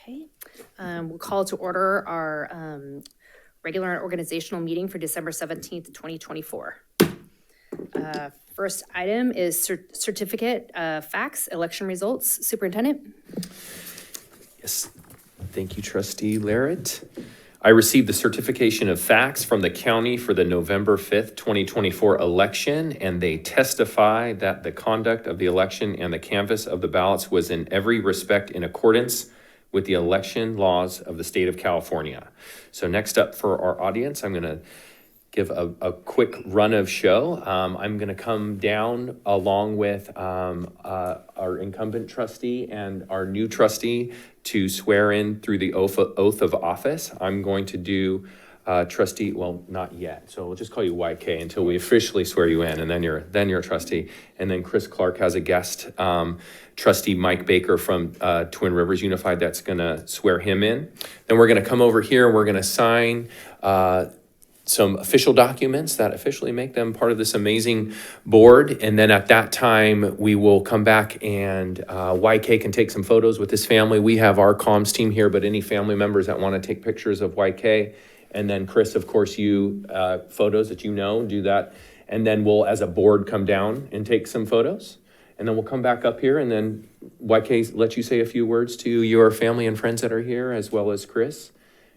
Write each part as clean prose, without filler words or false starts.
Okay, we'll call to order our regular organizational meeting for December 17th, 2024. First item is certificate fax election results. Superintendent? Yes, thank you, Trustee Larrett. I received the certification of facts from the county for the November 5th, 2024 election, and they testify that the conduct of the election and the canvass of the ballots was in every respect in accordance with the election laws of the state of California. So next up for our audience, I'm going to give a quick run of show. I'm going to come down along with our incumbent trustee and our new trustee to swear in through the oath of office. I'm going to do trustee, well, not yet. So we'll just call you YK until we officially swear you in, and then you're a trustee. And then Chris Clark has a guest, trustee Mike Baker from Twin Rivers Unified, that's going to swear him in. Then we're going to come over here and we're going to sign some official documents that officially make them part of this amazing board. And then at that time, we will come back and YK can take some photos with his family. We have our comms team here, but any family members that want to take pictures of YK. And then Chris, of course, you photos that you know, do that. And then we'll, as a board, come down and take some photos. And then we'll come back up here and then YK let you say a few words to your family and friends that are here, as well as Chris.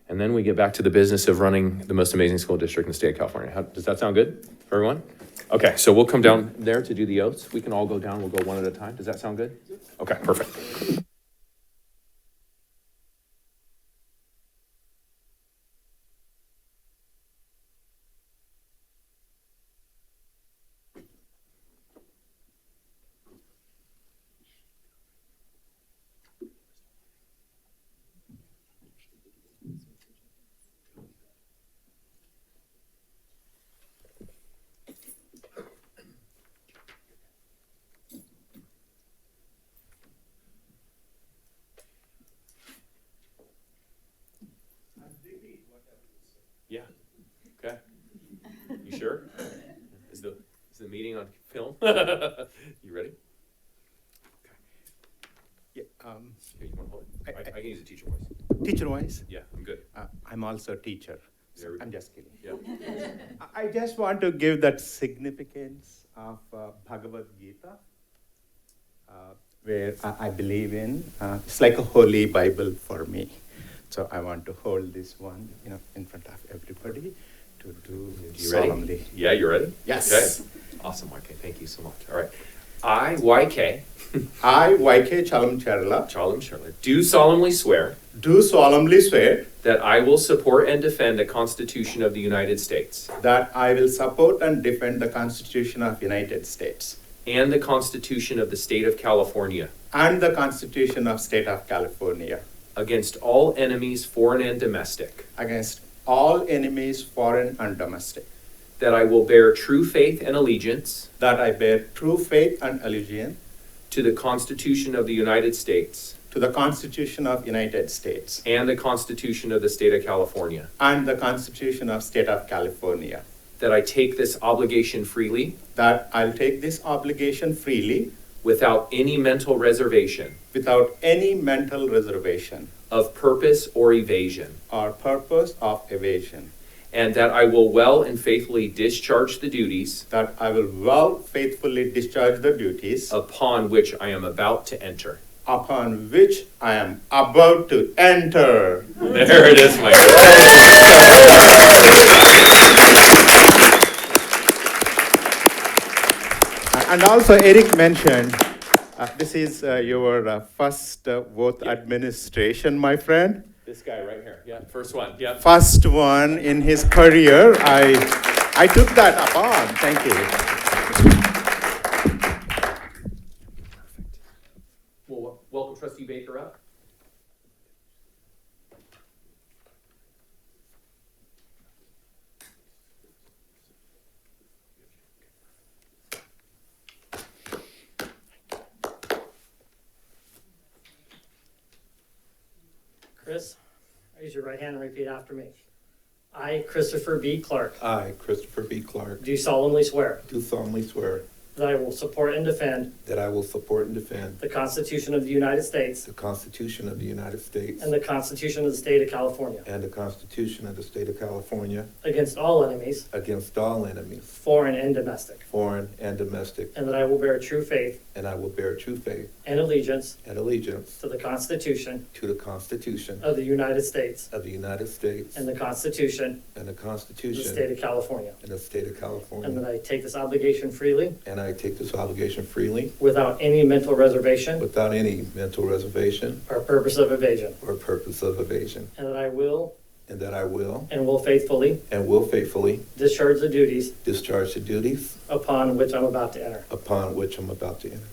And then we get back to the business of running the most amazing school district in the state of California. Does that sound good for everyone? Okay, so we'll come down there to do the oaths. We can all go down. We'll go one at a time. Does that sound good? Okay, perfect. Yeah. Okay. You sure? Is the meeting on film? You ready? Okay. Yeah. Here, you want to hold it? I can use a teacher voice. Teacher voice? Yeah, I'm good. I'm also a teacher. There we go. I'm just kidding. Yeah. I just want to give that significance of Bhagavad Gita, where I believe in. It's like a holy Bible for me. So I want to hold this one, in front of everybody to do solemnly. Ready? Yeah, you ready? Yes. Okay. Awesome, YK. Thank you so much. All right. I, YK. I, YK Chalam Cherla, do solemnly swear do solemnly swear that I will support and defend the Constitution of the United States that I will support and defend the Constitution of United States and the Constitution of the State of California and the Constitution of State of California against all enemies, foreign and domestic, against all enemies, foreign and domestic, that I will bear true faith and allegiance that I bear true faith and allegiance to the Constitution of the United States to the Constitution of United States and the Constitution of the State of California, and the Constitution of State of California, that I take this obligation freely that I'll take this obligation freely without any mental reservation without any mental reservation of purpose or evasion, or purpose of evasion, and that I will well and faithfully discharge the duties that I will well faithfully discharge the duties upon which I am about to enter. upon which I am about to enter. There it is, my friend. And also Eric mentioned, this is your first oath administration, my friend. This guy right here. Yeah, first one. Yeah. First one in his career. I took that upon. Thank you. Well, welcome Trustee Baker up. Chris, raise your right hand and repeat after me. I, Christopher B. Clark, I, Christopher B. Clark, do solemnly swear do solemnly swear that I will support and defend that I will support and defend the Constitution of the United States the Constitution of the United States and the Constitution of the State of California and the Constitution of the State of California against all enemies, against all enemies, foreign and domestic, foreign and domestic, and that I will bear true faith and I will bear true faith and allegiance and allegiance to the Constitution to the Constitution of the United States of the United States and the Constitution and the of the Constitution State of California, and the State of and that California. I take this obligation freely And I take this obligation freely without any mental reservation without any mental reservation or purpose of evasion, or purpose of evasion, and that I will and that I will faithfully and will faithfully discharge the duties discharge the duties upon which I'm about to enter. upon which I'm about to enter.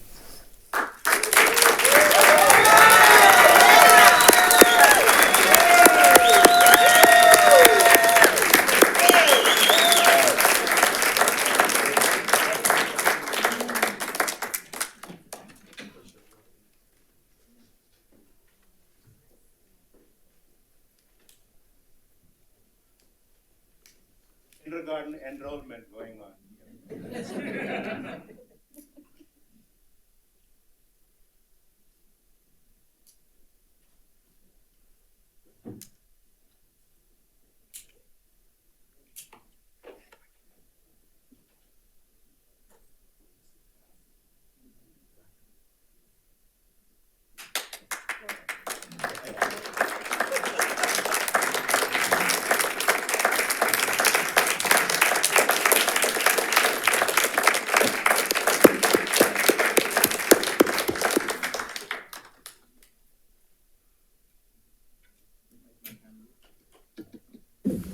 Kindergarten enrollment going on.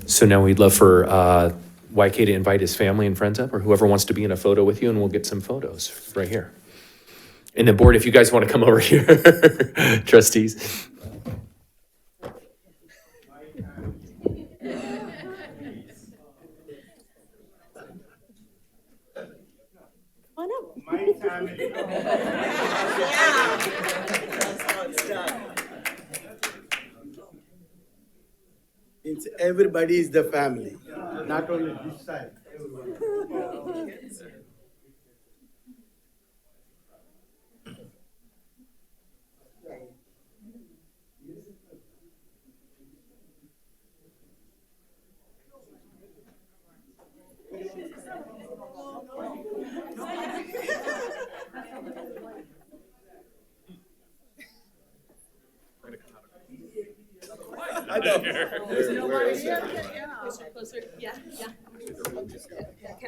So now we'd love for YK to invite his family and friends up, or whoever wants to be in a photo with you, and we'll get some photos right here. And then board, if you guys want to come over here, trustees. My family. It's everybody is the family, not only this side.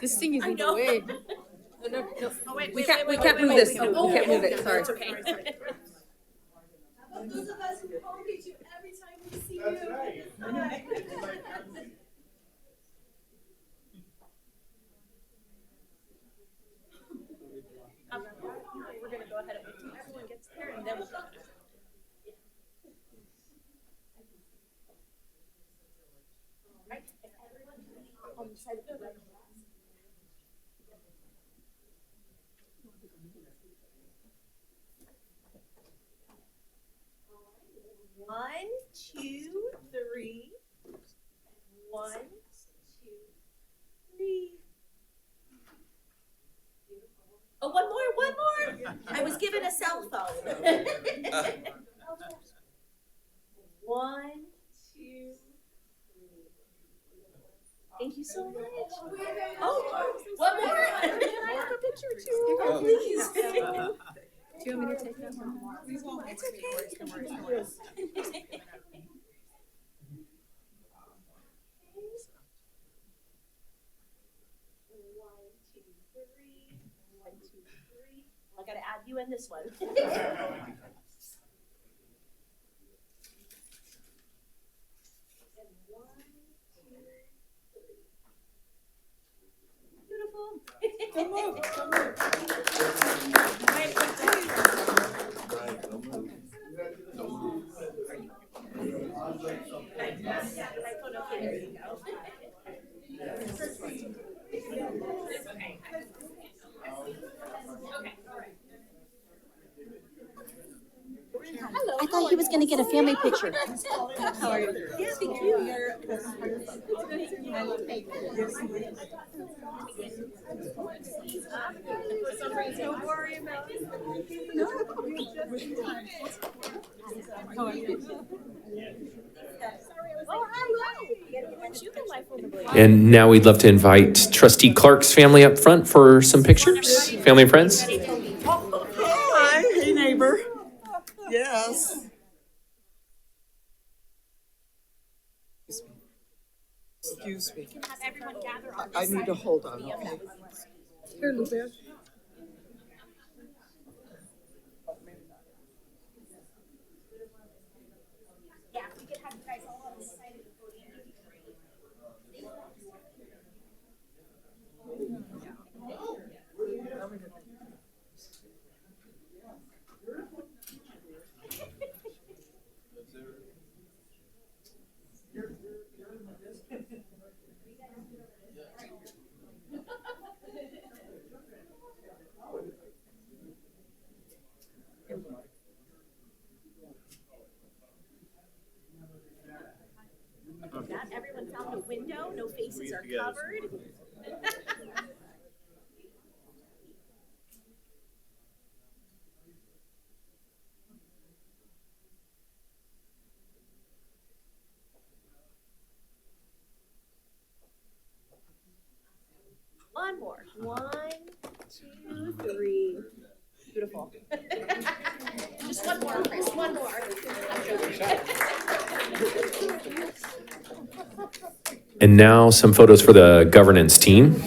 This thing is in the way. We can't move this. We can't move it, sorry. Those of us who poke at you every time we see you. We're gonna go ahead and everyone gets there and then we'll go. Right, if everyone on the side of the red glass. 1, 2, 3. 1, 2, 3. Oh, one more. I was given a cell phone. 1, 2, 3. Thank you so much. Oh, one more. Can I have a picture too? Oh, please. Do you want me to take that one? It's okay. I gotta add you in this one. I thought he was gonna get a family picture. How are you? Yeah, thank you. Don't worry about it. Oh, hi. You can life on the blade. And now we'd love to invite Trustee Clark's family up front for some pictures. Family and friends. Hi, hey neighbor. Yes. Excuse me. Have everyone gather on I need to hold on, okay? Here, Lizette. Yeah, we could have you guys all on the side of the podium. It'd be great. Not everyone's out the window, no faces are covered. One more. 1, 2, 3. Beautiful. Just one more, Chris. One more. I'm joking. And now some photos for the governance team.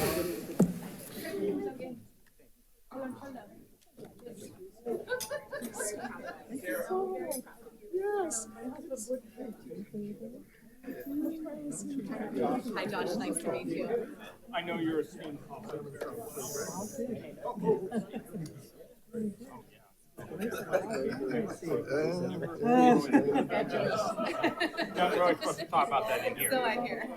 Hi, Josh. Nice to meet you. I know you're a student. Not really supposed to talk about that in here. So I hear.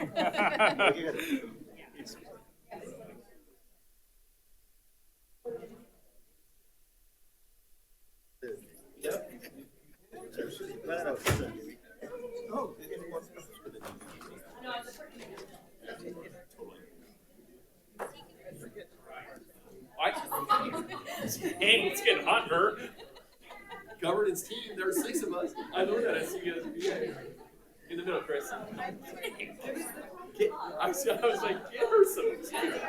Hey, it's getting hot, her. Governance team, there are 6 of us. I know that. I see you guys. In the middle, Chris. I was like, get her some.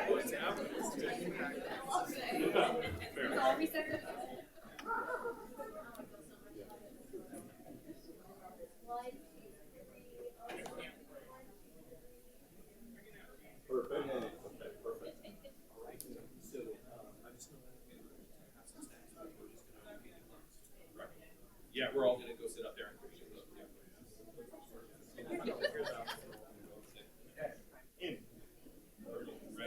What's happening? Yeah, we're all gonna go sit up there and right.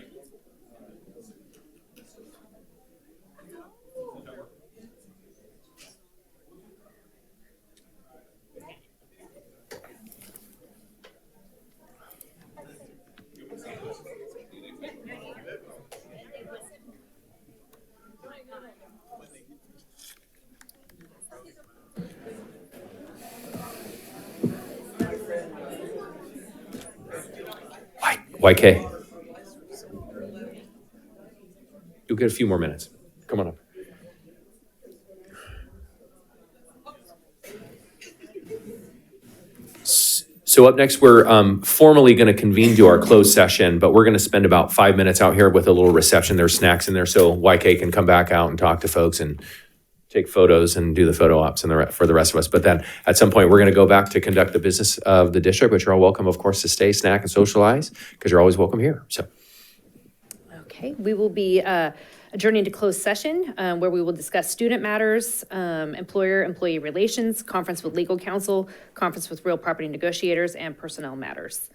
YK. You'll get a few more minutes. Come on up. So up next, we're formally going to convene to our closed session, but we're going to spend about 5 minutes out here with a little reception. There's snacks in there, so YK can come back out and talk to folks and take photos and do the photo ops and for the rest of us. But then at some point, we're going to go back to conduct the business of the district, but you're all welcome, of course, to stay, snack, and socialize, because you're always welcome here. So, Okay, we will be adjourning to closed session where we will discuss student matters, employer-employee relations, conference with legal counsel, conference with real property negotiators, and personnel matters.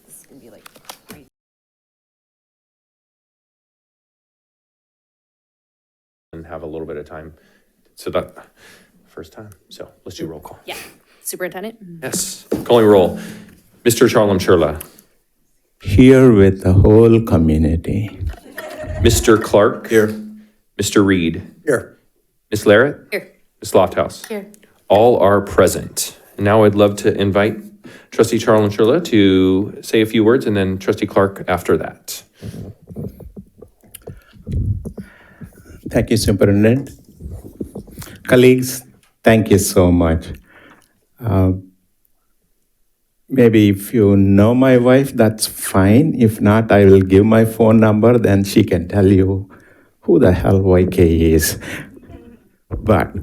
This is gonna be like right. and have a little bit of time. So that first time. So let's do roll call. Yeah, superintendent? Yes, calling roll. Mr. Charlam Churla, Here with the whole community. Mr. Clark. Here. Mr. Reed, Here. Ms. Larrett, Here. Ms. Lofthouse. Here. All are present. And now I'd love to invite Trustee Charlton to say a few words, and then Trustee Clark after that. Thank you, Superintendent. Colleagues, thank you so much. Maybe if you know my wife, that's fine. If not, I will give my phone number, then she can tell you who the hell YK is. But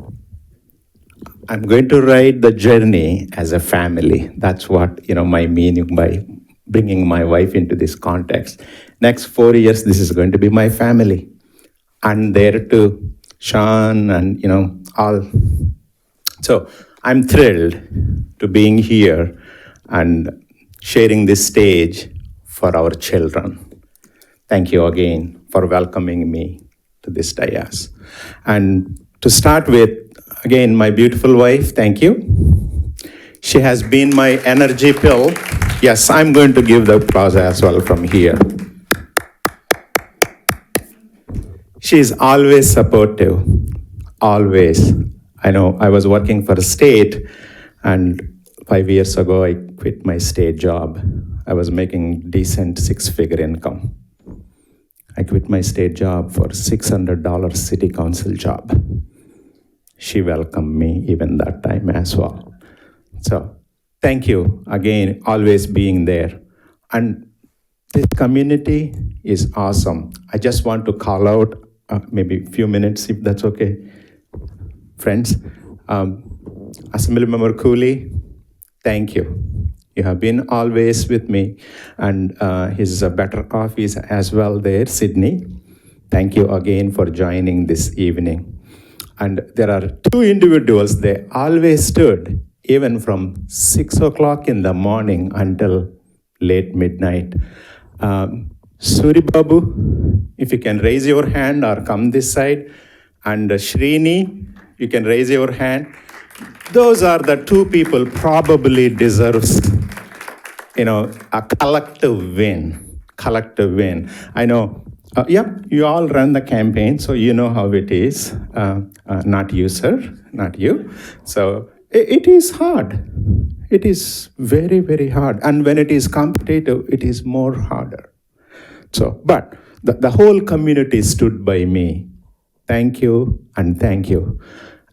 I'm going to ride the journey as a family. That's what, my meaning by bringing my wife into this context. Next 4 years, this is going to be my family. And there too, Sean and, all. So I'm thrilled to being here and sharing this stage for our children. Thank you again for welcoming me to this dais. And to start with, again, my beautiful wife, thank you. She has been my energy pill. Yes, I'm going to give the applause as well from here. She's always supportive, always. I know I was working for a state, and 5 years ago, I quit my state job. I was making decent six-figure income. I quit my state job for $600 city council job. She welcomed me even that time as well. So thank you again, always being there. And this community is awesome. I just want to call out maybe a few minutes, if that's okay. Friends, Assemblymember Cooley, thank you. You have been always with me, and his better coffee is as well there, Sydney. Thank you again for joining this evening. And there are two individuals, they always stood, even from 6 o'clock in the morning until late midnight. Suri Babu, if you can raise your hand or come this side, and Shrini, you can raise your hand. Those are the two people probably deserves, a collective win. Collective win. I know, you all run the campaign, so you know how it is. Not you, sir, not you. So it is hard. It is very, very hard. And when it is competitive, it is more harder. So, but the whole community stood by me. Thank you and thank you.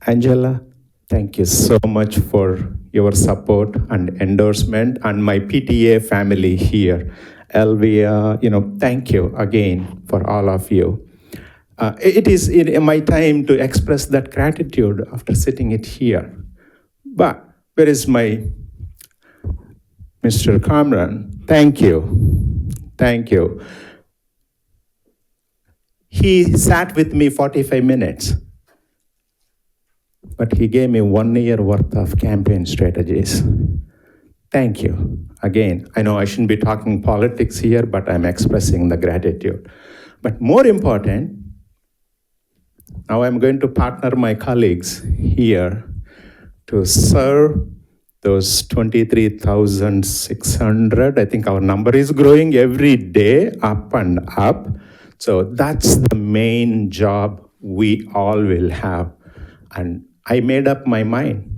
Angela, thank you so much for your support and endorsement, and my PTA family here. Elvia, thank you again for all of you. It is in my time to express that gratitude after sitting it here. But where is my Mr. Kamran? Thank you. Thank you. He sat with me 45 minutes. But he gave me 1 year worth of campaign strategies. Thank you. Again, I know I shouldn't be talking politics here, but I'm expressing the gratitude. But more important, now I'm going to partner my colleagues here to serve those 23,600. I think our number is growing every day, up and up. So that's the main job we all will have. And I made up my mind.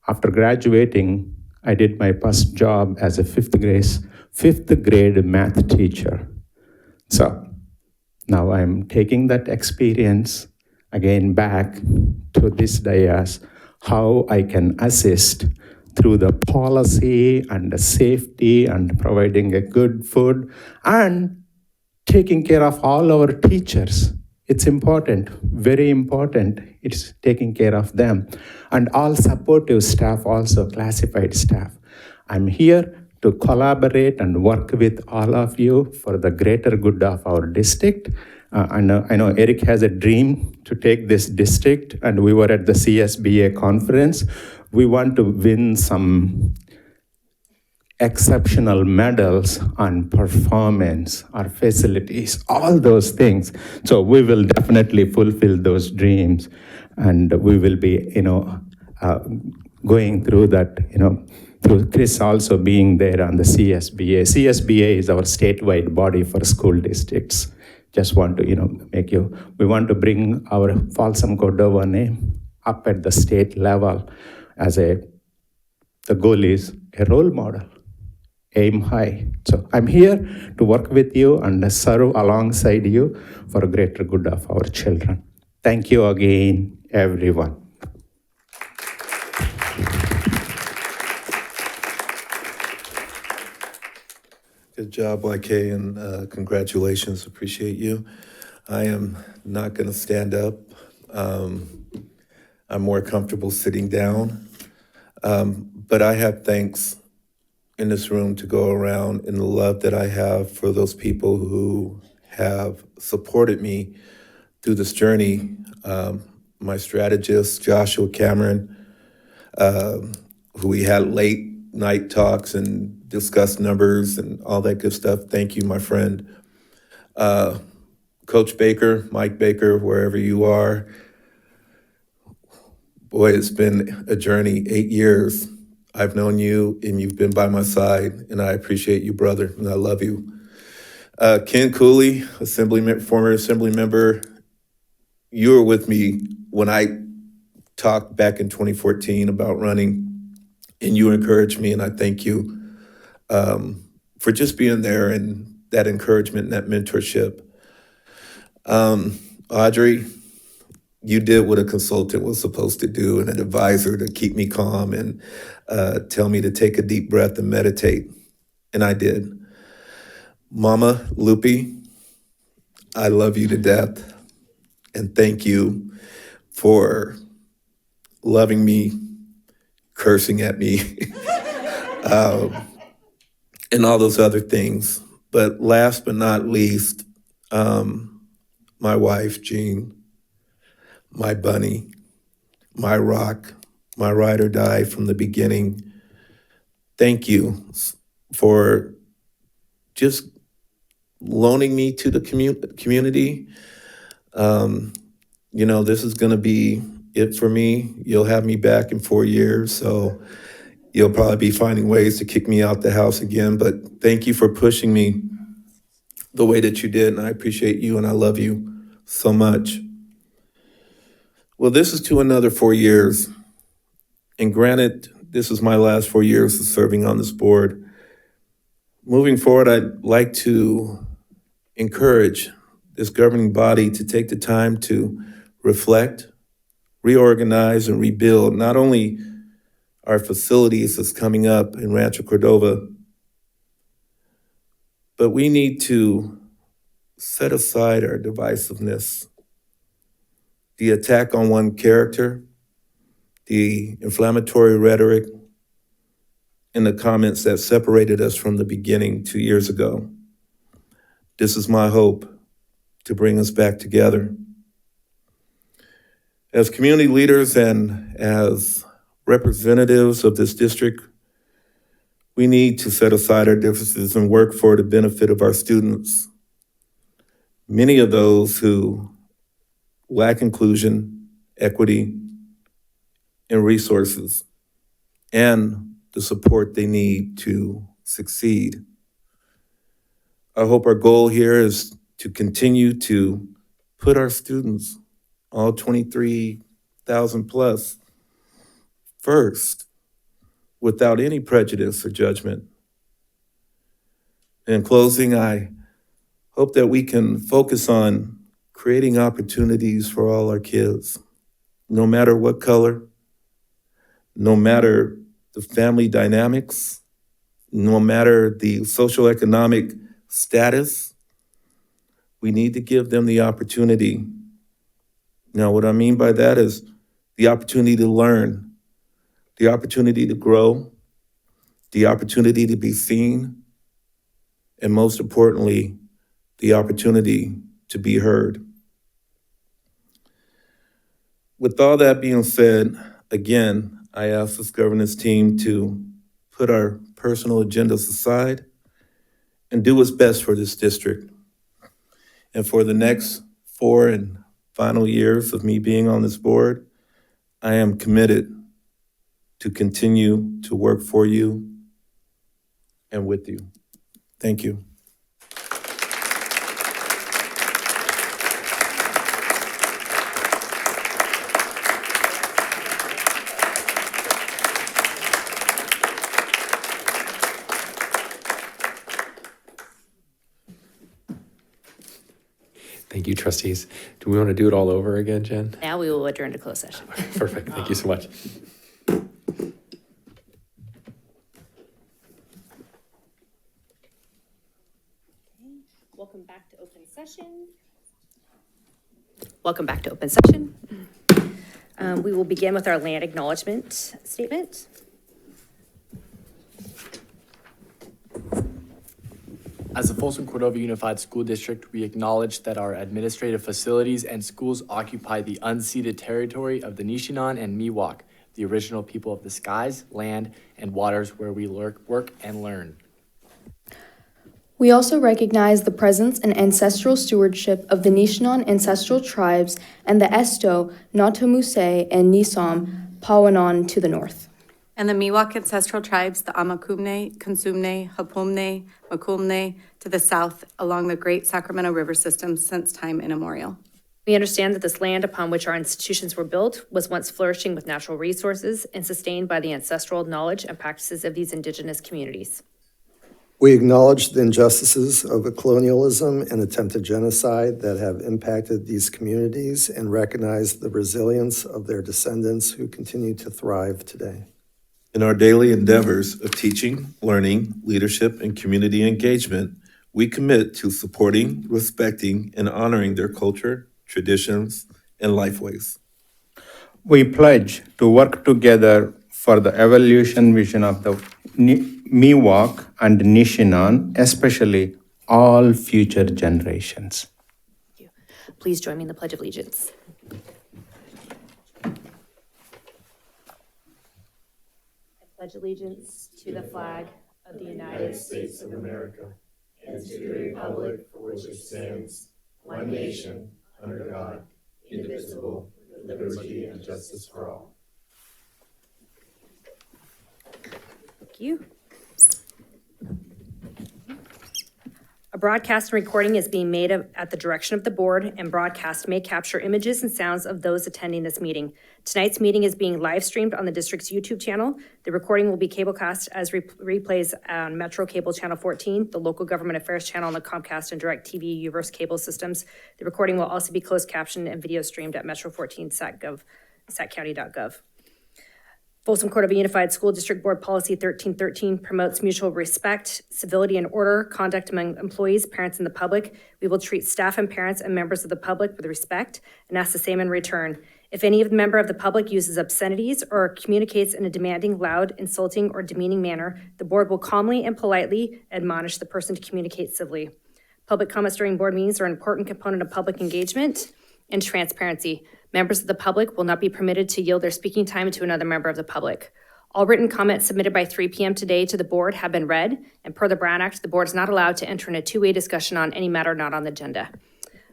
After graduating, I did my first job as a fifth grade math teacher. So now I'm taking that experience again back to this dais, how I can assist through the policy and the safety and providing a good food and taking care of all our teachers. It's important, very important. It's taking care of them. And all supportive staff, also classified staff. I'm here to collaborate and work with all of you for the greater good of our district. I know Eric has a dream to take this district, and we were at the CSBA conference. We want to win some exceptional medals on performance, our facilities, all those things. So we will definitely fulfill those dreams, and we will be, going through that, through Chris also being there on the CSBA. CSBA is our statewide body for school districts. Just want to, we want to bring our Folsom Cordova name up at the state level the goal is a role model. Aim high. So I'm here to work with you and serve alongside you for a greater good of our children. Thank you again, everyone. Good job, YK, and congratulations. Appreciate you. I am not going to stand up. I'm more comfortable sitting down. But I have thanks in this room to go around in the love that I have for those people who have supported me through this journey. My strategist, Joshua Cameron, who we had late night talks and discussed numbers and all that good stuff. Thank you, my friend. Coach Baker, Mike Baker, wherever you are. Boy, it's been a journey, 8 years. I've known you and you've been by my side, and I appreciate you, brother, and I love you. Ken Cooley, former assembly member, you were with me when I talked back in 2014 about running, and you encouraged me, and I thank you for just being there and that encouragement and that mentorship. Audrey, you did what a consultant was supposed to do, and an advisor to keep me calm and tell me to take a deep breath and meditate, and I did. Mama Lupe, I love you to death, and thank you for loving me, cursing at me, and all those other things. But last but not least, my wife, Jean, my bunny, my rock, my ride or die from the beginning. Thank you for just loaning me to the community. This is going to be it for me. You'll have me back in 4 years, so you'll probably be finding ways to kick me out the house again. But thank you for pushing me the way that you did, and I appreciate you, and I love you so much. Well, this is to another 4 years. And granted, this is my last 4 years of serving on this board. Moving forward, I'd like to encourage this governing body to take the time to reflect, reorganize, and rebuild not only our facilities that's coming up in Rancho Cordova, but we need to set aside our divisiveness, the attack on one character, the inflammatory rhetoric, and the comments that separated us from the beginning 2 years ago. This is my hope to bring us back together. As community leaders and as representatives of this district, we need to set aside our differences and work for the benefit of our students. Many of those who lack inclusion, equity, and resources, and the support they need to succeed. I hope our goal here is to continue to put our students, all 23,000 plus, first, without any prejudice or judgment. In closing, I hope that we can focus on creating opportunities for all our kids, no matter what color, no matter the family dynamics, no matter the socioeconomic status. We need to give them the opportunity. Now, what I mean by that is the opportunity to learn, the opportunity to grow, the opportunity to be seen, and most importantly, the opportunity to be heard. With all that being said, again, I ask this governance team to put our personal agendas aside and do what's best for this district. And for the next 4 and final years of me being on this board, I am committed to continue to work for you and with you. Thank you. Thank you, trustees. Do we want to do it all over again, Jen? Now we will adjourn to closed session. Perfect. Thank you so much. Welcome back to open session. Welcome back to open session. We will begin with our land acknowledgement statement. As the Folsom Cordova Unified School District, we acknowledge that our administrative facilities and schools occupy the unceded territory of the Nishinan and Miwok, the original people of the skies, land, and waters where we work and learn. We also recognize the presence and ancestral stewardship of the Nishinan ancestral tribes and the Esto, Natamuse, and Nisom, Pawanan to the north. And the Miwok ancestral tribes, the Amakumne, Consumne, Hapumne, Makumne, to the south along the Great Sacramento River system since time immemorial. We understand that this land upon which our institutions were built was once flourishing with natural resources and sustained by the ancestral knowledge and practices of these indigenous communities. We acknowledge the injustices of colonialism and attempted genocide that have impacted these communities and recognize the resilience of their descendants who continue to thrive today. In our daily endeavors of teaching, learning, leadership, and community engagement, we commit to supporting, respecting, and honoring their culture, traditions, and lifeways. We pledge to work together for the evolution vision of the Miwok and Nishinan, especially all future generations. Thank you. Please join me in the Pledge of Allegiance. I pledge allegiance to the flag of the United States of America and to the republic for which it stands, one nation, under God, indivisible, with liberty and justice for all. Thank you. A broadcast and recording is being made at the direction of the board, and broadcast may capture images and sounds of those attending this meeting. Tonight's meeting is being live streamed on the district's YouTube channel. The recording will be cablecast as replays on Metro Cable Channel 14, the local government affairs channel on the Comcast and DirecTV Uverse cable systems. The recording will also be closed captioned and video streamed at Metro 14 satcounty.gov. Folsom Cordova Unified School District Board Policy 1313 promotes mutual respect, civility, and order, conduct among employees, parents, and the public. We will treat staff and parents and members of the public with respect and ask the same in return. If any member of the public uses obscenities or communicates in a demanding, loud, insulting, or demeaning manner, the board will calmly and politely admonish the person to communicate civilly. Public comments during board meetings are an important component of public engagement and transparency. Members of the public will not be permitted to yield their speaking time to another member of the public. All written comments submitted by 3 p.m. today to the board have been read, and per the Brown Act, the board is not allowed to enter in a two-way discussion on any matter not on the agenda.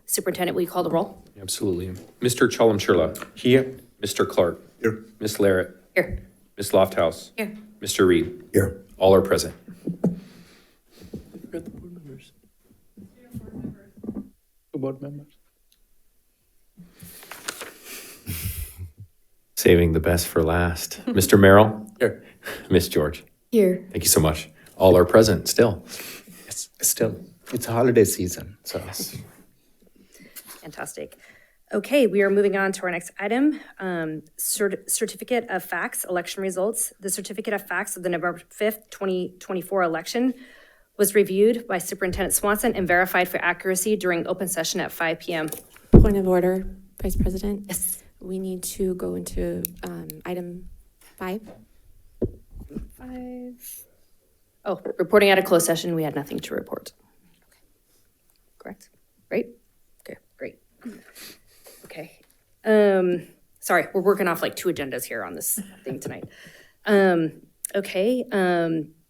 Superintendent, will you call the roll? Absolutely. Mr. Chalum-Churla. Here. Mr. Clark. Here. Ms. Larrett. Here. Ms. Lofthouse. Here. Mr. Reed. Here. All are present. Forgot the board members. The board members. Saving the best for last. Mr. Merrill. Here. Ms. George. Here. Thank you so much. All are present still. It's a holiday season, so. Fantastic. Okay, we are moving on to our next item, Certificate of Facts, election results. The Certificate of Facts of the November 5th, 2024 election was reviewed by Superintendent Swanson and verified for accuracy during open session at 5 p.m. Point of order, Vice President. Yes. We need to go into item 5. 5. Oh, reporting out of closed session, we had nothing to report. Correct? Right? Okay, great. Okay. Sorry, we're working off like 2 agendas here on this thing tonight. Okay.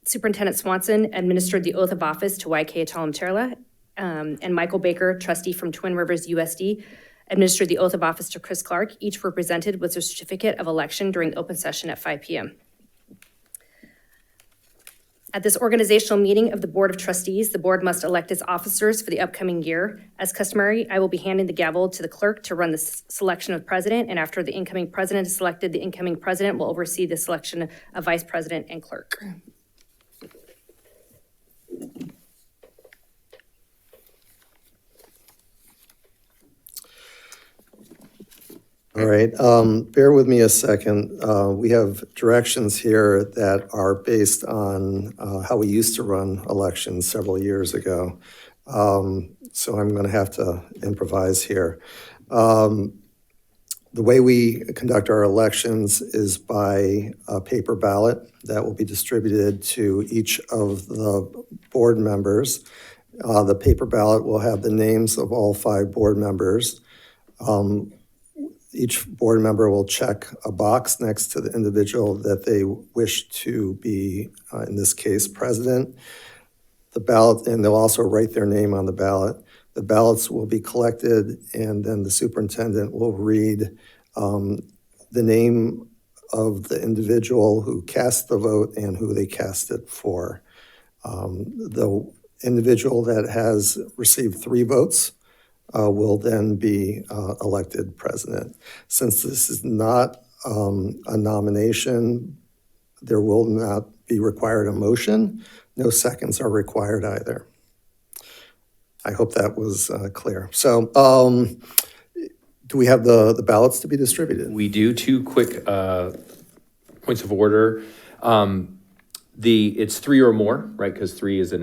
Superintendent Swanson administered the oath of office to YK Chalum-Churla, and Michael Baker, trustee from Twin Rivers USD, administered the oath of office to Chris Clark. Each were presented with a certificate of election during open session at 5 p.m. At this organizational meeting of the Board of Trustees, the board must elect its officers for the upcoming year. As customary, I will be handing the gavel to the clerk to run the selection of president, and after the incoming president is selected, the incoming president will oversee the selection of vice president and clerk. All right, bear with me a second. We have directions here that are based on how we used to run elections several years ago. So I'm going to have to improvise here. The way we conduct our elections is by a paper ballot that will be distributed to each of the board members. The paper ballot will have the names of all 5 board members. Each board member will check a box next to the individual that they wish to be, in this case, president. The ballot, and they'll also write their name on the ballot. The ballots will be collected, and then the superintendent will read the name of the individual who cast the vote and who they cast it for. The individual that has received 3 votes will then be elected president. Since this is not a nomination, there will not be required a motion. No seconds are required either. I hope that was clear. So do we have the ballots to be distributed? We do. 2 quick points of order. It's 3 or more, right? Because 3 is a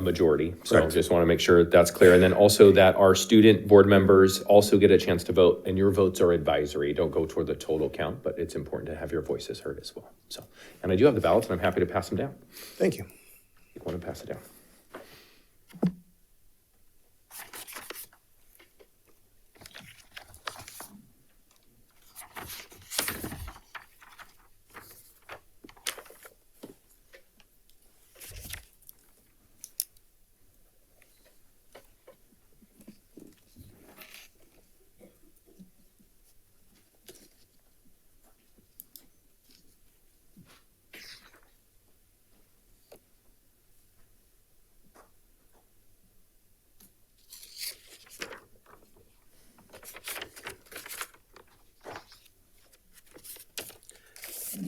majority. So Correct. just want to make sure that's clear. And then also that our student board members also get a chance to vote, and your votes are advisory. Don't go toward the total count, but it's important to have your voices heard as well. So, and I do have the ballots, and I'm happy to pass them down. Thank you. You want to pass it down?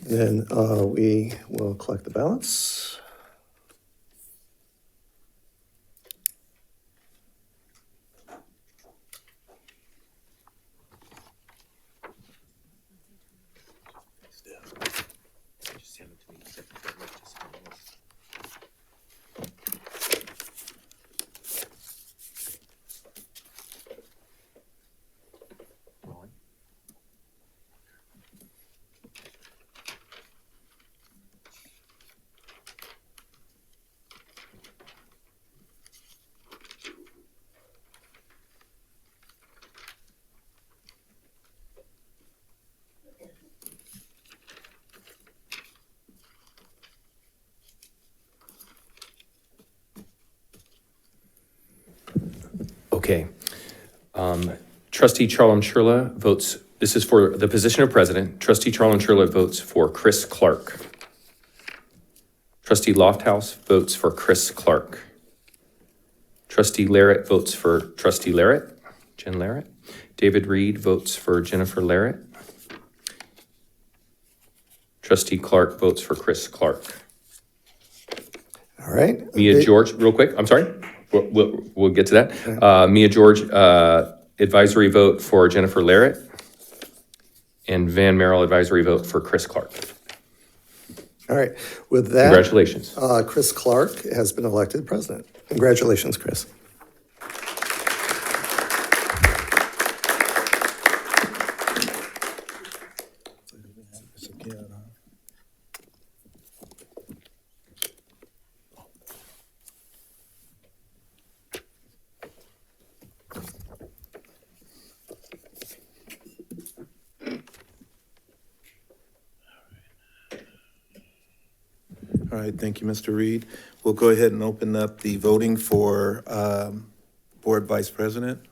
Then we will collect the ballots. Okay. Trustee Charlon Churla votes, this is for the position of president. Trustee Charlon Churla votes for Chris Clark. Trustee Lofthouse votes for Chris Clark. Trustee Larrett votes for Trustee Larrett, Jen Larrett. David Reed votes for Jennifer Larrett. Trustee Clark votes for Chris Clark. All right. Mia George, real quick, I'm sorry. We'll get to that. Mia George, advisory vote for Jennifer Larrett. And Van Merrill, advisory vote for Chris Clark. All right. With that, Congratulations. Chris Clark has been elected president. Congratulations, Chris. All right, thank you, Mr. Reed. We'll go ahead and open up the voting for Board Vice President.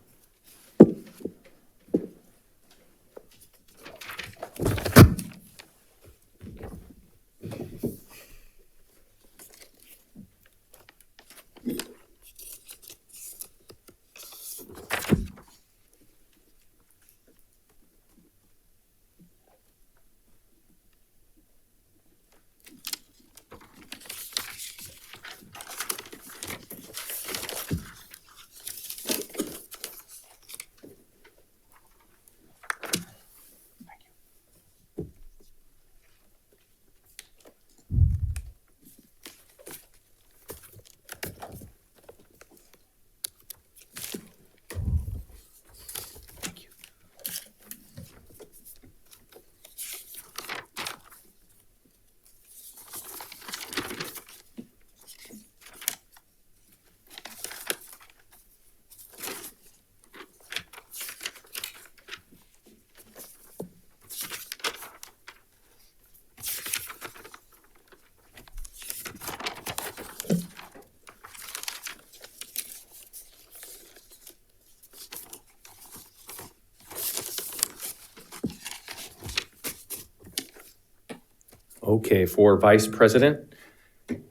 Okay, for Vice President,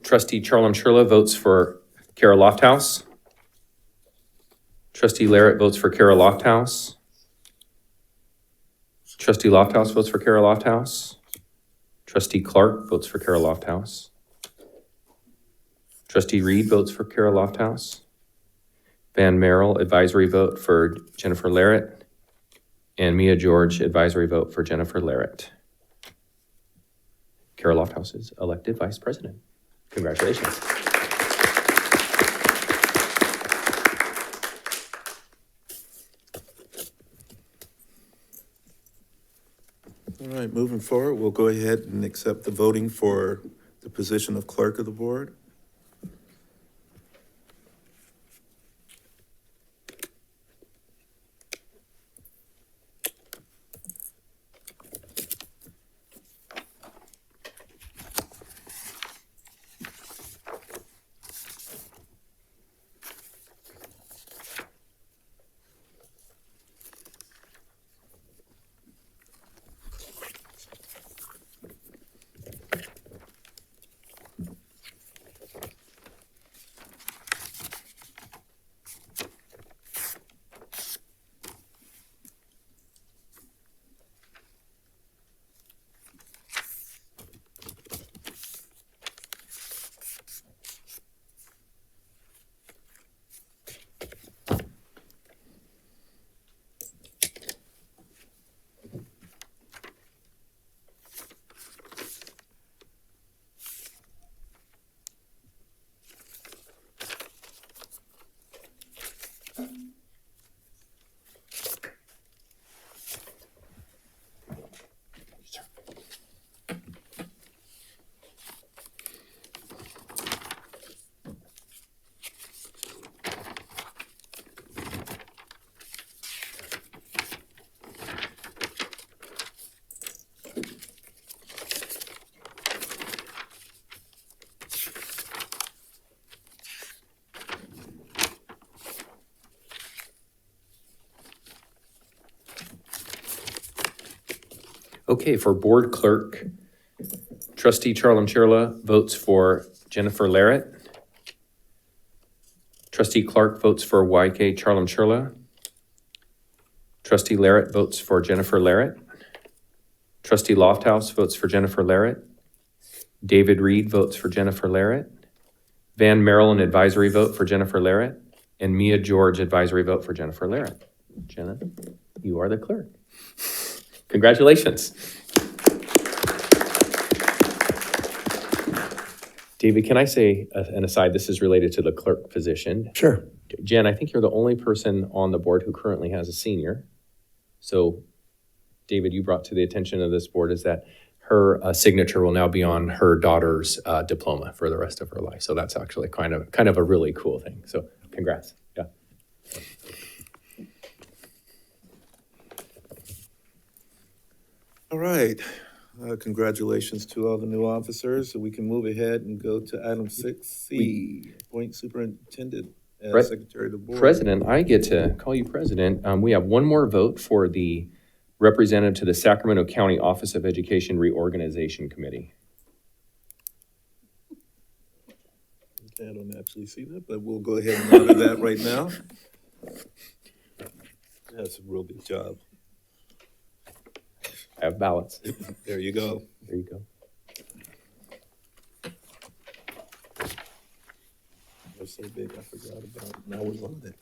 Trustee Charlem Churla votes for Kara Lofthouse. Trustee Larrett votes for Kara Lofthouse. Trustee Lofthouse votes for Kara Lofthouse. Trustee Clark votes for Kara Lofthouse. Trustee Reed votes for Kara Lofthouse. Van Merrill, advisory vote for Jennifer Larrett. And Mia George, advisory vote for Jennifer Larrett. Kara Lofthouse is elected Vice President. Congratulations. All right, moving forward, we'll go ahead and accept the voting for the position of clerk of the board. Okay, for board clerk, Trustee Charlem Churla votes for Jennifer Larrett. Trustee Clark votes for YK Charlem Churla. Trustee Larrett votes for Jennifer Larrett. Trustee Lofthouse votes for Jennifer Larrett. David Reed votes for Jennifer Larrett. Van Merrill, an advisory vote for Jennifer Larrett. And Mia George, advisory vote for Jennifer Larrett. Jenna, you are the clerk. Congratulations. David, can I say an aside? This is related to the clerk position. Sure. Jen, I think you're the only person on the board who currently has a senior. So, David, you brought to the attention of this board is that her signature will now be on her daughter's diploma for the rest of her life. So that's actually kind of a really cool thing. So, congrats. Yeah. All right. Congratulations to all the new officers. So we can move ahead and go to item 6C, appoint superintendent as secretary of the board. President, I get to call you president. We have one more vote for the representative to the Sacramento County Office of Education Reorganization Committee. Okay, I don't actually see that, but we'll go ahead and honor that right now. That's a real good job. I have ballots. There you go. There you go. They're so big, I forgot about it. Now we're on it.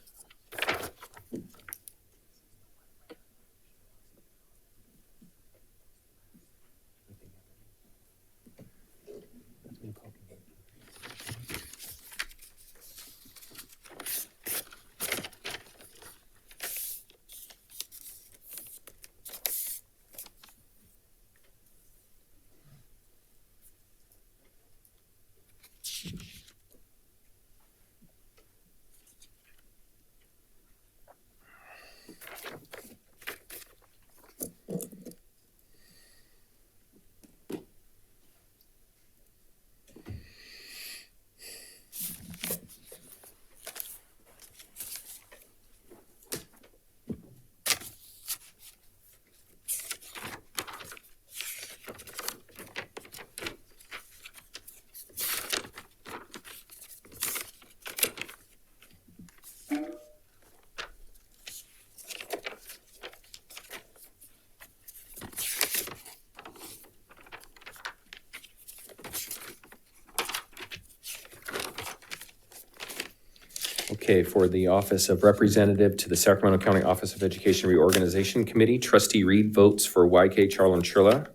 Okay, for the Office of Representative to the Sacramento County Office of Education Reorganization Committee, Trustee Reed votes for YK Charlon Churla.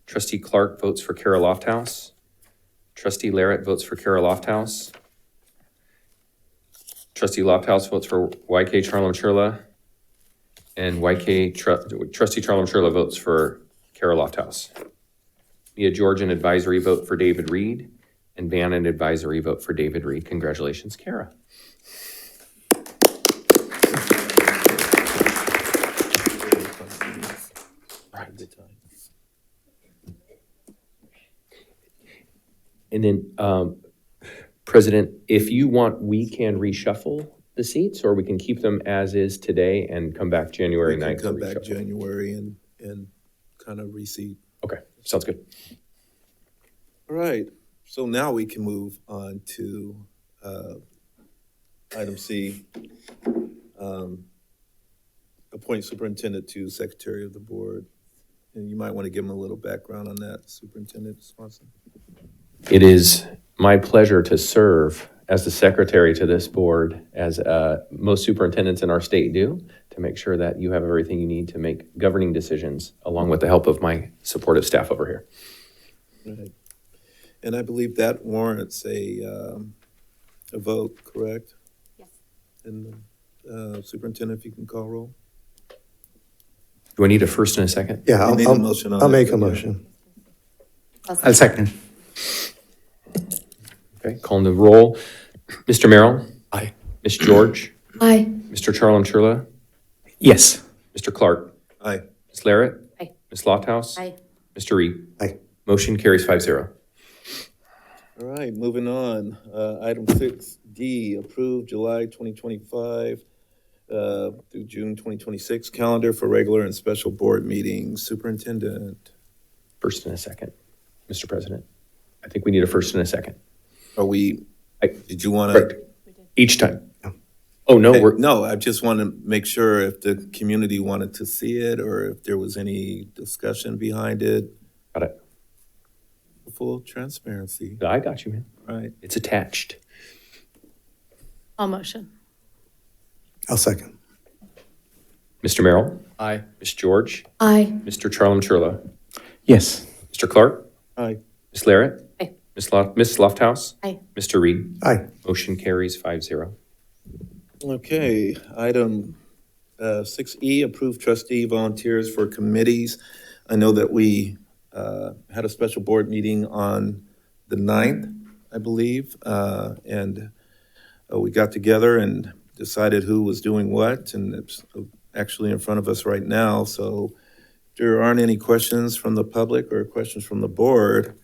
Trustee Clark votes for Kara Lofthouse. Trustee Larrett votes for Kara Lofthouse. Trustee Lofthouse votes for YK Charlon Churla. And Trustee Charlon Churla votes for Kara Lofthouse. Mia Georgian advisory vote for David Reed. And Bannon advisory vote for David Reed. Congratulations, Kara. And then, President, if you want, we can reshuffle the seats, or we can keep them as is today and come back January 9th. We can to come back reshuffle. January and kind of reseat. Okay, sounds good. All right, so now we can move on to item C. Appoint superintendent to secretary of the board. And you might want to give them a little background on that, Superintendent Swanson. It is my pleasure to serve as the secretary to this board, as most superintendents in our state do, to make sure that you have everything you need to make governing decisions, along with the help of my supportive staff over here. Right. And I believe that warrants a vote, correct? Yes. And Superintendent, if you can call roll? Do I need a first and a second? Yeah, You need a motion on I'll it, make a but yeah. motion. I'll second. Okay, calling the roll. Mr. Merrill? Aye. Ms. George? Aye. Mr. Charlon Churla? Yes. Mr. Clark? Aye. Ms. Larrett? Aye. Ms. Lofthouse? Aye. Mr. Reed? Aye. Motion carries 5-0. All right, moving on. Item 6D, approved July 2025 through June 2026 calendar for regular and special board meetings. Superintendent, First and a second, Mr. President. I think we need a first and a second. are we, did you want Correct. to? Each time. Oh, no, we're, No, I just want to make sure if the community wanted to see it or if there was any discussion behind it. got it. Full transparency, I got you, man. right? It's attached. I'll motion. I'll second. Mr. Merrill? Aye. Ms. George? Aye. Mr. Charlon Churla? Yes. Mr. Clark? Aye. Ms. Larrett? Aye. Ms. Lofthouse? Aye. Mr. Reed? Aye. Motion carries 5-0. Okay, item 6E, approved trustee volunteers for committees. I know that we had a special board meeting on the 9th, I believe, and we got together and decided who was doing what, and it's actually in front of us right now. So if there aren't any questions from the public or questions from the board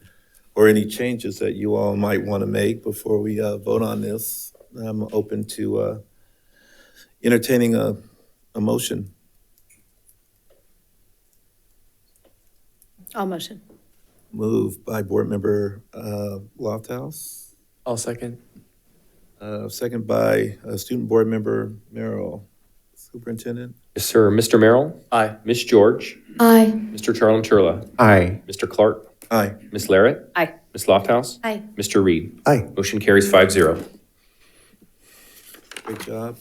or any changes that you all might want to make before we vote on this, I'm open to entertaining a motion. I'll motion. Moved by Board Member Lofthouse, I'll second. second by Student Board Member Merrill. Superintendent? Yes, sir. Mr. Merrill? Aye. Ms. George? Aye. Mr. Charlon Churla? Aye. Mr. Clark? Aye. Ms. Larrett? Aye. Ms. Lofthouse? Aye. Mr. Reed? Aye. Motion carries 5-0. Great job.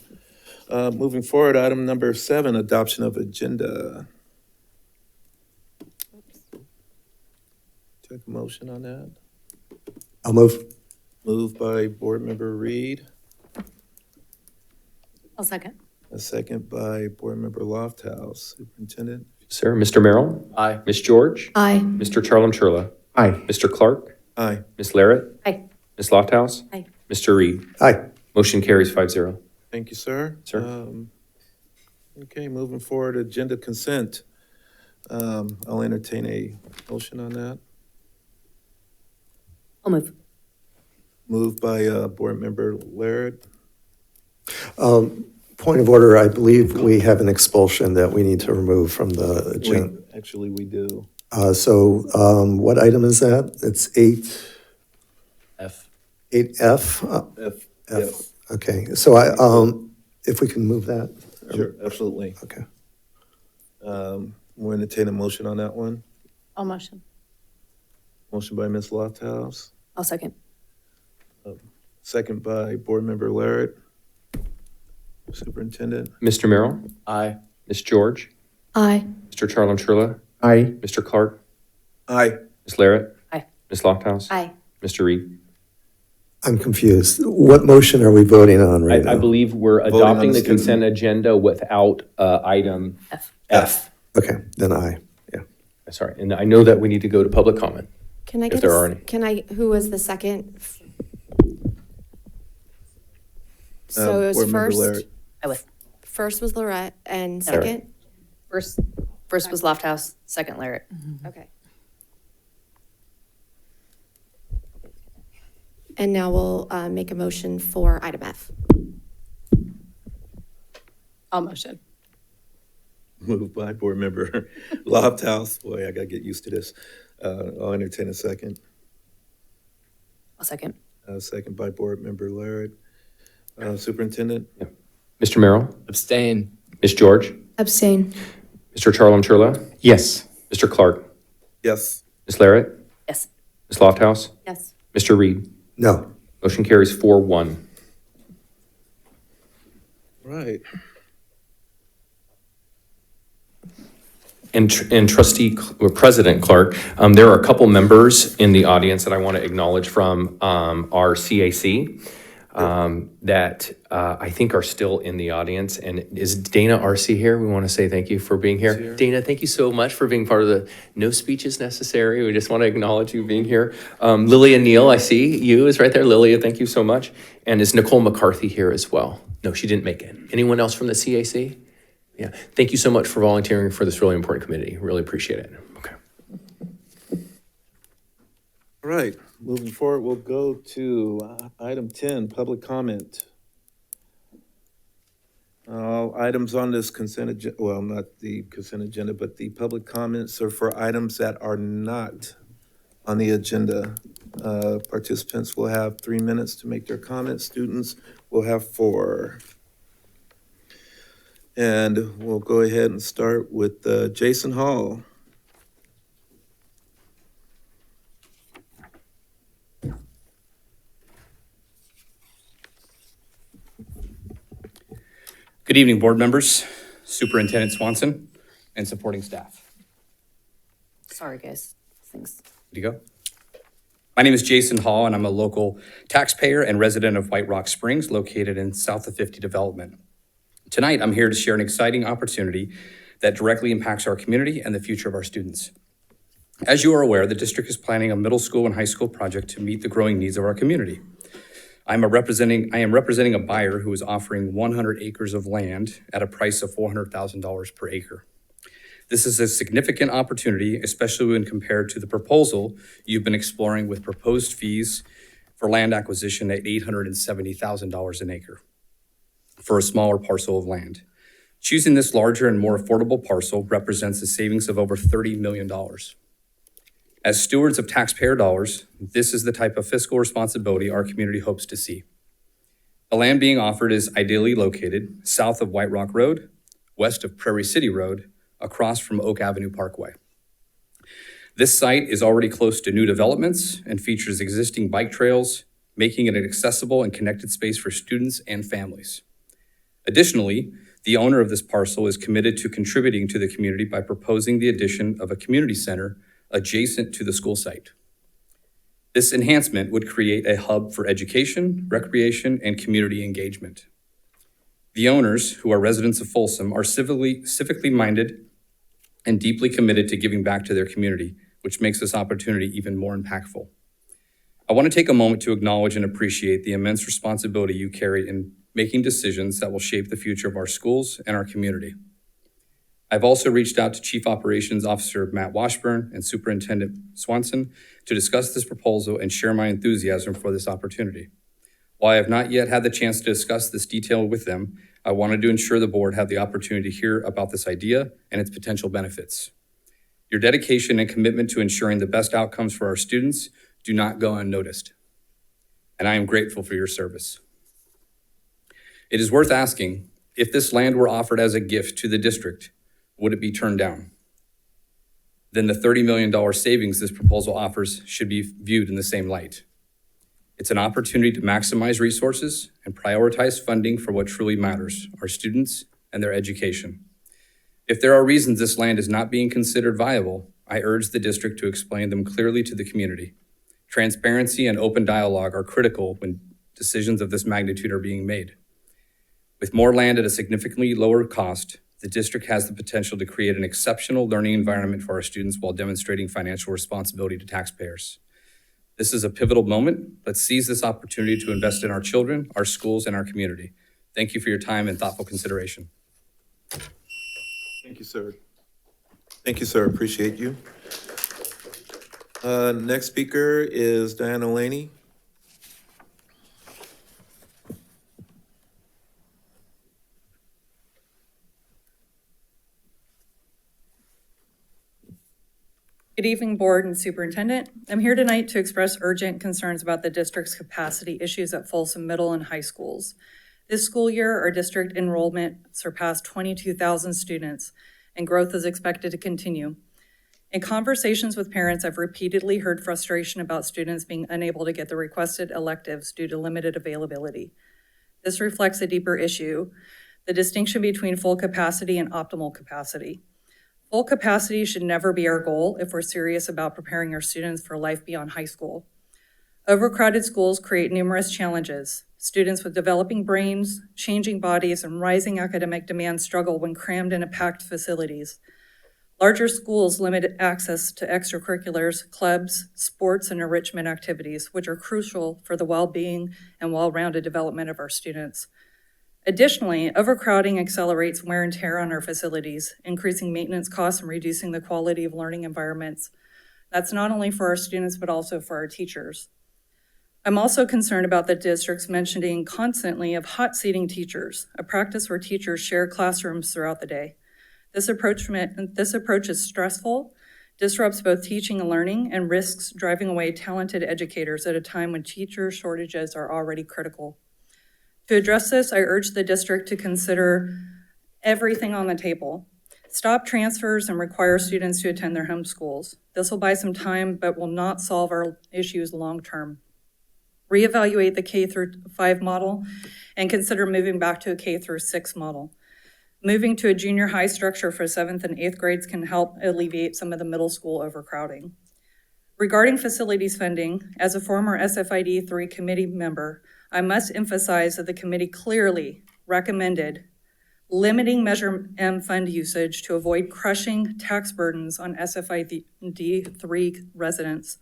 Moving forward, item number 7, adoption of agenda. Take a motion on that. I'll move. Moved by Board Member Reed, I'll second. a second by Board Member Lofthouse. Superintendent? Sir, Mr. Merrill? Aye. Ms. George? Aye. Mr. Charlon Churla? Aye. Mr. Clark? Aye. Ms. Larrett? Aye. Ms. Lofthouse? Aye. Mr. Reed? Aye. Motion carries 5-0. Thank you, sir. Sir. Okay, moving forward, agenda consent. I'll entertain a motion on that. I'll move. Moved by Board Member Laird. Point of order, I believe we have an expulsion that we need to remove from the agenda. Actually, we do. So what item is that? It's F. 8F? F. F. Okay, so if we can move that? Sure, absolutely. Okay. We'll entertain a motion on that one. I'll motion. Motion by Ms. Lofthouse, I'll second. second by Board Member Laird. Superintendent? Mr. Merrill? Aye. Ms. George? Aye. Mr. Charlon-Trula? Aye. Mr. Clark? Aye. Ms. Larrett? Aye. Ms. Lofthouse? Aye. Mr. Reed? I'm confused. What motion are we voting on right now? I believe we're Voting on adopting the the consent agenda without item F. Okay, then aye. Yeah. Sorry, and I know that we need to go to public comment. Can I If get there are any. who was the second? So it was Board Member first, Larrett. I was, first was Lorette and Larrett. second? first was Lofthouse, second Larrett. Okay. And now we'll make a motion for item F. I'll motion. Moved by Board Member Lofthouse. Boy, I gotta get used to this. I'll entertain a second. I'll second. Second by Board Member Larrett. Superintendent? Mr. Merrill? Abstain. Ms. George? Abstain. Mr. Charlon-Trula? Yes. Mr. Clark? Yes. Ms. Larrett? Yes. Ms. Lofthouse? Yes. Mr. Reed? No. Motion carries 4-1. Right. And President Clark, there are a couple members in the audience that I want to acknowledge from our CAC that I think are still in the audience. And is Dana Arce here? We want to say thank you for being here. Dana, thank you so much for being part of the No Speeches Necessary. We just want to acknowledge you being here. Lilia Neal, I see you is right there. Lilia, thank you so much. And is Nicole McCarthy here as well? No, she didn't make it. Anyone else from the CAC? Yeah, thank you so much for volunteering for this really important committee. Really appreciate it. Okay. All right, moving forward, we'll go to item 10, public comment. Items on this consent agenda, well, not the consent agenda, but the public comments are for items that are not on the agenda. Participants will have 3 minutes to make their comments. Students will have 4. And we'll go ahead and start with Jason Hall. Good evening, board members, Superintendent Swanson, and supporting staff. Sorry, guys. Thanks. Good to go. My name is Jason Hall, and I'm a local taxpayer and resident of White Rock Springs, located in south of 50 development. Tonight, I'm here to share an exciting opportunity that directly impacts our community and the future of our students. As you are aware, the district is planning a middle school and high school project to meet the growing needs of our community. I am representing a buyer who is offering 100 acres of land at a price of $400,000 per acre. This is a significant opportunity, especially when compared to the proposal you've been exploring with proposed fees for land acquisition at $870,000 an acre for a smaller parcel of land. Choosing this larger and more affordable parcel represents a savings of over $30 million. As stewards of taxpayer dollars, this is the type of fiscal responsibility our community hopes to see. The land being offered is ideally located south of White Rock Road, west of Prairie City Road, across from Oak Avenue Parkway. This site is already close to new developments and features existing bike trails, making it an accessible and connected space for students and families. Additionally, the owner of this parcel is committed to contributing to the community by proposing the addition of a community center adjacent to the school site. This enhancement would create a hub for education, recreation, and community engagement. The owners, who are residents of Folsom, are civically minded and deeply committed to giving back to their community, which makes this opportunity even more impactful. I want to take a moment to acknowledge and appreciate the immense responsibility you carry in making decisions that will shape the future of our schools and our community. I've also reached out to Chief Operations Officer Matt Washburn and Superintendent Swanson to discuss this proposal and share my enthusiasm for this opportunity. While I have not yet had the chance to discuss this detail with them, I wanted to ensure the board had the opportunity to hear about this idea and its potential benefits. Your dedication and commitment to ensuring the best outcomes for our students do not go unnoticed, and I am grateful for your service. It is worth asking, if this land were offered as a gift to the district, would it be turned down? Then the $30 million savings this proposal offers should be viewed in the same light. It's an opportunity to maximize resources and prioritize funding for what truly matters, our students and their education. If there are reasons this land is not being considered viable, I urge the district to explain them clearly to the community. Transparency and open dialogue are critical when decisions of this magnitude are being made. With more land at a significantly lower cost, the district has the potential to create an exceptional learning environment for our students while demonstrating financial responsibility to taxpayers. This is a pivotal moment. Let's seize this opportunity to invest in our children, our schools, and our community. Thank you for your time and thoughtful consideration. Thank you, sir. Thank you, sir. Appreciate you. Next speaker is Diana Laney. Good evening, Board and Superintendent. I'm here tonight to express urgent concerns about the district's capacity issues at Folsom Middle and High Schools. This school year, our district enrollment surpassed 22,000 students, and growth is expected to continue. In conversations with parents, I've repeatedly heard frustration about students being unable to get the requested electives due to limited availability. This reflects a deeper issue, the distinction between full capacity and optimal capacity. Full capacity should never be our goal if we're serious about preparing our students for life beyond high school. Overcrowded schools create numerous challenges. Students with developing brains, changing bodies, and rising academic demands struggle when crammed into packed facilities. Larger schools limit access to extracurriculars, clubs, sports, and enrichment activities, which are crucial for the well-being and well-rounded development of our students. Additionally, overcrowding accelerates wear and tear on our facilities, increasing maintenance costs and reducing the quality of learning environments. That's not only for our students, but also for our teachers. I'm also concerned about the district's mentioning constantly of hot seating teachers, a practice where teachers share classrooms throughout the day. This approach is stressful, disrupts both teaching and learning, and risks driving away talented educators at a time when teacher shortages are already critical. To address this, I urge the district to consider everything on the table. Stop transfers and require students to attend their home schools. This will buy some time, but will not solve our issues long-term. Reevaluate the K-5 model and consider moving back to a K-6 model. Moving to a junior high structure for 7th and 8th grades can help alleviate some of the middle school overcrowding. Regarding facilities funding, as a former SFID 3 committee member, I must emphasize that the committee clearly recommended limiting Measure M fund usage to avoid crushing tax burdens on SFID 3 residents.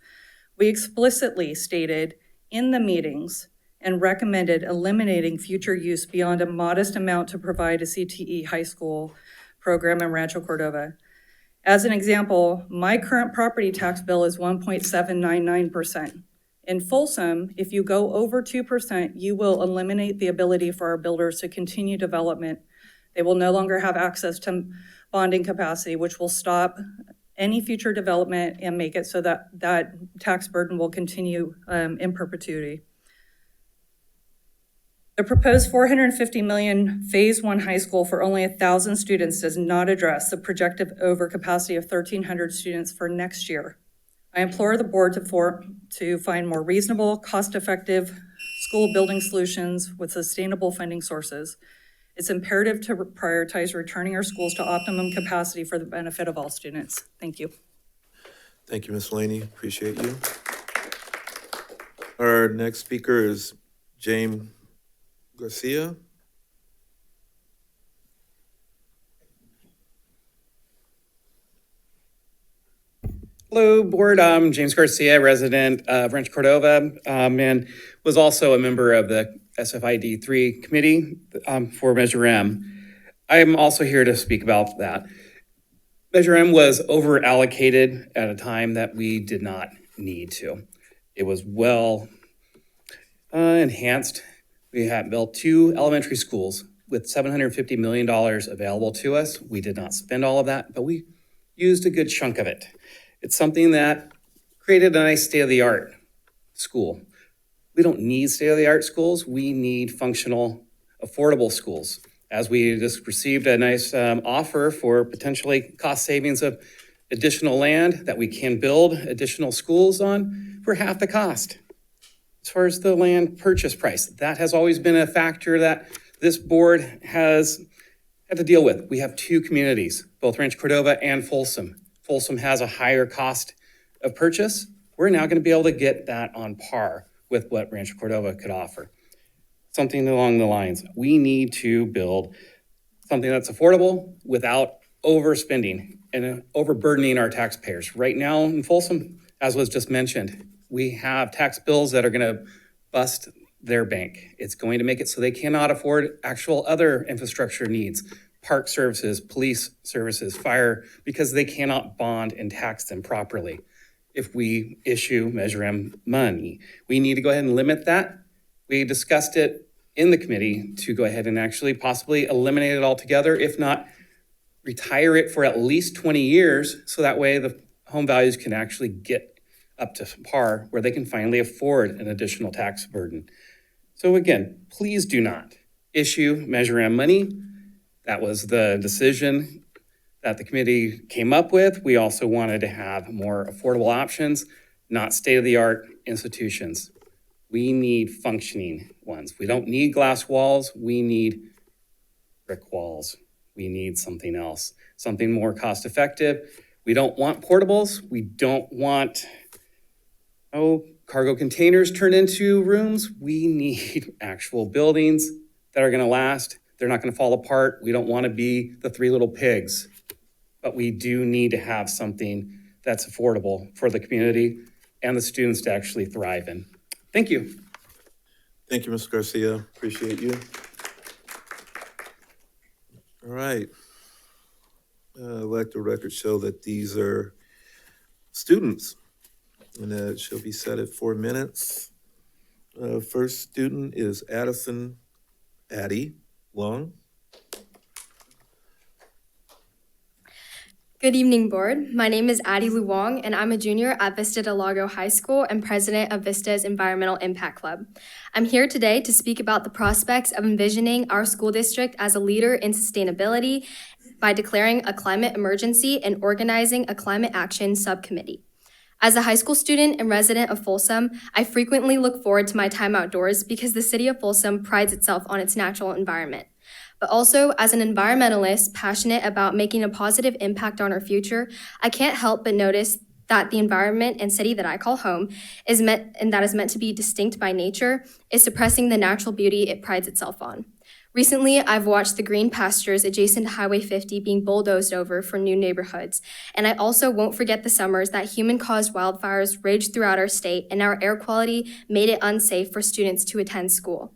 We explicitly stated in the meetings and recommended eliminating future use beyond a modest amount to provide a CTE high school program in Rancho Cordova. As an example, my current property tax bill is 1.799%. In Folsom, if you go over 2%, you will eliminate the ability for our builders to continue development. They will no longer have access to bonding capacity, which will stop any future development and make it so that that tax burden will continue in perpetuity. The proposed $450 million Phase 1 high school for only 1,000 students does not address the projected overcapacity of 1,300 students for next year. I implore the board to find more reasonable, cost-effective school building solutions with sustainable funding sources. It's imperative to prioritize returning our schools to optimum capacity for the benefit of all students. Thank you. Thank you, Ms. Laney. Appreciate you. Our next speaker is James Garcia. Hello, board. I'm James Garcia, resident of Rancho Cordova, and was also a member of the SFID 3 committee for Measure M. I'm also here to speak about that. Measure M was over allocated at a time that we did not need to. It was well enhanced. We had built 2 elementary schools with $750 million available to us. We did not spend all of that, but we used a good chunk of it. It's something that created a nice state-of-the-art school. We don't need state-of-the-art schools. We need functional, affordable schools. As we just received a nice offer for potentially cost savings of additional land that we can build additional schools on for half the cost. as far as the land purchase price, that has always been a factor that this board has had to deal with. We have two communities, both Rancho Cordova and Folsom. Folsom has a higher cost of purchase. We're now going to be able to get that on par with what Rancho Cordova could offer. Something along the lines, we need to build something that's affordable without overspending and overburdening our taxpayers. Right now in Folsom, as was just mentioned, we have tax bills that are going to bust their bank. It's going to make it so they cannot afford actual other infrastructure needs, park services, police services, fire, because they cannot bond and tax them properly. If we issue Measure M money, we need to go ahead and limit that. We discussed it in the committee to go ahead and actually possibly eliminate it altogether, if not retire it for at least 20 years, so that way the home values can actually get up to par where they can finally afford an additional tax burden. So again, please do not issue Measure M money. That was the decision that the committee came up with. We also wanted to have more affordable options, not state-of-the-art institutions. We need functioning ones. We don't need glass walls. We need brick walls. We need something else, something more cost-effective. We don't want portables. We don't want, cargo containers turned into rooms. We need actual buildings that are going to last. They're not going to fall apart. We don't want to be the Three Little Pigs, but we do need to have something that's affordable for the community and the students to actually thrive in. Thank you. Thank you, Mr. Garcia. Appreciate you. All right. Let the record show that these are students, and it shall be set at 4 minutes. First student is Addie Long. Good evening, board. My name is Addie Luong, and I'm a junior at Vista Del Lago High School and president of Vista's Environmental Impact Club. I'm here today to speak about the prospects of envisioning our school district as a leader in sustainability by declaring a climate emergency and organizing a climate action subcommittee. As a high school student and resident of Folsom, I frequently look forward to my time outdoors because the city of Folsom prides itself on its natural environment. But also, as an environmentalist passionate about making a positive impact on our future, I can't help but notice that the environment and city that I call home is meant to be distinct by nature is suppressing the natural beauty it prides itself on. Recently, I've watched the green pastures adjacent to Highway 50 being bulldozed over for new neighborhoods, and I also won't forget the summers that human-caused wildfires raged throughout our state and our air quality made it unsafe for students to attend school.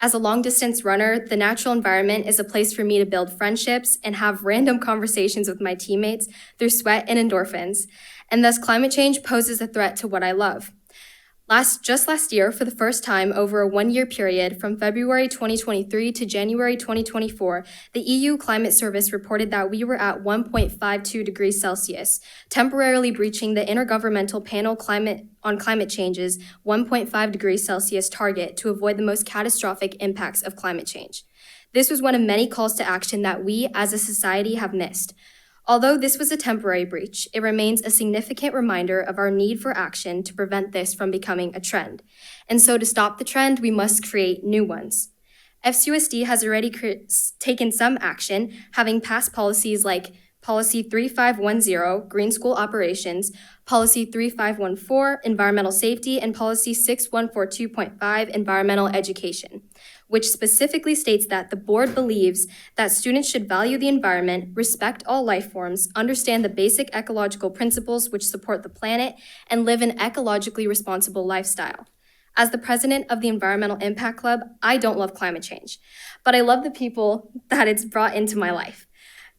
As a long-distance runner, the natural environment is a place for me to build friendships and have random conversations with my teammates through sweat and endorphins, and thus climate change poses a threat to what I love. Just last year, for the first time over a one-year period from February 2023 to January 2024, the EU Climate Service reported that we were at 1.52 degrees Celsius, temporarily breaching the Intergovernmental Panel on Climate Change's 1.5 degrees Celsius target to avoid the most catastrophic impacts of climate change. This was one of many calls to action that we as a society have missed. Although this was a temporary breach, it remains a significant reminder of our need for action to prevent this from becoming a trend. And so to stop the trend, we must create new ones. FCUSD has already taken some action, having passed policies like Policy 3510, Green School Operations, Policy 3514, Environmental Safety, and Policy 6142.5, Environmental Education, which specifically states that the board believes that students should value the environment, respect all life forms, understand the basic ecological principles which support the planet, and live an ecologically responsible lifestyle. As the president of the Environmental Impact Club, I don't love climate change, but I love the people that it's brought into my life.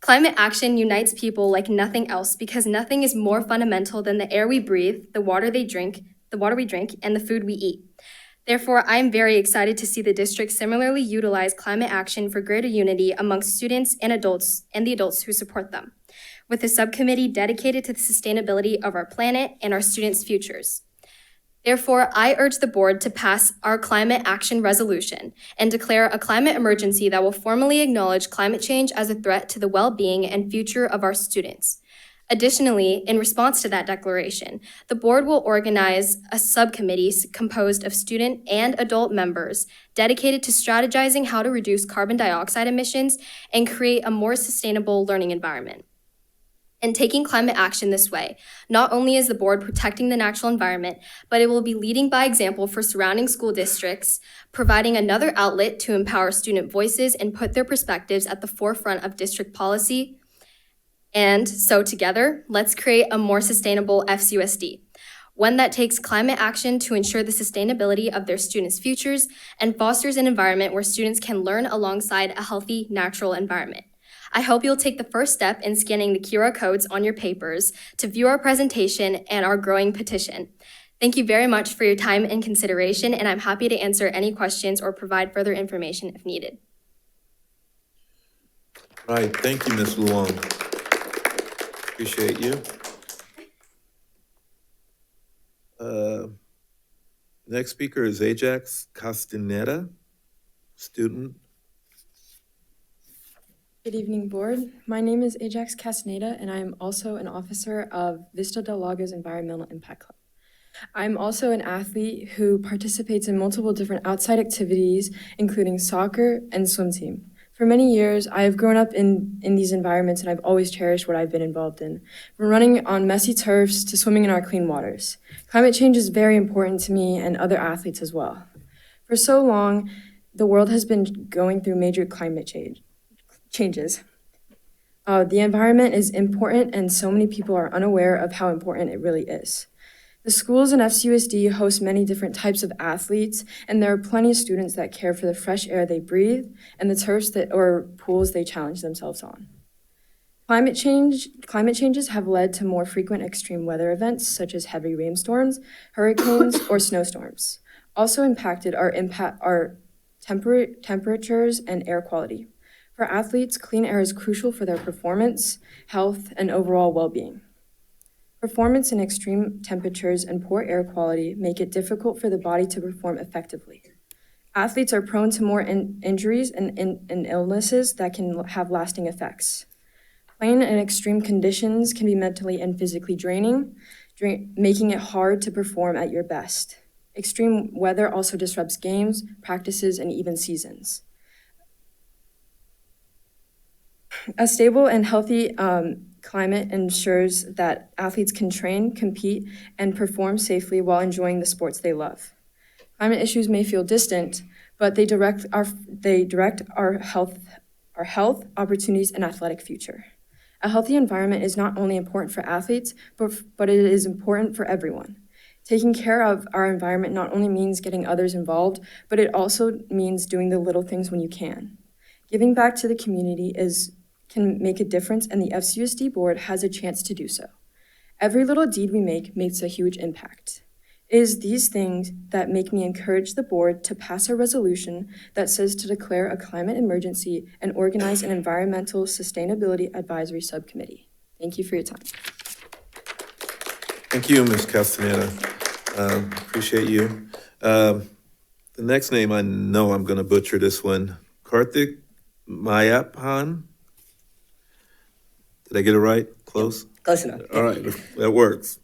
Climate action unites people like nothing else because nothing is more fundamental than the air we breathe, the water we drink, and the food we eat. Therefore, I am very excited to see the district similarly utilize climate action for greater unity amongst students and the adults who support them, with a subcommittee dedicated to the sustainability of our planet and our students' futures. Therefore, I urge the board to pass our climate action resolution and declare a climate emergency that will formally acknowledge climate change as a threat to the well-being and future of our students. Additionally, in response to that declaration, the board will organize a subcommittee composed of student and adult members dedicated to strategizing how to reduce carbon dioxide emissions and create a more sustainable learning environment. In taking climate action this way, not only is the board protecting the natural environment, but it will be leading by example for surrounding school districts, providing another outlet to empower student voices and put their perspectives at the forefront of district policy. And so together, let's create a more sustainable FCUSD, one that takes climate action to ensure the sustainability of their students' futures and fosters an environment where students can learn alongside a healthy, natural environment. I hope you'll take the first step in scanning the QR codes on your papers to view our presentation and our growing petition. Thank you very much for your time and consideration, and I'm happy to answer any questions or provide further information if needed. All right, thank you, Ms. Luong. Appreciate you. Next speaker is Ajax Castaneda, student. Good evening, board. My name is Ajax Castaneda, and I am also an officer of Vista Del Lago's Environmental Impact Club. I'm also an athlete who participates in multiple different outside activities, including soccer and swim team. For many years, I have grown up in these environments, and I've always cherished what I've been involved in, from running on messy turfs to swimming in our clean waters. Climate change is very important to me and other athletes as well. For so long, the world has been going through major climate changes. The environment is important, and so many people are unaware of how important it really is. The schools in FCUSD host many different types of athletes, and there are plenty of students that care for the fresh air they breathe and the turfs or pools they challenge themselves on. Climate changes have led to more frequent extreme weather events, such as heavy rainstorms, hurricanes, or snowstorms. Also impacted are temperatures and air quality. For athletes, clean air is crucial for their performance, health, and overall well-being. Performance in extreme temperatures and poor air quality make it difficult for the body to perform effectively. Athletes are prone to more injuries and illnesses that can have lasting effects. Playing in extreme conditions can be mentally and physically draining, making it hard to perform at your best. Extreme weather also disrupts games, practices, and even seasons. A stable and healthy climate ensures that athletes can train, compete, and perform safely while enjoying the sports they love. Climate issues may feel distant, but they direct our health, opportunities, and athletic future. A healthy environment is not only important for athletes, but it is important for everyone. Taking care of our environment not only means getting others involved, but it also means doing the little things when you can. Giving back to the community can make a difference, and the FCUSD board has a chance to do so. Every little deed we make makes a huge impact. It is these things that make me encourage the board to pass a resolution that says to declare a climate emergency and organize an environmental sustainability advisory subcommittee. Thank you for your time. Thank you, Ms. Castaneda. Appreciate you. The next name, I know I'm going to butcher this one. Karthik Mayaphan. Did I get it right? Close? Close enough. All right, that works.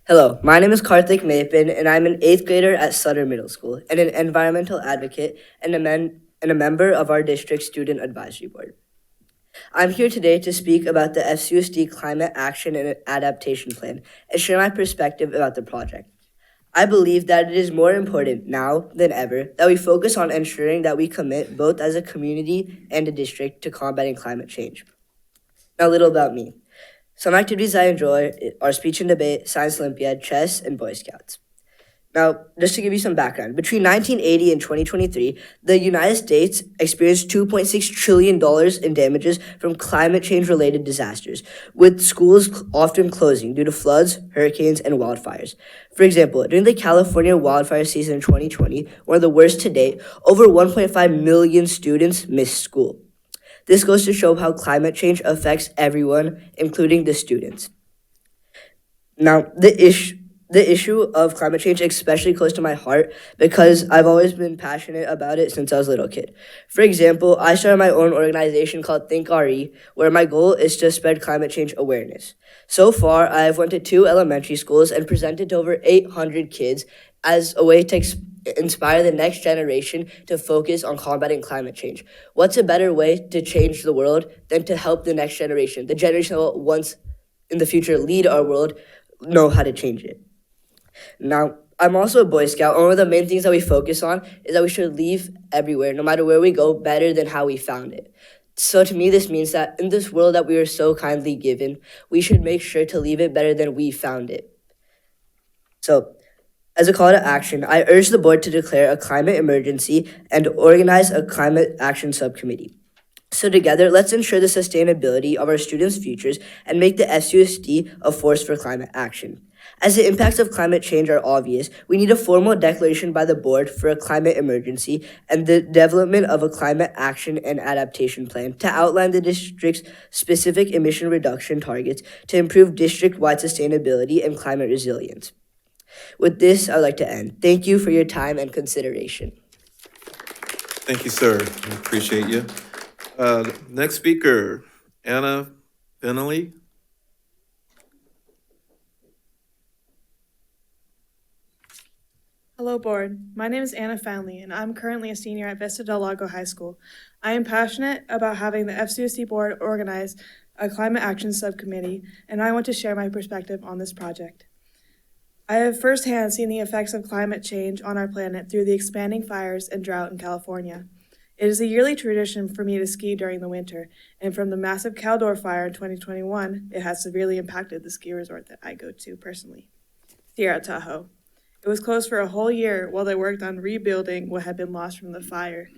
Hello, my name is Karthik Mayaphan, and I'm an 8th grader at Sutter Middle School and an environmental advocate and a member of our district student advisory board. I'm here today to speak about the FCUSD Climate Action and Adaptation Plan and share my perspective about the project. I believe that it is more important now than ever that we focus on ensuring that we commit both as a community and a district to combating climate change. Now, a little about me. Some activities I enjoy are speech and debate, science Olympiad, chess, and Boy Scouts. Now, just to give you some background, between 1980 and 2023, the United States experienced $2.6 trillion in damages from climate change-related disasters, with schools often closing due to floods, hurricanes, and wildfires. For example, during the California wildfire season in 2020, one of the worst to date, over 1.5 million students missed school. This goes to show how climate change affects everyone, including the students. Now, the the issue of climate change especially close to my heart because I've always been passionate about it since I was a little kid. For example, I started my own organization called Think RE, where my goal is to spread climate change awareness. So far, I've went to 2 elementary schools and presented to over 800 kids as a way to inspire the next generation to focus on combating climate change. What's a better way to change the world than to help the next generation, the generation that will once in the future lead our world, know how to change it? Now, I'm also a Boy Scout, and one of the main things that we focus on is that we should leave everywhere, no matter where we go, better than how we found it. So to me, this means that in this world that we are so kindly given, we should make sure to leave it better than we found it. So, as a call to action, I urge the board to declare a climate emergency and organize a climate action subcommittee. So together, let's ensure the sustainability of our students' futures and make the SUSD a force for climate action. As the impacts of climate change are obvious, we need a formal declaration by the board for a climate emergency and the development of a climate action and adaptation plan to outline the district's specific emission reduction targets to improve district-wide sustainability and climate resilience. With this, I'd like to end. Thank you for your time and consideration. Thank you, sir. I appreciate you. Next speaker, Anna Bentley. Hello, board. My name is Anna Foundley, and I'm currently a senior at Vista Del Lago High School. I am passionate about having the FCOC board organize a climate action subcommittee, and I want to share my perspective on this project. I have firsthand seen the effects of climate change on our planet through the expanding fires and drought in California. It is a yearly tradition for me to ski during the winter, and from the massive Caldor fire in 2021, it has severely impacted the ski resort that I go to personally, Sierra Tahoe. It was closed for a whole year while they worked on rebuilding what had been lost from the fire.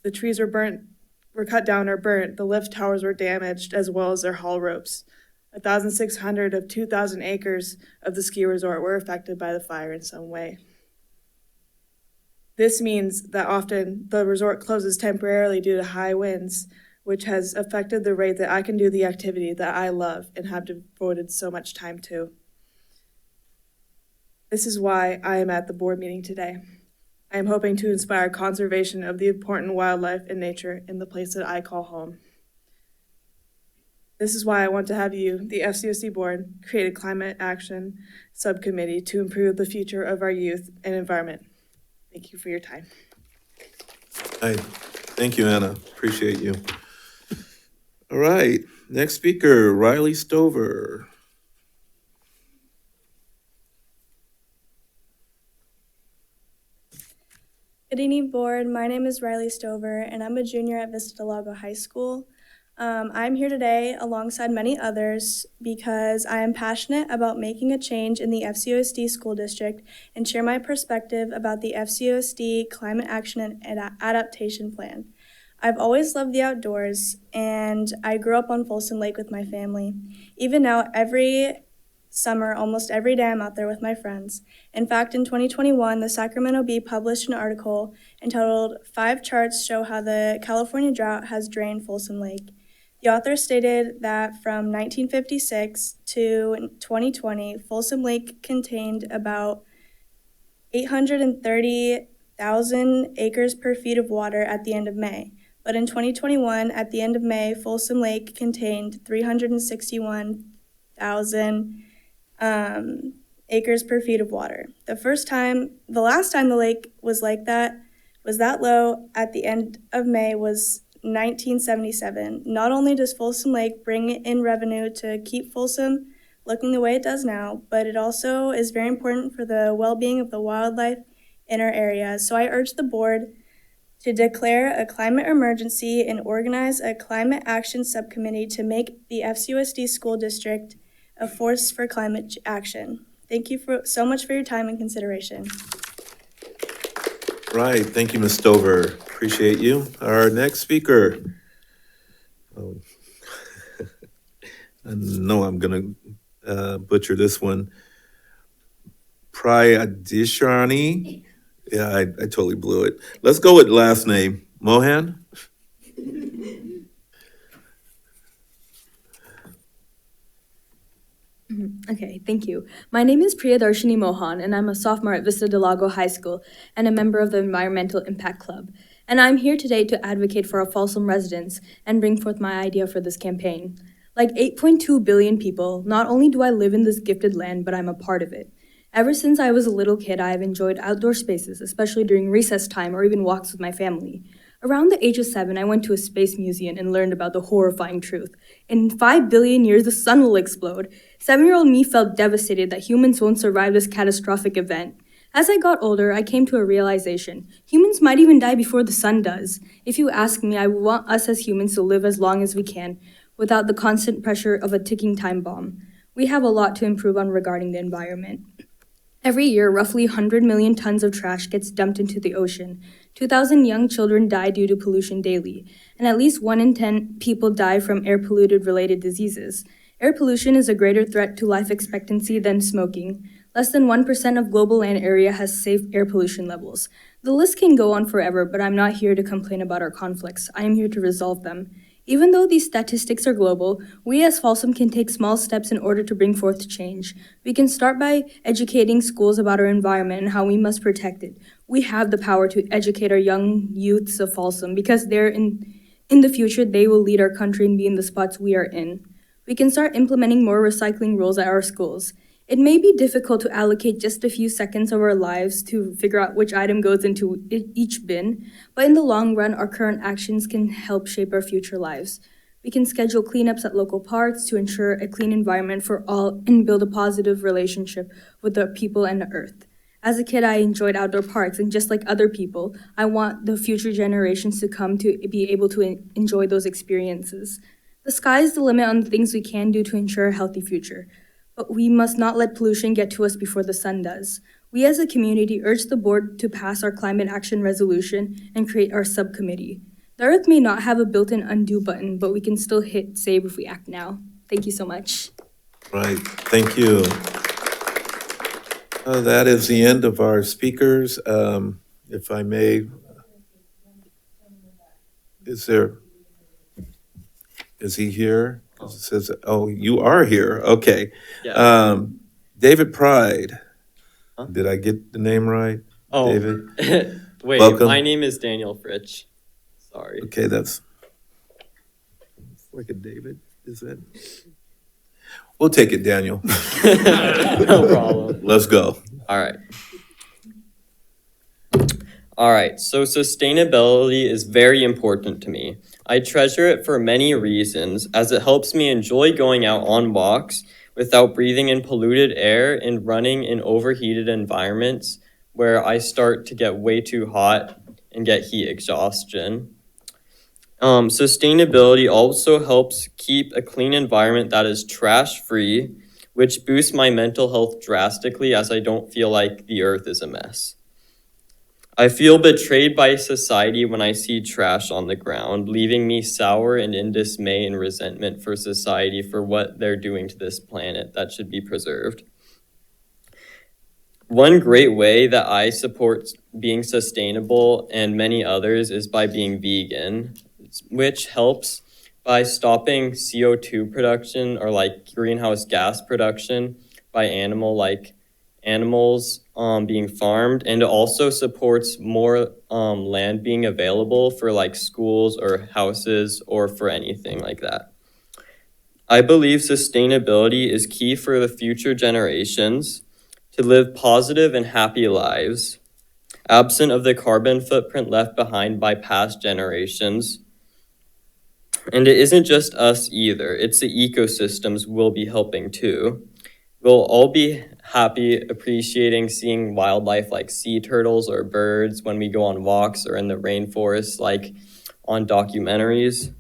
The trees were cut down or burnt, the lift towers were damaged, as well as their haul ropes. 1,600 of 2,000 acres of the ski resort were affected by the fire in some way. This means that often the resort closes temporarily due to high winds, which has affected the rate that I can do the activity that I love and have devoted so much time to. This is why I am at the board meeting today. I am hoping to inspire conservation of the important wildlife and nature in the place that I call home. This is why I want to have you, the FCOC board, create a climate action subcommittee to improve the future of our youth and environment. Thank you for your time. Hi. Thank you, Anna. Appreciate you. All right. Next speaker, Riley Stover. Good evening, board. My name is Riley Stover, and I'm a junior at Vista Del Lago High School. I'm here today alongside many others because I am passionate about making a change in the FCOSD school district and share my perspective about the FCOSD Climate Action and Adaptation Plan. I've always loved the outdoors, and I grew up on Folsom Lake with my family. Even now, every summer, almost every day, I'm out there with my friends. In fact, in 2021, the Sacramento Bee published an article entitled 5 Charts Show How the California Drought Has Drained Folsom Lake. The author stated that from 1956 to 2020, Folsom Lake contained about 830,000 acres per feet of water at the end of May. But in 2021, at the end of May, Folsom Lake contained 361,000 acres per feet of water. The last time the lake was that low at the end of May was 1977. Not only does Folsom Lake bring in revenue to keep Folsom looking the way it does now, but it also is very important for the well-being of the wildlife in our area. So I urge the board to declare a climate emergency and organize a climate action subcommittee to make the FCOSD school district a force for climate action. Thank you so much for your time and consideration. Right. Thank you, Ms. Stover. Appreciate you. Our next speaker. Oh. I know I'm going to butcher this one. Prayadishani. Yeah, I totally blew it. Let's go with last name. Mohan? Okay, thank you. My name is Priyadarshini Mohan, and I'm a sophomore at Vista Del Lago High School and a member of the Environmental Impact Club. And I'm here today to advocate for our Folsom residents and bring forth my idea for this campaign. Like 8.2 billion people, not only do I live in this gifted land, but I'm a part of it. Ever since I was a little kid, I have enjoyed outdoor spaces, especially during recess time or even walks with my family. Around the age of 7, I went to a space museum and learned about the horrifying truth. In 5 billion years, the sun will explode. 7-year-old me felt devastated that humans won't survive this catastrophic event. As I got older, I came to a realization. Humans might even die before the sun does. If you ask me, I want us as humans to live as long as we can without the constant pressure of a ticking time bomb. We have a lot to improve on regarding the environment. Every year, roughly 100 million tons of trash gets dumped into the ocean. 2,000 young children die due to pollution daily, and at least 1 in 10 people die from air-polluted related diseases. Air pollution is a greater threat to life expectancy than smoking. Less than 1% of global land area has safe air pollution levels. The list can go on forever, but I'm not here to complain about our conflicts. I am here to resolve them. Even though these statistics are global, we as Folsom can take small steps in order to bring forth change. We can start by educating schools about our environment and how we must protect it. We have the power to educate our young youths of Folsom because in the future, they will lead our country and be in the spots we are in. We can start implementing more recycling rules at our schools. It may be difficult to allocate just a few seconds of our lives to figure out which item goes into each bin, but in the long run, our current actions can help shape our future lives. We can schedule cleanups at local parks to ensure a clean environment for all and build a positive relationship with the people and the earth. As a kid, I enjoyed outdoor parks, and just like other people, I want the future generations to come to be able to enjoy those experiences. The sky is the limit on the things we can do to ensure a healthy future. But we must not let pollution get to us before the sun does. We as a community urge the board to pass our climate action resolution and create our subcommittee. The earth may not have a built-in undo button, but we can still hit save if we act now. Thank you so much. Right, thank you. That is the end of our speakers. If I may, is he here? It says, oh, you are here. Okay. Yeah. David Pride. Did I get the name right? Oh, David. wait. Welcome. My name is Daniel Fritsch. Sorry. Okay, that's like a David. Is that? We'll take it, Daniel. No problem. Let's go. All right. All right, so sustainability is very important to me. I treasure it for many reasons, as it helps me enjoy going out on walks without breathing in polluted air and running in overheated environments where I start to get way too hot and get heat exhaustion. Sustainability also helps keep a clean environment that is trash-free, which boosts my mental health drastically as I don't feel like the earth is a mess. I feel betrayed by society when I see trash on the ground, leaving me sour and in dismay and resentment for society for what they're doing to this planet that should be preserved. One great way that I support being sustainable and many others is by being vegan, which helps by stopping CO2 production or like greenhouse gas production by animals being farmed, and it also supports more land being available for like schools or houses or for anything like that. I believe sustainability is key for the future generations to live positive and happy lives, absent of the carbon footprint left behind by past generations. And it isn't just us either, it's the ecosystems we'll be helping too. We'll all be happy appreciating seeing wildlife like sea turtles or birds when we go on walks or in the rainforest, like on documentaries.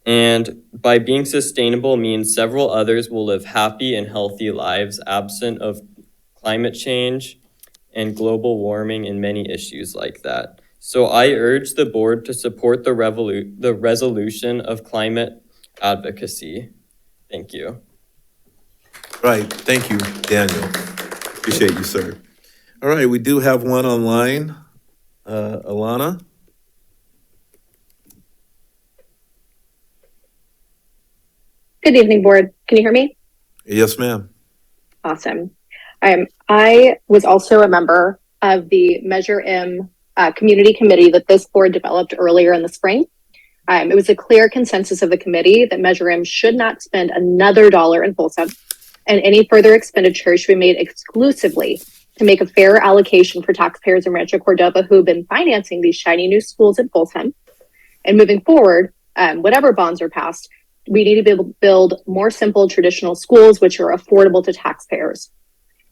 And by being sustainable means several others will live happy and healthy lives absent of climate change and global warming and many issues like that. So I urge the board to support the resolution of climate advocacy. Thank you. Right, thank you, Daniel. Appreciate you, sir. All right, we do have one online. Alana? Good evening, board. Can you hear me? Yes, ma'am. Awesome. I was also a member of the Measure M community committee that this board developed earlier in the spring. It was a clear consensus of the committee that Measure M should not spend another dollar in Folsom, and any further expenditure should be made exclusively to make a fair allocation for taxpayers in Rancho Cordova who have been financing these shiny new schools in Folsom. And moving forward, whatever bonds are passed, we need to be able to build more simple traditional schools which are affordable to taxpayers.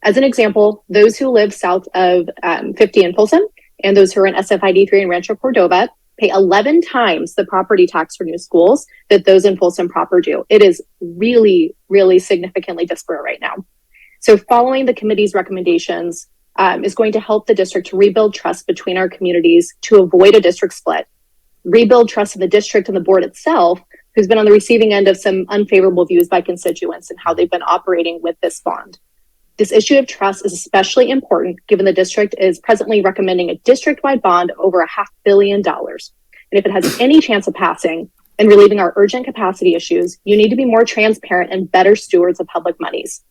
As an example, those who live south of 50 in Folsom and those who are in SFID3 in Rancho Cordova pay 11 times the property tax for new schools that those in Folsom proper do. It is really, really significantly disparate right now. So following the committee's recommendations is going to help the district to rebuild trust between our communities to avoid a district split, rebuild trust in the district and the board itself, who's been on the receiving end of some unfavorable views by constituents and how they've been operating with this bond. This issue of trust is especially important given the district is presently recommending a district-wide bond of over $500 million. And if it has any chance of passing and relieving our urgent capacity issues, you need to be more transparent and better stewards of public monies.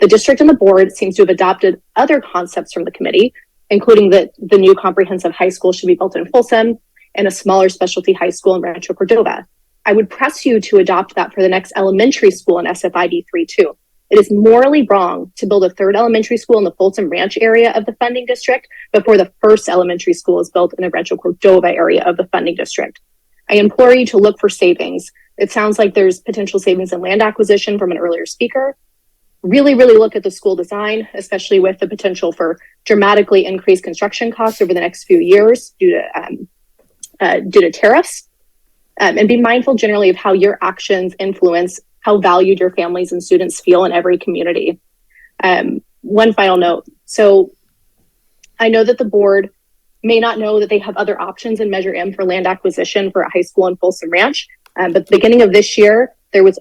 The district and the board seems to have adopted other concepts from the committee, including that the new comprehensive high school should be built in Folsom and a smaller specialty high school in Rancho Cordova. I would press you to adopt that for the next elementary school in SFID3 too. It is morally wrong to build a third elementary school in the Folsom Ranch area of the funding district before the first elementary school is built in the Rancho Cordova area of the funding district. I implore you to look for savings. It sounds like there's potential savings in land acquisition from an earlier speaker. Really, really look at the school design, especially with the potential for dramatically increased construction costs over the next few years due to tariffs. And be mindful generally of how your actions influence how valued your families and students feel in every community. One final note. So I know that the board may not know that they have other options in Measure M for land acquisition for a high school in Folsom Ranch. But at the beginning of this year, there was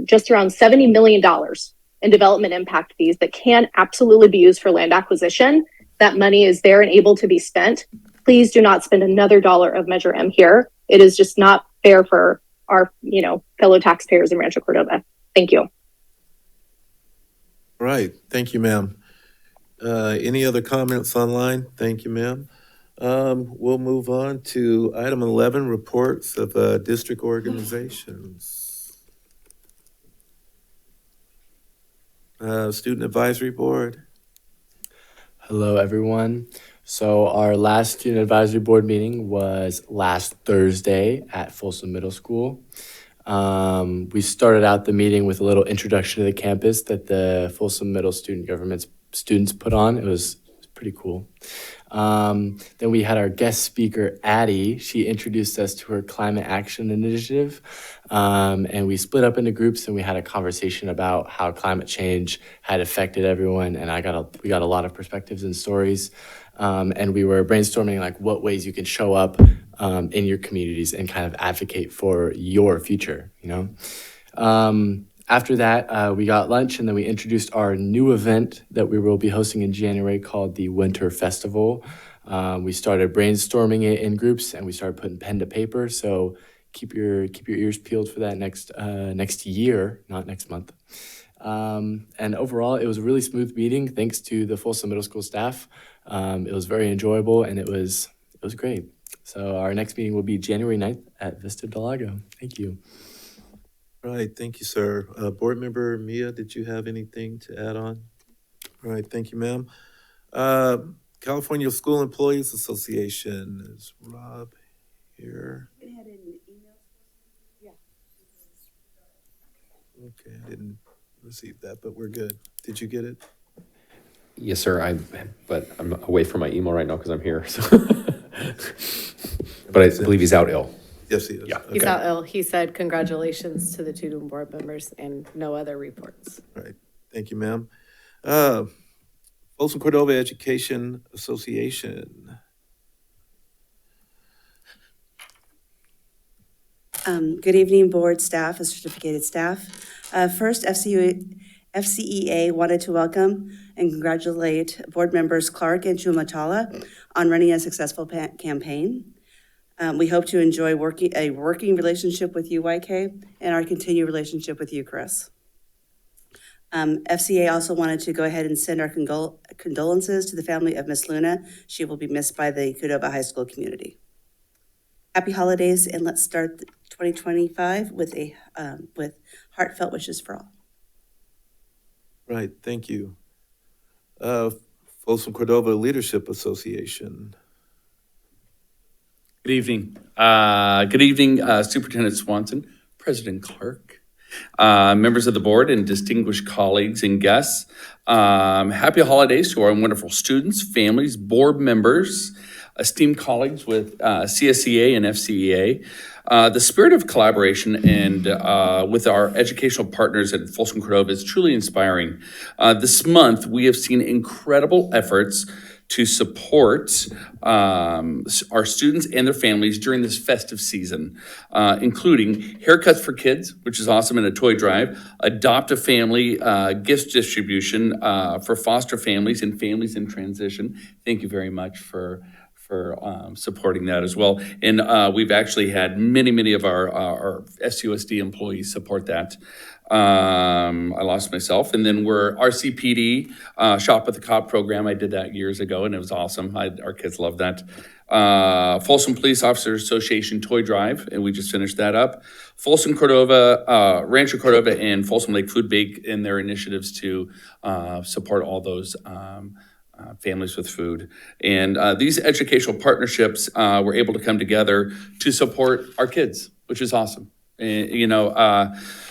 just around $70 million in development impact fees that can absolutely be used for land acquisition. That money is there and able to be spent. Please do not spend another dollar of Measure M here. It is just not fair for our, fellow taxpayers in Rancho Cordova. Thank you. All right. Thank you, ma'am. Any other comments online? Thank you, ma'am. We'll move on to item 11, reports of district organizations. Student Advisory Board. Hello, everyone. So our last student advisory board meeting was last Thursday at Folsom Middle School. We started out the meeting with a little introduction to the campus that the Folsom Middle Student Government students put on. It was pretty cool. Then we had our guest speaker, Addie. She introduced us to her climate action initiative. And we split up into groups and we had a conversation about how climate change had affected everyone. And we got a lot of perspectives and stories. And we were brainstorming like what ways you can show up in your communities and kind of advocate for your future, After that, we got lunch and then we introduced our new event that we will be hosting in January called the Winter Festival. We started brainstorming it in groups and we started putting pen to paper. So keep your ears peeled for that next year, not next month. And overall, it was a really smooth meeting thanks to the Folsom Middle School staff. It was very enjoyable and it was great. So our next meeting will be January 9th at Vista Del Lago. Thank you. All right, thank you, sir. Board Member Mia, did you have anything to add on? All right, thank you, ma'am. California School Employees Association, is Rob here? Okay, I didn't receive that, but we're good. Did you get it? Yes, sir. But I'm away from my email right now because I'm here. So. But I believe he's out ill. Yes, he is. Yeah. He's out ill. He said congratulations to the two new board members and no other reports. All right. Thank you, ma'am. Folsom Cordova Education Association. Good evening, board staff and certificated staff. First, FCEA wanted to welcome and congratulate board members Clark and Chumatala on running a successful campaign. We hope to enjoy a working relationship with you, YK, and our continued relationship with you, Chris. FCA also wanted to go ahead and send our condolences to the family of Miss Luna. She will be missed by the Cordova High School community. Happy holidays, and let's start 2025 with heartfelt wishes for all. Right, thank you. Folsom Cordova Leadership Association. Good evening. Good evening, Superintendent Swanson, President Clark, members of the board, and distinguished colleagues and guests. Happy holidays to our wonderful students, families, board members, esteemed colleagues with CSEA and FCEA. The spirit of collaboration and with our educational partners at Folsom Cordova is truly inspiring. This month, we have seen incredible efforts to support our students and their families during this festive season, including haircuts for kids, which is awesome, and a toy drive, adopt a family, gifts distribution for foster families and families in transition. Thank you very much for supporting that as well. And we've actually had many of our SUSD employees support that. I lost myself. And then we're RCPD, Shop with the Cop program. I did that years ago, and it was awesome. Our kids love that. Folsom Police Officers Association Toy Drive, and we just finished that up. Folsom Cordova, Rancho Cordova, and Folsom Lake Food Bank in their initiatives to support all those families with food. And these educational partnerships were able to come together to support our kids, which is awesome.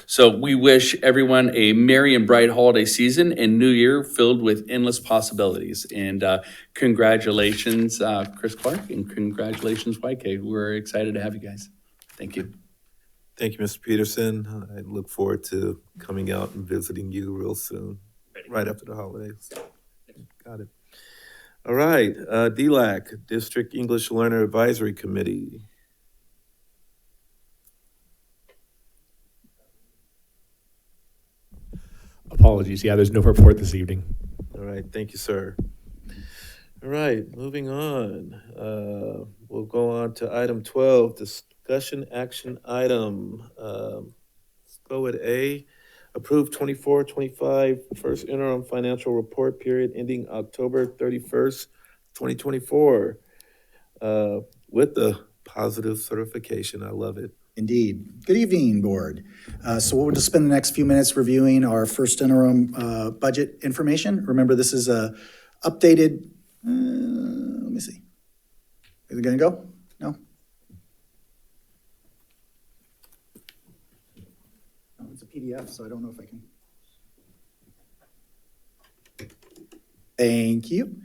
So we wish everyone a merry and bright holiday season and new year filled with endless possibilities. And congratulations, Chris Clark, and congratulations, YK. We're excited to have you guys. Thank you. Thank you, Mr. Peterson. I look forward to coming out and visiting you real soon, right after the holidays. Got it. All right, DLAC, District English Learner Advisory Committee. Apologies. Yeah, there's no report this evening. All right, thank you, sir. All right, moving on. We'll go on to item 12, discussion action item. Let's go with A. Approved 24-25 first interim financial report period ending October 31st, 2024, with the positive certification. I love it. Indeed. Good evening, board. So we'll just spend the next few minutes reviewing our first interim budget information. Remember, this is a updated, let me see. Is it gonna go? No? No, it's a PDF, so I don't know if I can. Thank you.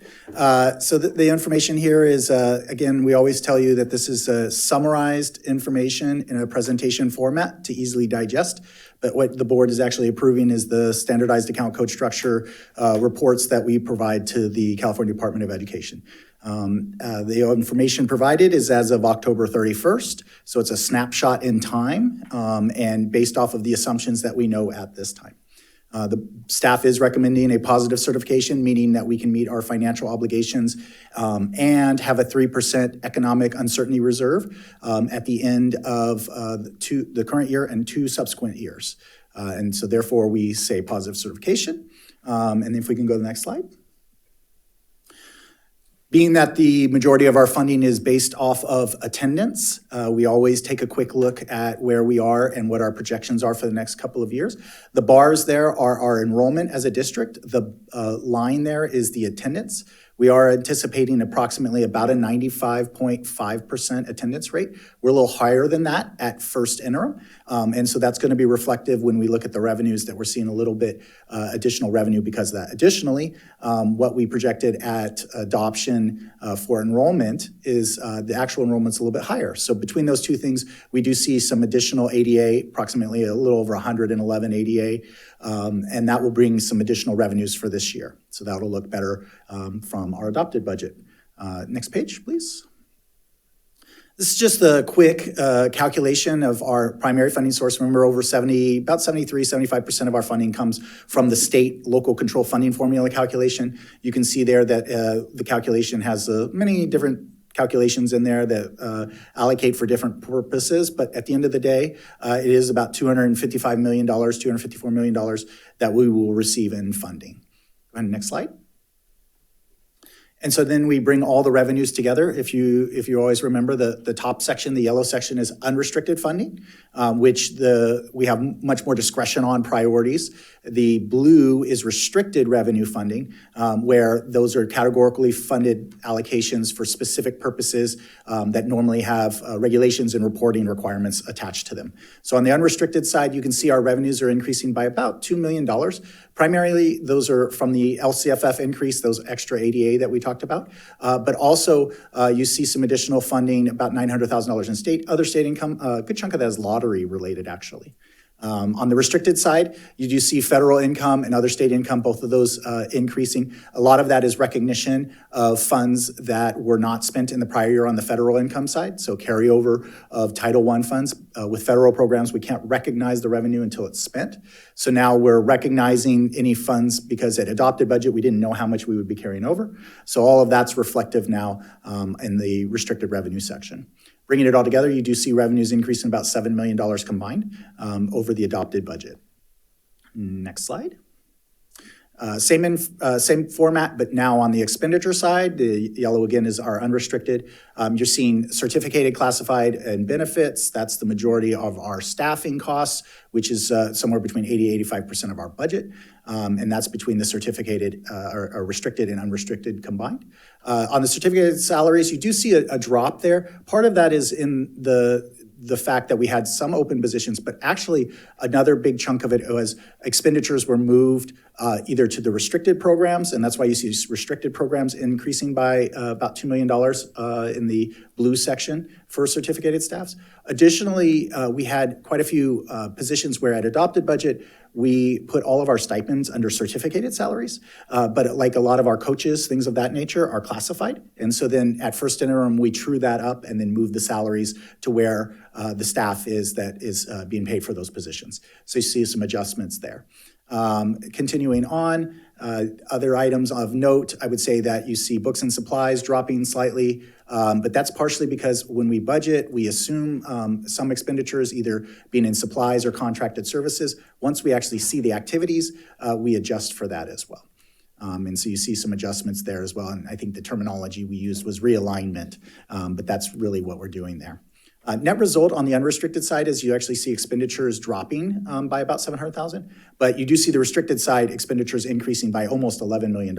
So the information here is, again, we always tell you that this is summarized information in a presentation format to easily digest. But what the board is actually approving is the standardized account code structure reports that we provide to the California Department of Education. The information provided is as of October 31st, so it's a snapshot in time and based off of the assumptions that we know at this time. The staff is recommending a positive certification, meaning that we can meet our financial obligations and have a 3% economic uncertainty reserve at the end of the current year and 2 subsequent years. And so therefore we say positive certification. And if we can go to the next slide. Being that the majority of our funding is based off of attendance, we always take a quick look at where we are and what our projections are for the next couple of years. The bars there are our enrollment as a district. The line there is the attendance. We are anticipating approximately about a 95.5% attendance rate. We're a little higher than that at first interim. And so that's going to be reflective when we look at the revenues that we're seeing a little bit additional revenue because of that. Additionally, what we projected at adoption for enrollment is the actual enrollment's a little bit higher. So between those two things, we do see some additional ADA, approximately a little over 111 ADA, and that will bring some additional revenues for this year. So that'll look better from our adopted budget. Next page, please. This is just a quick calculation of our primary funding source. Remember, about 75% of our funding comes from the state local control funding formula calculation. You can see there that the calculation has many different calculations in there that allocate for different purposes, but at the end of the day, it is about $255 million, $254 million that we will receive in funding. Go ahead, next slide. And so then we bring all the revenues together. If you always remember, the top section, the yellow section, is unrestricted funding, which we have much more discretion on priorities. The blue is restricted revenue funding, where those are categorically funded allocations for specific purposes that normally have regulations and reporting requirements attached to them. So on the unrestricted side, you can see our revenues are increasing by about $2 million. Primarily, those are from the LCFF increase, those extra ADA that we talked about. But also, you see some additional funding, about $900,000 in other state income. A good chunk of that is lottery related, actually. On the restricted side, you do see federal income and other state income, both of those increasing. A lot of that is recognition of funds that were not spent in the prior year on the federal income side. So carryover of Title I funds. With federal programs, we can't recognize the revenue until it's spent. So now we're recognizing any funds because at adopted budget, we didn't know how much we would be carrying over. So all of that's reflective now in the restricted revenue section. Bringing it all together, you do see revenues increasing about $7 million combined over the adopted budget. Next slide. Same format, but now on the expenditure side, the yellow again is our unrestricted. You're seeing certificated, classified, and benefits. That's the majority of our staffing costs, which is somewhere between 80-85% of our budget. And that's between the certificated or restricted and unrestricted combined. On the certificated salaries, you do see a drop there. Part of that is in the fact that we had some open positions, but actually another big chunk of it was expenditures were moved either to the restricted programs, and that's why you see restricted programs increasing by about $2 million in the blue section for certificated staffs. Additionally, we had quite a few positions where at adopted budget, we put all of our stipends under certificated salaries, but like a lot of our coaches, things of that nature are classified. And so then at first interim, we true that up and then move the salaries to where the staff is being paid for those positions. So you see some adjustments there. Continuing on, other items of note, I would say that you see books and supplies dropping slightly, but that's partially because when we budget, we assume some expenditures either being in supplies or contracted services. Once we actually see the activities, we adjust for that as well. And so you see some adjustments there as well. And I think the terminology we used was realignment, but that's really what we're doing there. Net result on the unrestricted side is you actually see expenditures dropping by about $700,000, but you do see the restricted side expenditures increasing by almost $11 million.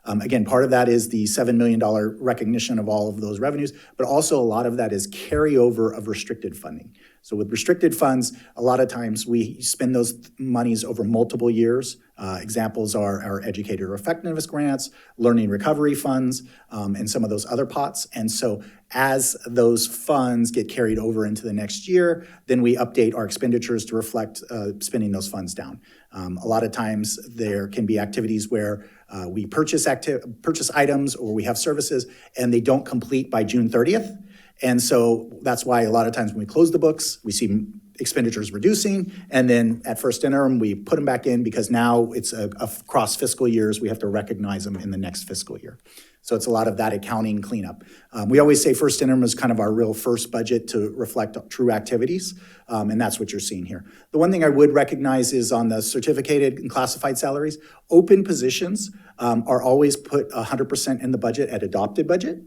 Again, part of that is the $7 million recognition of all of those revenues, but also a lot of that is carryover of restricted funding. So with restricted funds, a lot of times we spend those monies over multiple years. Examples are our educator effectiveness grants, learning recovery funds, and some of those other pots. And so as those funds get carried over into the next year, then we update our expenditures to reflect spending those funds down. A lot of times there can be activities where we purchase items or we have services and they don't complete by June 30th. And so that's why a lot of times when we close the books, we see expenditures reducing, and then at first interim, we put them back in because now it's across fiscal years, we have to recognize them in the next fiscal year. So it's a lot of that accounting cleanup. We always say first interim is kind of our real first budget to reflect true activities, and that's what you're seeing here. The one thing I would recognize is on the certificated and classified salaries, open positions are always put 100% in the budget at adopted budget.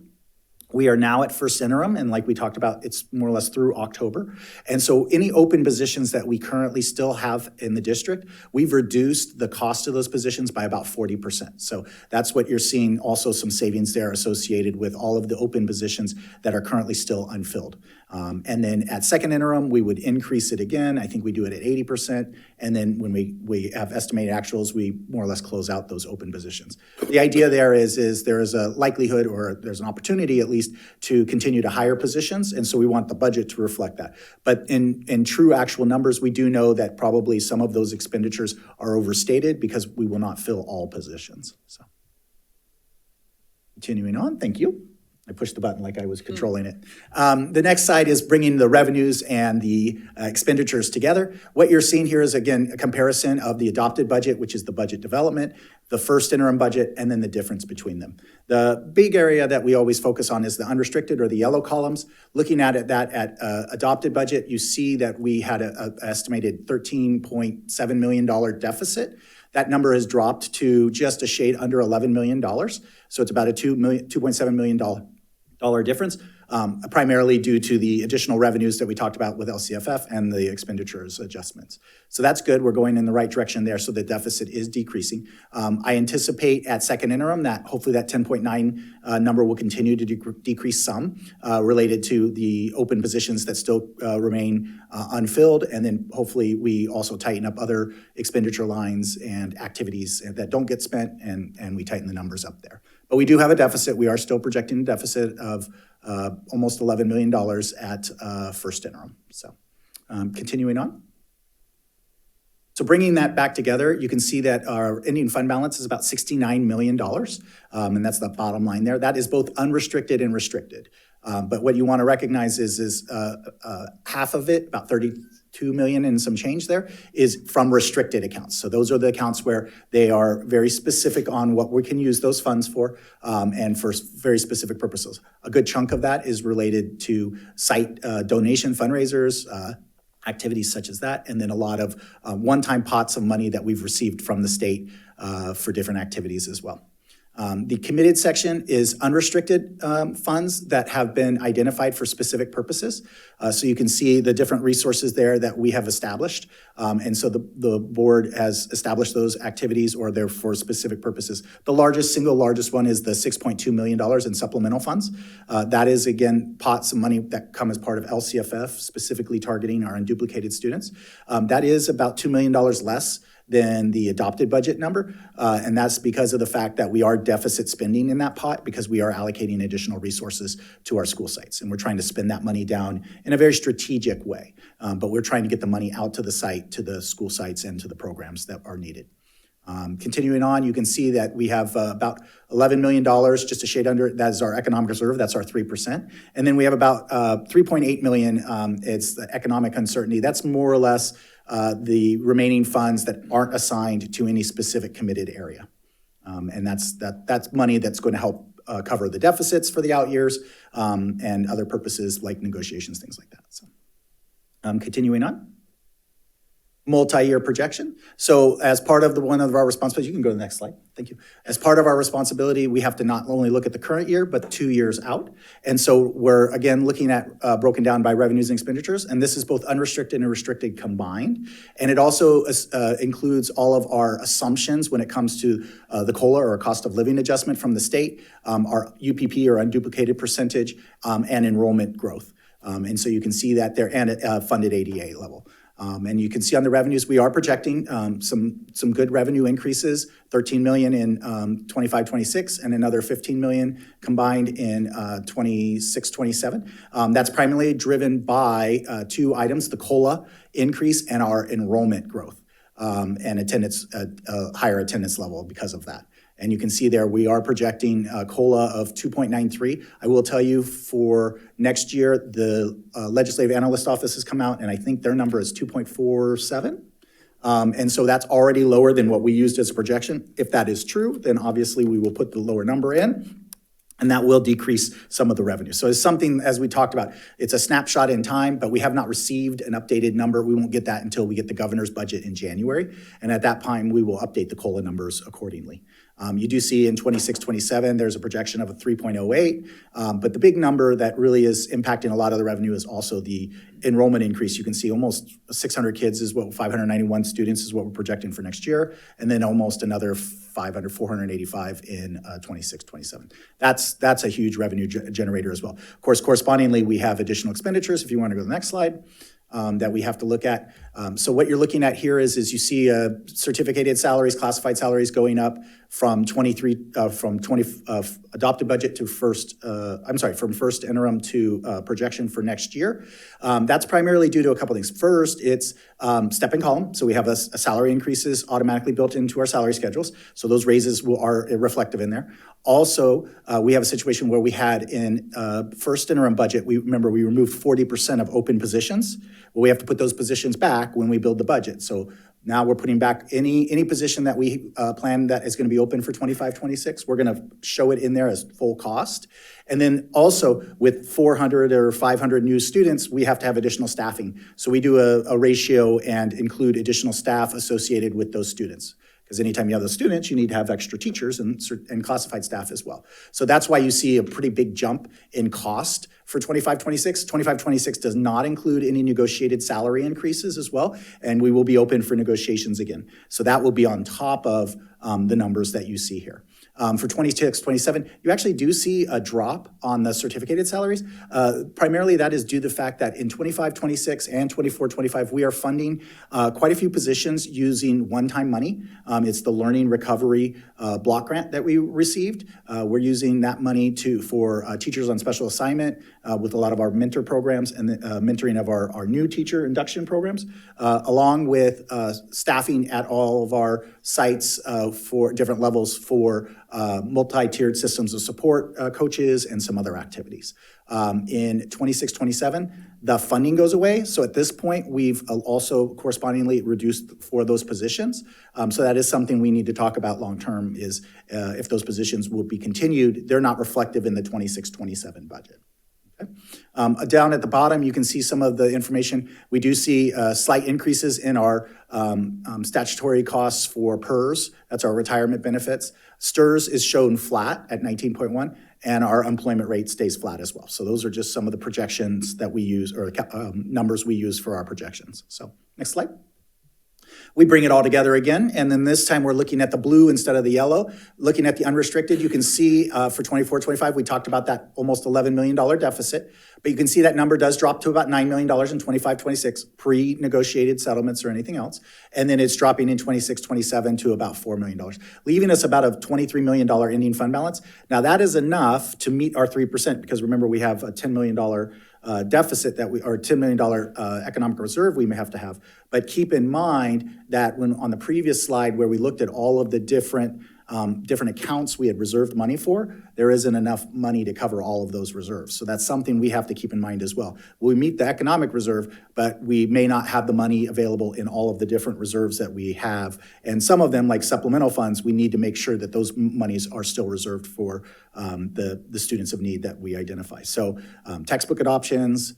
We are now at first interim, and like we talked about, it's more or less through October. And so any open positions that we currently still have in the district, we've reduced the cost of those positions by about 40%. So that's what you're seeing, also some savings there associated with all of the open positions that are currently still unfilled. And then at second interim, we would increase it again. I think we do it at 80%. And then when we have estimated actuals, we more or less close out those open positions. The idea there is there is a likelihood or there's an opportunity at least to continue to hire positions. And so we want the budget to reflect that. But in true actual numbers, we do know that probably some of those expenditures are overstated because we will not fill all positions. So continuing on, thank you. I pushed the button like I was controlling it. The next side is bringing the revenues and the expenditures together. What you're seeing here is, again, a comparison of the adopted budget, which is the budget development, the first interim budget, and then the difference between them. The big area that we always focus on is the unrestricted, or the yellow columns. Looking at adopted budget, you see that we had an estimated $13.7 million deficit. That number has dropped to just a shade under $11 million. So it's about a $2.7 million difference, primarily due to the additional revenues that we talked about with LCFF and the expenditures adjustments. So that's good. We're going in the right direction there, so the deficit is decreasing. I anticipate at second interim that hopefully that 10.9 number will continue to decrease some related to the open positions that still remain unfilled, and then hopefully we also tighten up other expenditure lines and activities that don't get spent, and we tighten the numbers up there. But we do have a deficit. We are still projecting a deficit of almost $11 million at first interim. So continuing on. So bringing that back together, you can see that our ending fund balance is about $69 million, and that's the bottom line there. That is both unrestricted and restricted. But what you want to recognize is half of it, about 32 million and some change there, is from restricted accounts. So those are the accounts where they are very specific on what we can use those funds for, and for very specific purposes. A good chunk of that is related to site donation fundraisers, activities such as that, and then a lot of one-time pots of money that we've received from the state for different activities as well. The committed section is unrestricted funds that have been identified for specific purposes. So you can see the different resources there that we have established. And so the board has established those activities, or they're for specific purposes. The single largest one is the $6.2 million in supplemental funds. That is, again, pots of money that come as part of LCFF, specifically targeting our unduplicated students. That is about $2 million less than the adopted budget number. And that's because of the fact that we are deficit spending in that pot, because we are allocating additional resources to our school sites. And we're trying to spend that money down in a very strategic way. But we're trying to get the money out to the site, to the school sites, and to the programs that are needed. Continuing on, you can see that we have about $11 million, just a shade under, that is our economic reserve, that's our 3%. And then we have about 3.8 million, it's the economic uncertainty. That's more or less the remaining funds that aren't assigned to any specific committed area. And that's money that's going to help cover the deficits for the out years, and other purposes like negotiations, things like that. So continuing on. Multi-year projection. So as part of one of our responsibilities, you can go to the next slide. Thank you. As part of our responsibility, we have to not only look at the current year, but 2 years out. And so we're, again, looking at broken down by revenues and expenditures. And this is both unrestricted and restricted combined. And it also includes all of our assumptions when it comes to the COLA, or cost of living adjustment from the state, our UPP, or unduplicated percentage, and enrollment growth. And so you can see that there, and funded ADA level. And you can see on the revenues, we are projecting some good revenue increases, 13 million in 25-26, and another 15 million combined in 26-27. That's primarily driven by two items, the COLA increase and our enrollment growth, and attendance, higher attendance level because of that. And you can see there, we are projecting a COLA of 2.93. I will tell you, for next year, the Legislative Analyst Office has come out, and I think their number is 2.47. And so that's already lower than what we used as a projection. If that is true, then obviously we will put the lower number in, and that will decrease some of the revenue. So it's something, as we talked about, it's a snapshot in time, but we have not received an updated number. We won't get that until we get the governor's budget in January. And at that time, we will update the COLA numbers accordingly. You do see in 26-27, there's a projection of a 3.08, but the big number that really is impacting a lot of the revenue is also the enrollment increase. You can see almost 600 kids is what, 591 students is what we're projecting for next year, and then almost another 485 in 26-27. That's a huge revenue generator as well. Of course, correspondingly, we have additional expenditures, if you want to go to the next slide, that we have to look at. So what you're looking at here is you see certificated salaries, classified salaries going up from adopted budget to from first interim to projection for next year. That's primarily due to a couple things. First, it's step and column. So we have a salary increases automatically built into our salary schedules. So those raises are reflective in there. Also, we have a situation where we had in first interim budget, we removed 40% of open positions. Well, we have to put those positions back when we build the budget. So now we're putting back any position that we plan that is going to be open for 25-26. We're going to show it in there as full cost. And then also with 400 or 500 new students, we have to have additional staffing. So we do a ratio and include additional staff associated with those students. Because anytime you have those students, you need to have extra teachers and classified staff as well. So that's why you see a pretty big jump in cost for 25-26. 25-26 does not include any negotiated salary increases as well, and we will be open for negotiations again. So that will be on top of the numbers that you see here. For 26-27, you actually do see a drop on the certificated salaries. Primarily that is due to the fact that in 25-26 and 24-25, we are funding quite a few positions using one-time money. It's the Learning Recovery Block Grant that we received. We're using that money for teachers on special assignment with a lot of our mentor programs and mentoring of our new teacher induction programs, along with staffing at all of our sites for different levels for multi-tiered systems of support coaches and some other activities. In 26-27, the funding goes away. So at this point, we've also correspondingly reduced for those positions. So that is something we need to talk about long-term is if those positions will be continued, they're not reflective in the 26-27 budget. Okay. Down at the bottom, you can see some of the information. We do see slight increases in our statutory costs for PERS. That's our retirement benefits. STRS is shown flat at 19.1, and our employment rate stays flat as well. So those are just some of the projections that we use, or numbers we use for our projections. So next slide. We bring it all together again, and then this time we're looking at the blue instead of the yellow. Looking at the unrestricted, you can see for 24-25, we talked about that almost $11 million deficit, but you can see that number does drop to about $9 million in 25-26, pre-negotiated settlements or anything else, and then it's dropping in 26-27 to about $4 million, leaving us about a $23 million ending fund balance. Now that is enough to meet our 3%, because remember we have a $10 million deficit or $10 million economic reserve we may have to have. But keep in mind that when on the previous slide where we looked at all of the different accounts we had reserved money for, there isn't enough money to cover all of those reserves. So that's something we have to keep in mind as well. We meet the economic reserve, but we may not have the money available in all of the different reserves that we have. And some of them, like supplemental funds, we need to make sure that those monies are still reserved for the students of need that we identify. So textbook adoptions,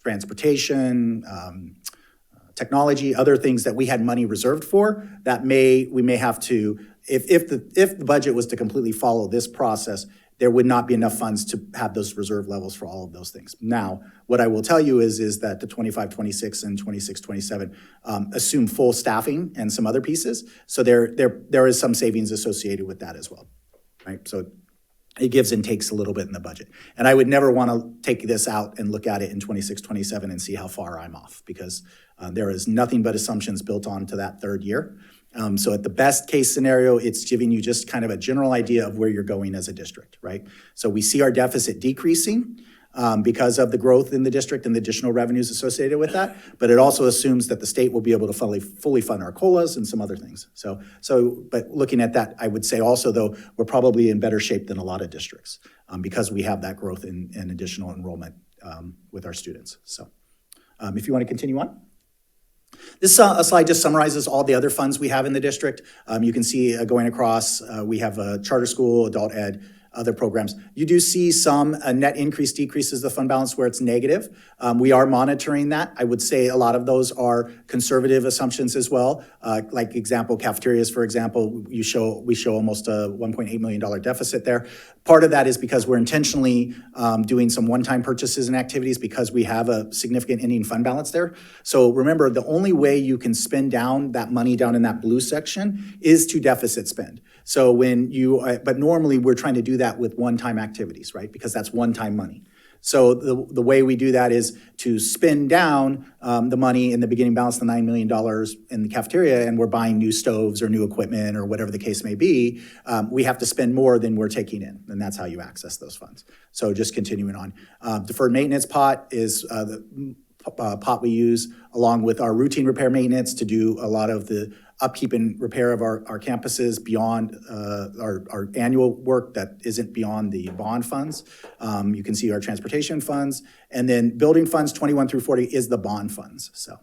transportation, technology, other things that we had money reserved for that we may have to, if the budget was to completely follow this process, there would not be enough funds to have those reserve levels for all of those things. Now, what I will tell you is that the 25-26 and 26-27 assume full staffing and some other pieces. So there is some savings associated with that as well, right? So it gives and takes a little bit in the budget. And I would never want to take this out and look at it in 26-27 and see how far I'm off, because there is nothing but assumptions built onto that third year. So at the best case scenario, it's giving you just kind of a general idea of where you're going as a district, right? So we see our deficit decreasing because of the growth in the district and the additional revenues associated with that, but it also assumes that the state will be able to fully fund our COLAs and some other things. But looking at that, I would say also, though, we're probably in better shape than a lot of districts because we have that growth in additional enrollment with our students. So if you want to continue on. This slide just summarizes all the other funds we have in the district. You can see going across, we have a charter school, adult ed, other programs. You do see some net decreases the fund balance where it's negative. We are monitoring that. I would say a lot of those are conservative assumptions as well. Like example, cafeterias, for example, we show almost a $1.8 million deficit there. Part of that is because we're intentionally doing some one-time purchases and activities because we have a significant ending fund balance there. So remember, the only way you can spend down that money down in that blue section is to deficit spend. So but normally we're trying to do that with one-time activities, right? Because that's one-time money. So the way we do that is to spend down the money in the beginning balance, the $9 million in the cafeteria, and we're buying new stoves or new equipment or whatever the case may be. We have to spend more than we're taking in, and that's how you access those funds. So just continuing on. Deferred maintenance pot is the pot we use along with our routine repair maintenance to do a lot of the upkeep and repair of our campuses beyond our annual work that isn't beyond the bond funds. You can see our transportation funds, and then building funds 21 through 40 is the bond funds. So,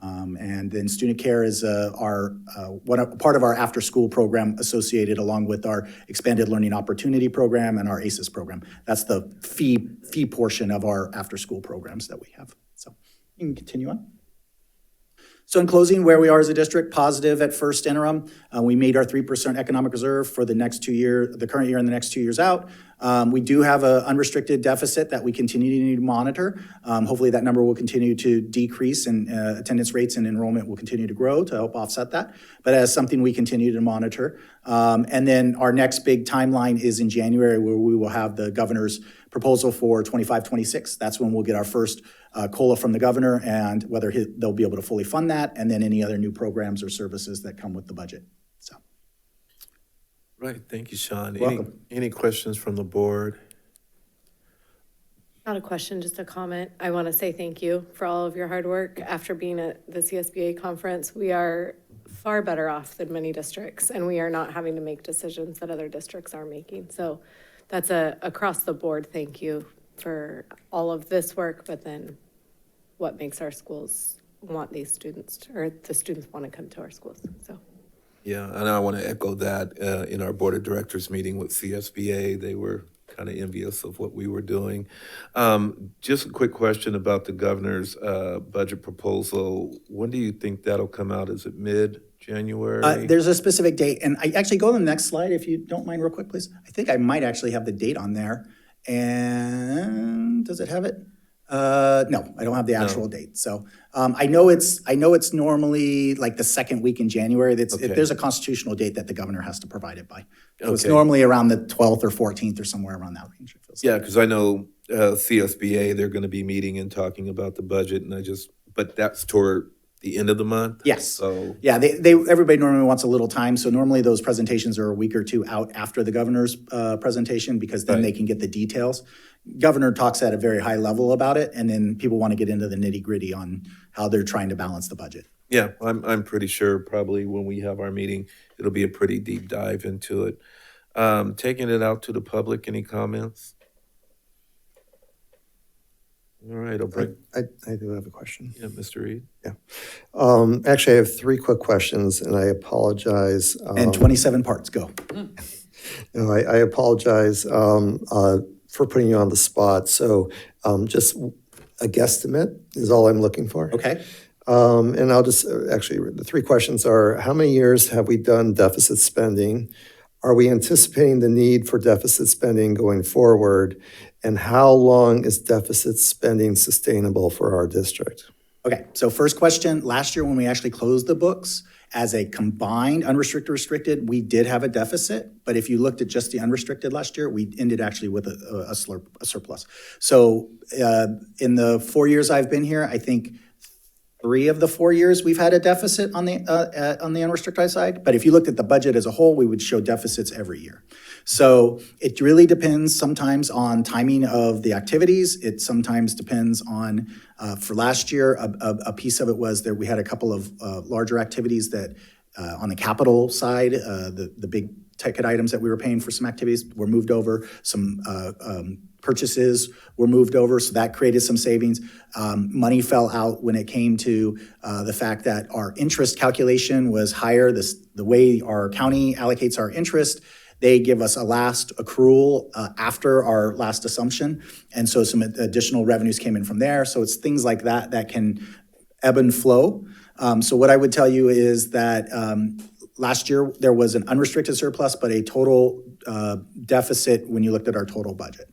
and then student care is part of our after-school program associated along with our expanded learning opportunity program and our ACES program. That's the fee portion of our after-school programs that we have. So you can continue on. So in closing, where we are as a district, positive at first interim. We made our 3% economic reserve for the next 2 years, the current year and the next 2 years out. We do have an unrestricted deficit that we continue to need to monitor. Hopefully that number will continue to decrease and attendance rates and enrollment will continue to grow to help offset that. But as something we continue to monitor. And then our next big timeline is in January, where we will have the governor's proposal for 25-26. That's when we'll get our first COLA from the governor and whether they'll be able to fully fund that, and then any other new programs or services that come with the budget. So. Right, thank you, Sean. Welcome. Any questions from the board? Not a question, just a comment. I want to say thank you for all of your hard work. After being at the CSBA conference, we are far better off than many districts, and we are not having to make decisions that other districts are making. So that's a across the board thank you for all of this work, but then what makes our schools want these students, or the students want to come to our schools. So. Yeah, and I want to echo that in our board of directors meeting with CSBA. They were kind of envious of what we were doing. Just a quick question about the governor's budget proposal. When do you think that'll come out? Is it mid-January? There's a specific date, and I actually go to the next slide if you don't mind real quick, please. I think I might actually have the date on there. And does it have it? No, I don't have the actual date. So I know it's normally like the second week in January. There's a constitutional date that the governor has to provide it by. So it's normally around the 12th or 14th or somewhere around that range. Yeah, because I know CSBA, they're going to be meeting and talking about the budget, and but that's toward the end of the month? Yes. So yeah, everybody normally wants a little time. So normally those presentations are a week or two out after the governor's presentation, because then they can get the details. Governor talks at a very high level about it, and then people want to get into the nitty gritty on how they're trying to balance the budget. Yeah, I'm pretty sure probably when we have our meeting, it'll be a pretty deep dive into it. Taking it out to the public, any comments? All right, I'll break. I do have a question. Yeah, Mr. Reed. Yeah. Actually, I have 3 quick questions, and I apologize. And 27 parts, go. No, I apologize for putting you on the spot. So just a guesstimate is all I'm looking for. Okay. And I'll just, actually, the 3 questions are, how many years have we done deficit spending? Are we anticipating the need for deficit spending going forward? And how long is deficit spending sustainable for our district? Okay, so first question, last year when we actually closed the books, as a combined unrestricted, restricted, we did have a deficit. But if you looked at just the unrestricted last year, we ended actually with a surplus. So in the 4 years I've been here, I think 3 of the 4 years we've had a deficit on the unrestricted side. But if you looked at the budget as a whole, we would show deficits every year. So it really depends sometimes on timing of the activities. It sometimes depends on, for last year, a piece of it was that we had a couple of larger activities that on the capital side, the big ticket items that we were paying for some activities were moved over. Some purchases were moved over, so that created some savings. Money fell out when it came to the fact that our interest calculation was higher. The way our county allocates our interest, they give us a last accrual after our last assumption. And so some additional revenues came in from there. So it's things like that that can ebb and flow. So what I would tell you is that last year there was an unrestricted surplus, but a total deficit when you looked at our total budget.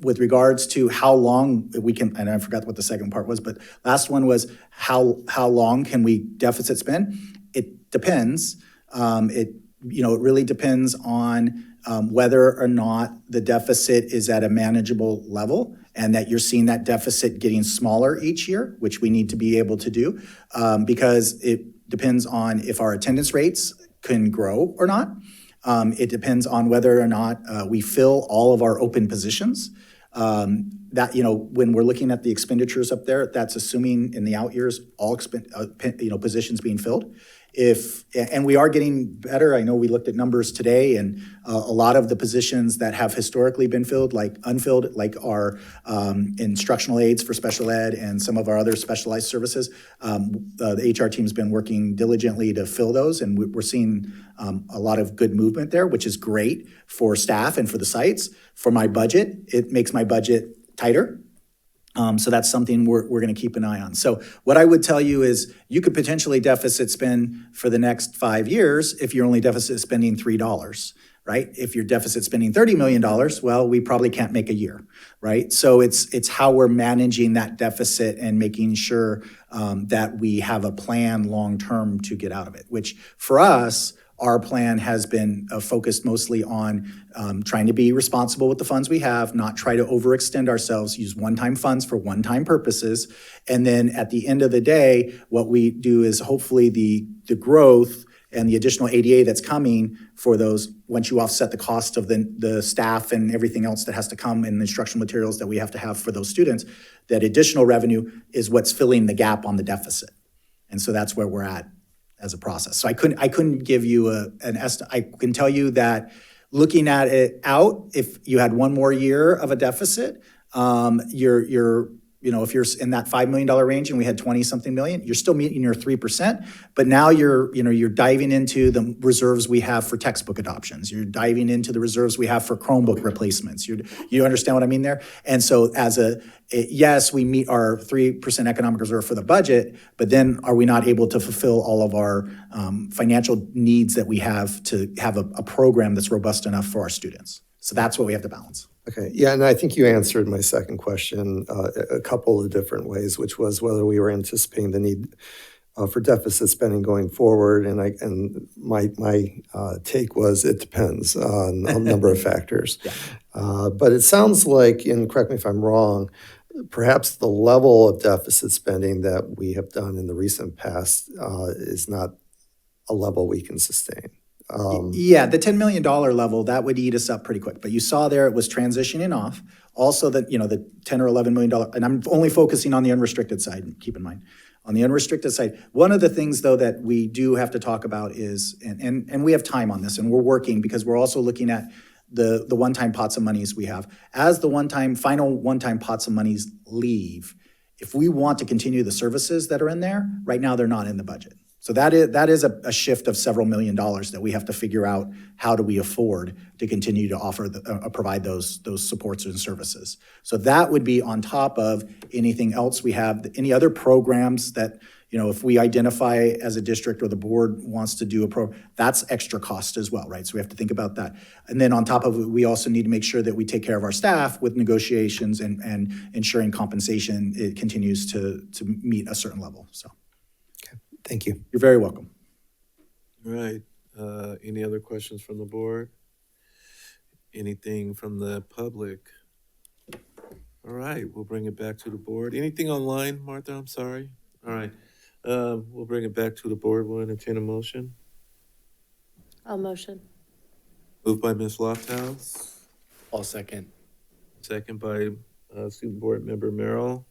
With regards to how long we can, and I forgot what the second part was, but last one was how long can we deficit spend? It depends. It really depends on whether or not the deficit is at a manageable level and that you're seeing that deficit getting smaller each year, which we need to be able to do, because it depends on if our attendance rates can grow or not. It depends on whether or not we fill all of our open positions. That, when we're looking at the expenditures up there, that's assuming in the out years, all positions being filled. And we are getting better. I know we looked at numbers today, and a lot of the positions that have historically been filled, like unfilled, like our instructional aides for special ed and some of our other specialized services, the HR team's been working diligently to fill those, and we're seeing a lot of good movement there, which is great for staff and for the sites. For my budget, it makes my budget tighter. So that's something we're going to keep an eye on. So what I would tell you is you could potentially deficit spend for the next 5 years if you're only deficit spending $3, right? If you're deficit spending $30 million, well, we probably can't make a year, right? So it's how we're managing that deficit and making sure that we have a plan long-term to get out of it, which for us, our plan has been focused mostly on trying to be responsible with the funds we have, not try to overextend ourselves, use one-time funds for one-time purposes. And then at the end of the day, what we do is hopefully the growth and the additional ADA that's coming for those, once you offset the cost of the staff and everything else that has to come and the instructional materials that we have to have for those students, that additional revenue is what's filling the gap on the deficit. And so that's where we're at as a process. So I couldn't give you an estimate. I can tell you that looking at it out, if you had one more year of a deficit, if you're in that $5 million range and we had 20-something million, you're still meeting your 3%, but now you're diving into the reserves we have for textbook adoptions. You're diving into the reserves we have for Chromebook replacements. You understand what I mean there? And so yes, we meet our 3% economic reserve for the budget, but then are we not able to fulfill all of our financial needs that we have to have a program that's robust enough for our students? So that's what we have to balance. Okay, yeah, and I think you answered my second question a couple of different ways, which was whether we were anticipating the need for deficit spending going forward, and my take was it depends on a number of factors. Yeah. But it sounds like, and correct me if I'm wrong, perhaps the level of deficit spending that we have done in the recent past is not a level we can sustain. Yeah, the $10 million level, that would eat us up pretty quick. But you saw there it was transitioning off. Also, the $10 or $11 million, and I'm only focusing on the unrestricted side, keep in mind. On the unrestricted side, one of the things, though, that we do have to talk about is, and we have time on this, and we're working because we're also looking at the one-time pots of monies we have. As the final one-time pots of monies leave, if we want to continue the services that are in there, right now they're not in the budget. So that is a shift of several $1 million that we have to figure out how do we afford to continue to offer provide those supports and services. So that would be on top of anything else we have, any other programs that, if we identify as a district or the board wants to do that's extra cost as well, right? So we have to think about that. And then on top of it, we also need to make sure that we take care of our staff with negotiations and ensuring compensation, it continues to meet a certain level, so. Thank you. You're very welcome. All right. Any other questions from the board? Anything from the public? All right, we'll bring it back to the board. Anything online, Martha? I'm sorry. All right. We'll bring it back to the board. We'll entertain a motion. I'll motion. Moved by Ms. Lofthouse. I'll second. Second by Student Board Member Merrill.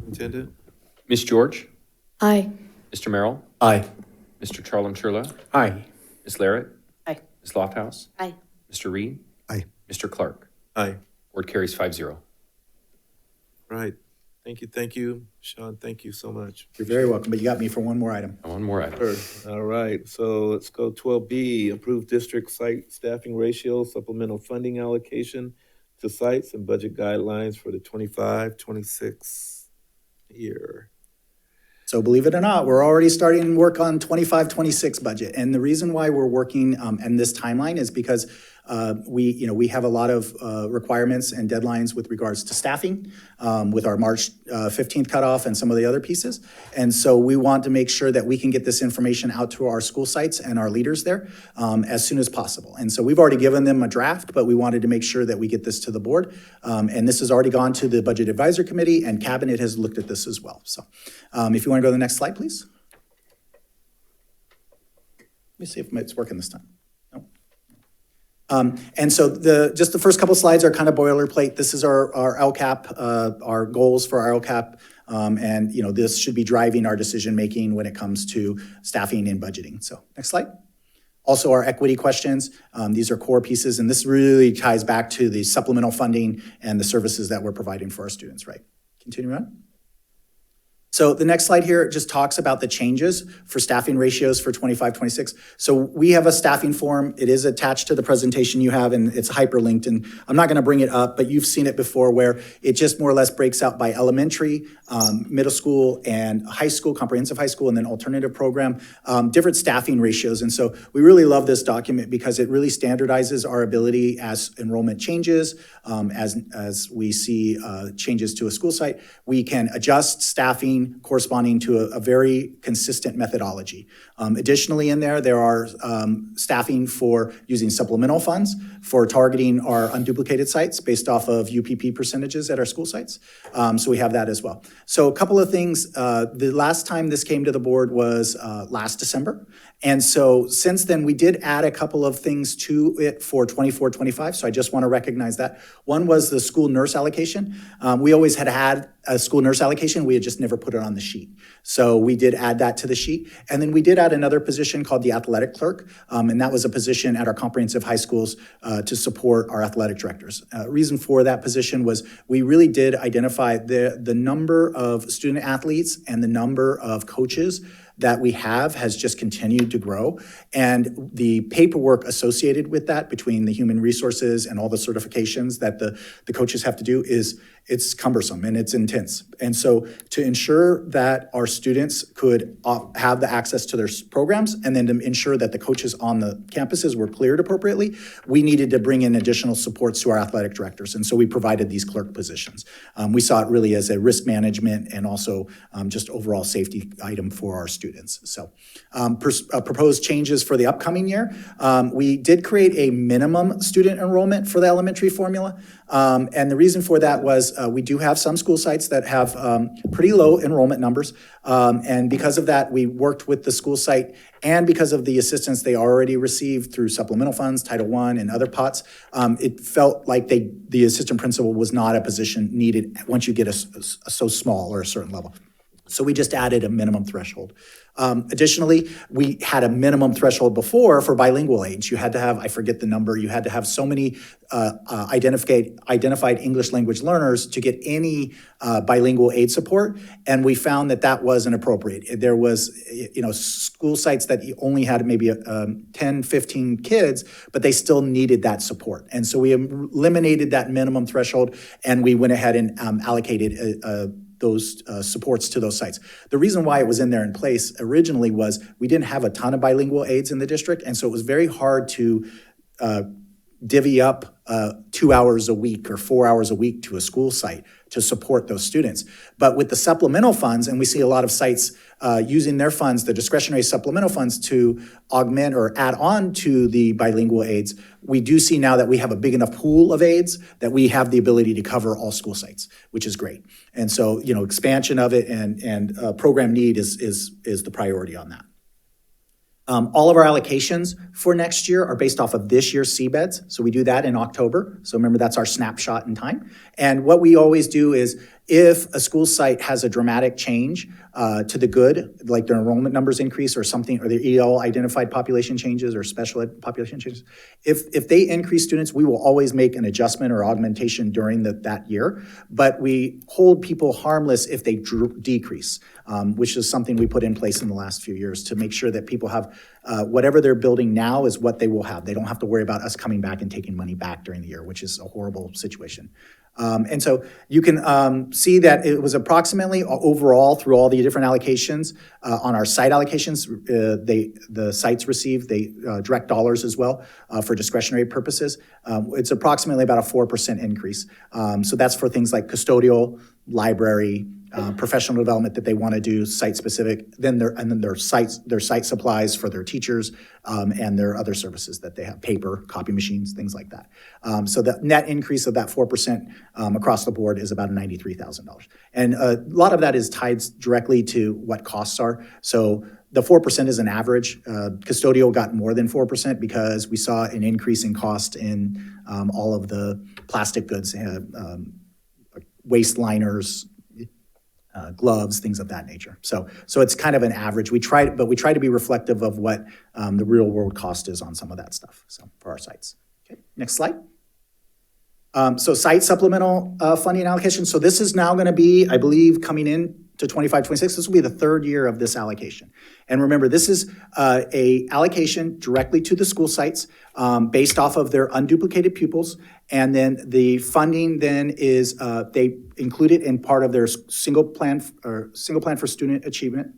Intended? Ms. George? Aye. Mr. Merrill? Aye. Mr. Charlam-Churla? Aye. Ms. Larrett? Aye. Ms. Lofthouse? Aye. Mr. Reed? Aye. Mr. Clark? Aye. Board carries 5-0. Right. Thank you, Sean. Thank you so much. You're very welcome, but you got me for one more item. One more item. Sure. All right, so let's go 12B, approved district site staffing ratio, supplemental funding allocation to sites and budget guidelines for the 25-26 year. So believe it or not, we're already starting work on 25-26 budget. And the reason why we're working in this timeline is because We have a lot of requirements and deadlines with regards to staffing, with our March 15th cutoff and some of the other pieces. And so we want to make sure that we can get this information out to our school sites and our leaders there as soon as possible. And so we've already given them a draft, but we wanted to make sure that we get this to the board. And this has already gone to the Budget Advisory Committee, and Cabinet has looked at this as well. So if you want to go to the next slide, please. Let me see if it's working this time. And so just the first couple slides are kind of boilerplate. This is our LCAP, our goals for our LCAP. And this should be driving our decision-making when it comes to staffing and budgeting. So next slide. Also, our equity questions. These are core pieces, and this really ties back to the supplemental funding and the services that we're providing for our students, right? Continue on. So the next slide here just talks about the changes for staffing ratios for 25-26. So we have a staffing form. It is attached to the presentation you have, and it's hyperlinked. And I'm not going to bring it up, but you've seen it before, where it just more or less breaks out by elementary, middle school, and high school, comprehensive high school, and then alternative program, different staffing ratios. And so we really love this document because it really standardizes our ability as enrollment changes, as we see changes to a school site. We can adjust staffing corresponding to a very consistent methodology. Additionally, in there are staffing for using supplemental funds for targeting our unduplicated sites based off of UPP percentages at our school sites. So we have that as well. So a couple of things. The last time this came to the board was last December. And so since then, we did add a couple of things to it for 24-25. So I just want to recognize that. One was the school nurse allocation. We always had a school nurse allocation. We had just never put it on the sheet. So we did add that to the sheet. And then we did add another position called the athletic clerk. And that was a position at our comprehensive high schools to support our athletic directors. Reason for that position was we really did identify the number of student athletes and the number of coaches that we have has just continued to grow. And the paperwork associated with that, between the human resources and all the certifications that the coaches have to do, it's cumbersome and it's intense. And so to ensure that our students could have the access to their programs, and then to ensure that the coaches on the campuses were cleared appropriately, we needed to bring in additional supports to our athletic directors. And so we provided these clerk positions. We saw it really as a risk management and also just overall safety item for our students. So proposed changes for the upcoming year. We did create a minimum student enrollment for the elementary formula. And the reason for that was we do have some school sites that have pretty low enrollment numbers. And because of that, we worked with the school site, and because of the assistance they already received through supplemental funds, Title I, and other pots, it felt like the assistant principal was not a position needed once you get so small or a certain level. So we just added a minimum threshold. Additionally, we had a minimum threshold before for bilingual aids. You had to have, I forget the number, you had to have so many identified English language learners to get any bilingual aid support, and we found that wasn't appropriate. There was, school sites that only had maybe 10, 15 kids, but they still needed that support. And so we eliminated that minimum threshold, and we went ahead and allocated those supports to those sites. The reason why it was in there in place originally was we didn't have a ton of bilingual aids in the district, and so it was very hard to divvy up 2 hours a week or 4 hours a week to a school site to support those students. But with the supplemental funds, and we see a lot of sites using their funds, the discretionary supplemental funds, to augment or add on to the bilingual aids, we do see now that we have a big enough pool of aids that we have the ability to cover all school sites, which is great. And so, expansion of it and program need is the priority on that. All of our allocations for next year are based off of this year's CBEDs. So we do that in October. So remember, that's our snapshot in time. And what we always do is, if a school site has a dramatic change to the good, like their enrollment numbers increase or something, or their EL identified population changes or special ed population changes, if they increase students, we will always make an adjustment or augmentation during that year. But we hold people harmless if they decrease, which is something we put in place in the last few years to make sure that people have whatever they're building now is what they will have. They don't have to worry about us coming back and taking money back during the year, which is a horrible situation. And so you can see that it was approximately overall through all the different allocations on our site allocations. The sites receive direct dollars as well for discretionary purposes. It's approximately about a 4% increase. So that's for things like custodial, library, professional development that they want to do, site specific. Then their site supplies for their teachers and their other services that they have, paper, copy machines, things like that. So the net increase of that 4% across the board is about $93,000. And a lot of that is tied directly to what costs are. So the 4% is an average. Custodial got more than 4% because we saw an increase in cost in all of the plastic goods, waist liners, gloves, things of that nature. So it's kind of an average. We try to be reflective of what the real world cost is on some of that stuff. So for our sites. Okay, next slide. So site supplemental funding allocation. So this is now going to be, I believe, coming in to 25-26. This will be the third year of this allocation. And remember, this is a allocation directly to the school sites based off of their unduplicated pupils. And then the funding then is they include it in part of their single plan for student achievement.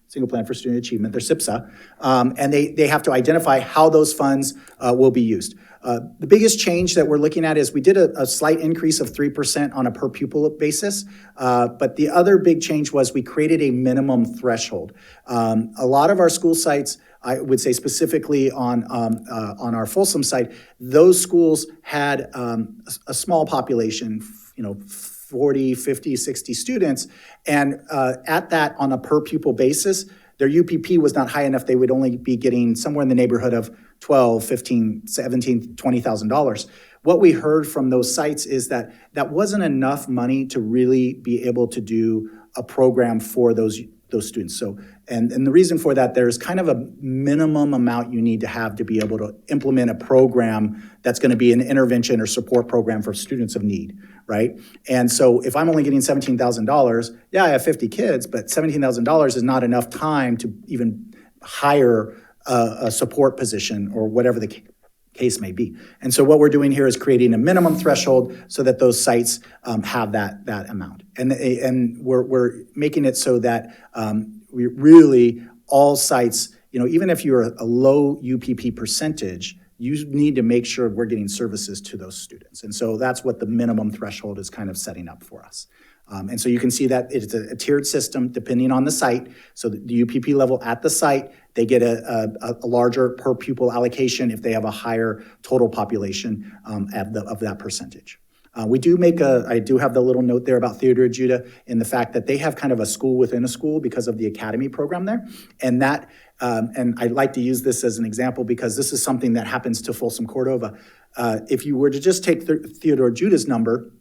Single plan for student achievement, their SIPSA. And they have to identify how those funds will be used. The biggest change that we're looking at is we did a slight increase of 3% on a per pupil basis, but the other big change was we created a minimum threshold. A lot of our school sites, I would say specifically on our Folsom site, those schools had a small population, 40, 50, 60 students, and at that, on a per pupil basis, their UPP was not high enough. They would only be getting somewhere in the neighborhood of $12,000, $15,000, $17,000, $20,000. What we heard from those sites is that wasn't enough money to really be able to do a program for those students. So, and the reason for that, there's kind of a minimum amount you need to have to be able to implement a program that's going to be an intervention or support program for students of need, right? And so if I'm only getting $17,000, yeah, I have 50 kids, but $17,000 is not enough time to even hire a support position or whatever the case may be. And so what we're doing here is creating a minimum threshold so that those sites have that amount. And we're making it so that we really, all sites, even if you're a low UPP percentage, you need to make sure we're getting services to those students. And so that's what the minimum threshold is kind of setting up for us. And so you can see that it's a tiered system depending on the site. So the UPP level at the site, they get a larger per pupil allocation if they have a higher total population of that percentage. I do have the little note there about Theodore Judah in the fact that they have kind of a school within a school because of the academy program there. And and I'd like to use this as an example because this is something that happens to Folsom Cordova. If you were to just take Theodore Judah's number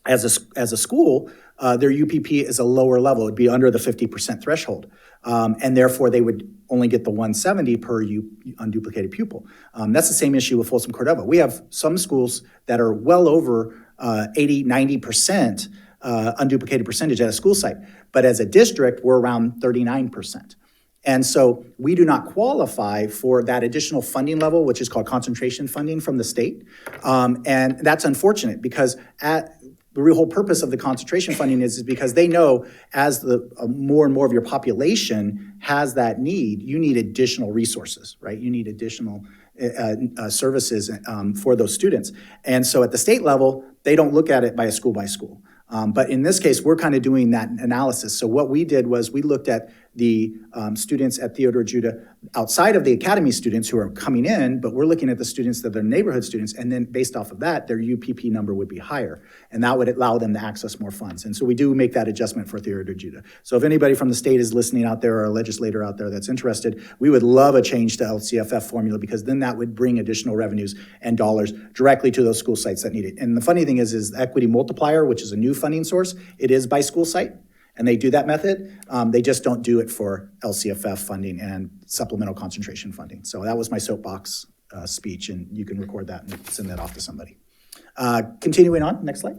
as a school, their UPP is a lower level. It'd be under the 50% threshold. And therefore, they would only get the 170 per unduplicated pupil. That's the same issue with Folsom Cordova. We have some schools that are well over 80, 90% unduplicated percentage at a school site. But as a district, we're around 39%. And so we do not qualify for that additional funding level, which is called concentration funding from the state. And that's unfortunate because the real whole purpose of the concentration funding is because they know as more and more of your population has that need, you need additional resources, right? You need additional services for those students. And so at the state level, they don't look at it by school. But in this case, we're kind of doing that analysis. So what we did was we looked at the students at Theodore Judah outside of the academy students who are coming in, but we're looking at the students that are neighborhood students, and then based off of that, their UPP number would be higher, and that would allow them to access more funds. And so we do make that adjustment for Theodore Judah. So if anybody from the state is listening out there or a legislator out there that's interested, we would love a change to LCFF formula because then that would bring additional revenues and dollars directly to those school sites that need it. And the funny thing is the equity multiplier, which is a new funding source, it is by school site. And they do that method, they just don't do it for LCFF funding and supplemental concentration funding. So that was my soapbox speech, and you can record that and send that off to somebody. Continuing on, next slide.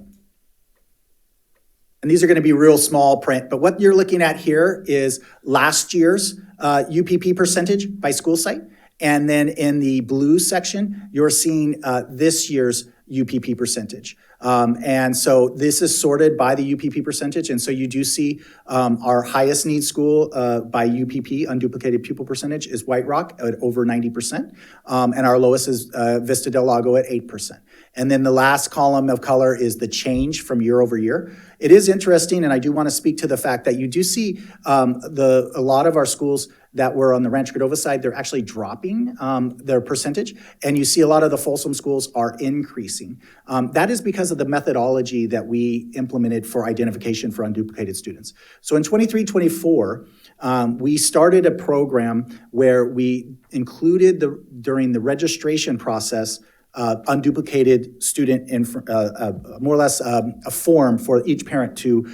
And these are going to be real small print, but what you're looking at here is last year's UPP percentage by school site. And then in the blue section, you're seeing this year's UPP percentage. And so this is sorted by the UPP percentage. And so you do see our highest need school by UPP, unduplicated pupil percentage, is White Rock at over 90%. And our lowest is Vista Del Lago at 8%. And then the last column of color is the change from year over year. It is interesting, and I do want to speak to the fact that you do see a lot of our schools that were on the Rancho Cordova side, they're actually dropping their percentage, and you see a lot of the Folsom schools are increasing. That is because of the methodology that we implemented for identification for unduplicated students. So in 23-24, we started a program where we included during the registration process unduplicated student, more or less a form for each parent to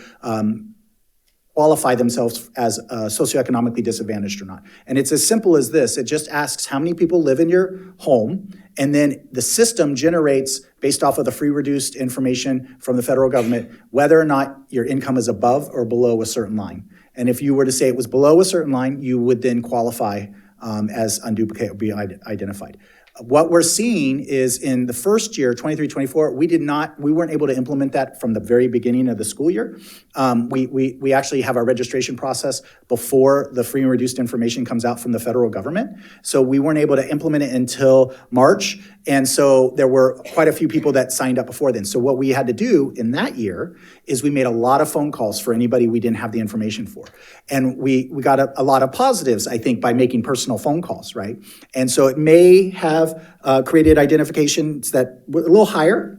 qualify themselves as socioeconomically disadvantaged or not. And it's as simple as this. It just asks how many people live in your home, and then the system generates, based off of the free reduced information from the federal government, whether or not your income is above or below a certain line. And if you were to say it was below a certain line, you would then qualify as unduplicated or be identified. What we're seeing is in the first year, 23-24, we weren't able to implement that from the very beginning of the school year. We actually have our registration process before the free and reduced information comes out from the federal government. So we weren't able to implement it until March. And so there were quite a few people that signed up before then. So what we had to do in that year is we made a lot of phone calls for anybody we didn't have the information for. And we got a lot of positives, I think, by making personal phone calls, right? And so it may have created identifications that were a little higher,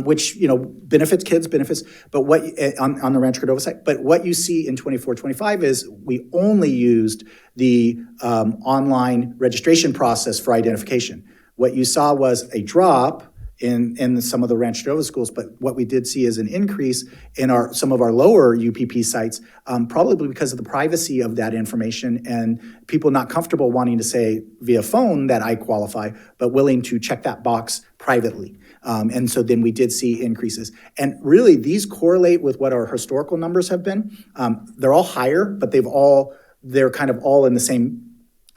which, benefits kids, but what on the Rancho Cordova side. But what you see in 24-25 is we only used the online registration process for identification. What you saw was a drop in some of the Rancho Cordova schools, but what we did see is an increase in some of our lower UPP sites, probably because of the privacy of that information and people not comfortable wanting to say via phone that I qualify, but willing to check that box privately. And so then we did see increases. And really, these correlate with what our historical numbers have been. They're all higher, but they're kind of all in the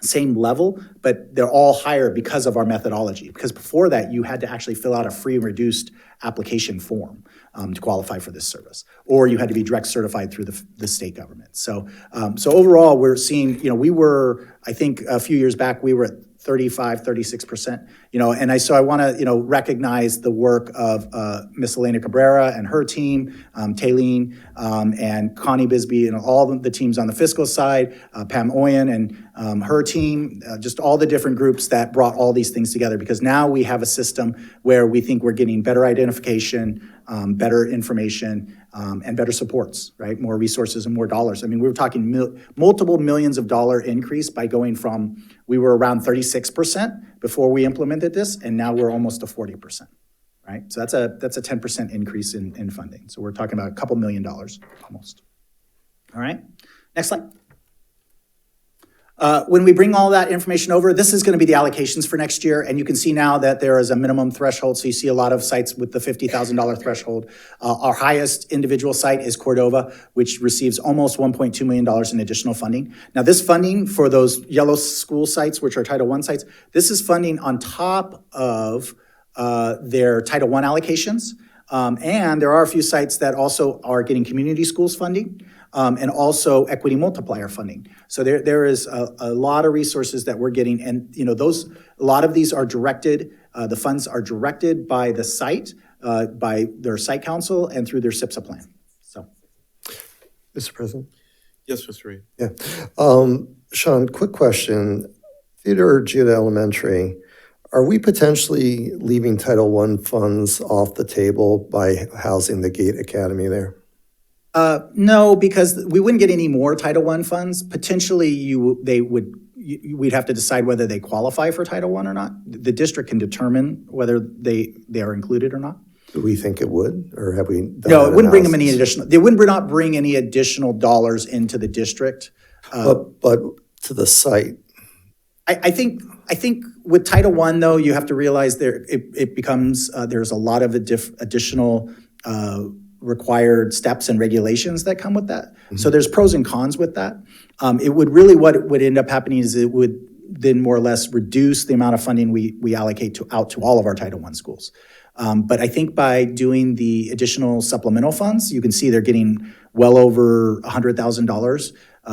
same level, but they're all higher because of our methodology. Because before that, you had to actually fill out a free and reduced application form to qualify for this service, or you had to be direct certified through the state government. So overall, we're seeing, we were, I think a few years back, we were at 36%, and I want to, recognize the work of Miss Elena Cabrera and her team, Taylene and Connie Bisbee and all the teams on the fiscal side, Pam Oyen and her team, just all the different groups that brought all these things together, because now we have a system where we think we're getting better identification, better information, and better supports, right? More resources and more dollars. I mean, we were talking multiple millions of dollar increase by going from, we were around 36% before we implemented this, and now we're almost to 40%, right? So that's a 10% increase in funding. So we're talking about a couple $1 million almost. All right, next slide. When we bring all that information over, this is going to be the allocations for next year, and you can see now that there is a minimum threshold, so you see a lot of sites with the $50,000 threshold. Our highest individual site is Cordova, which receives almost $1.2 million in additional funding. Now, this funding for those yellow school sites, which are Title I sites, this is funding on top of their Title I allocations, and there are a few sites that also are getting community schools funding. And also equity multiplier funding. So there is a lot of resources that we're getting, and a lot of these are directed. The funds are directed by the site, by their site council, and through their SIPSA plan. So, Mr. President. Yes, Mr. Reed. Yeah, Sean. Quick question: Theodore Judah Elementary. Are we potentially leaving Title I funds off the table by housing the Gate Academy there? No, because we wouldn't get any more Title I funds. Potentially, we'd have to decide whether they qualify for Title I or not. The district can determine whether they are included or not. Do we think it would, or have we done No, it wouldn't bring them analysis? any additional. They would not bring any additional dollars into the district. But to the site. I think with Title I, though, you have to realize it becomes there's a lot of additional required steps and regulations that come with that. Mm-hmm. So there's pros and cons with that. What would end up happening is it would then more or less reduce the amount of funding we allocate out to all of our Title I schools. But I think by doing the additional supplemental funds, you can see they're getting well over $100,000,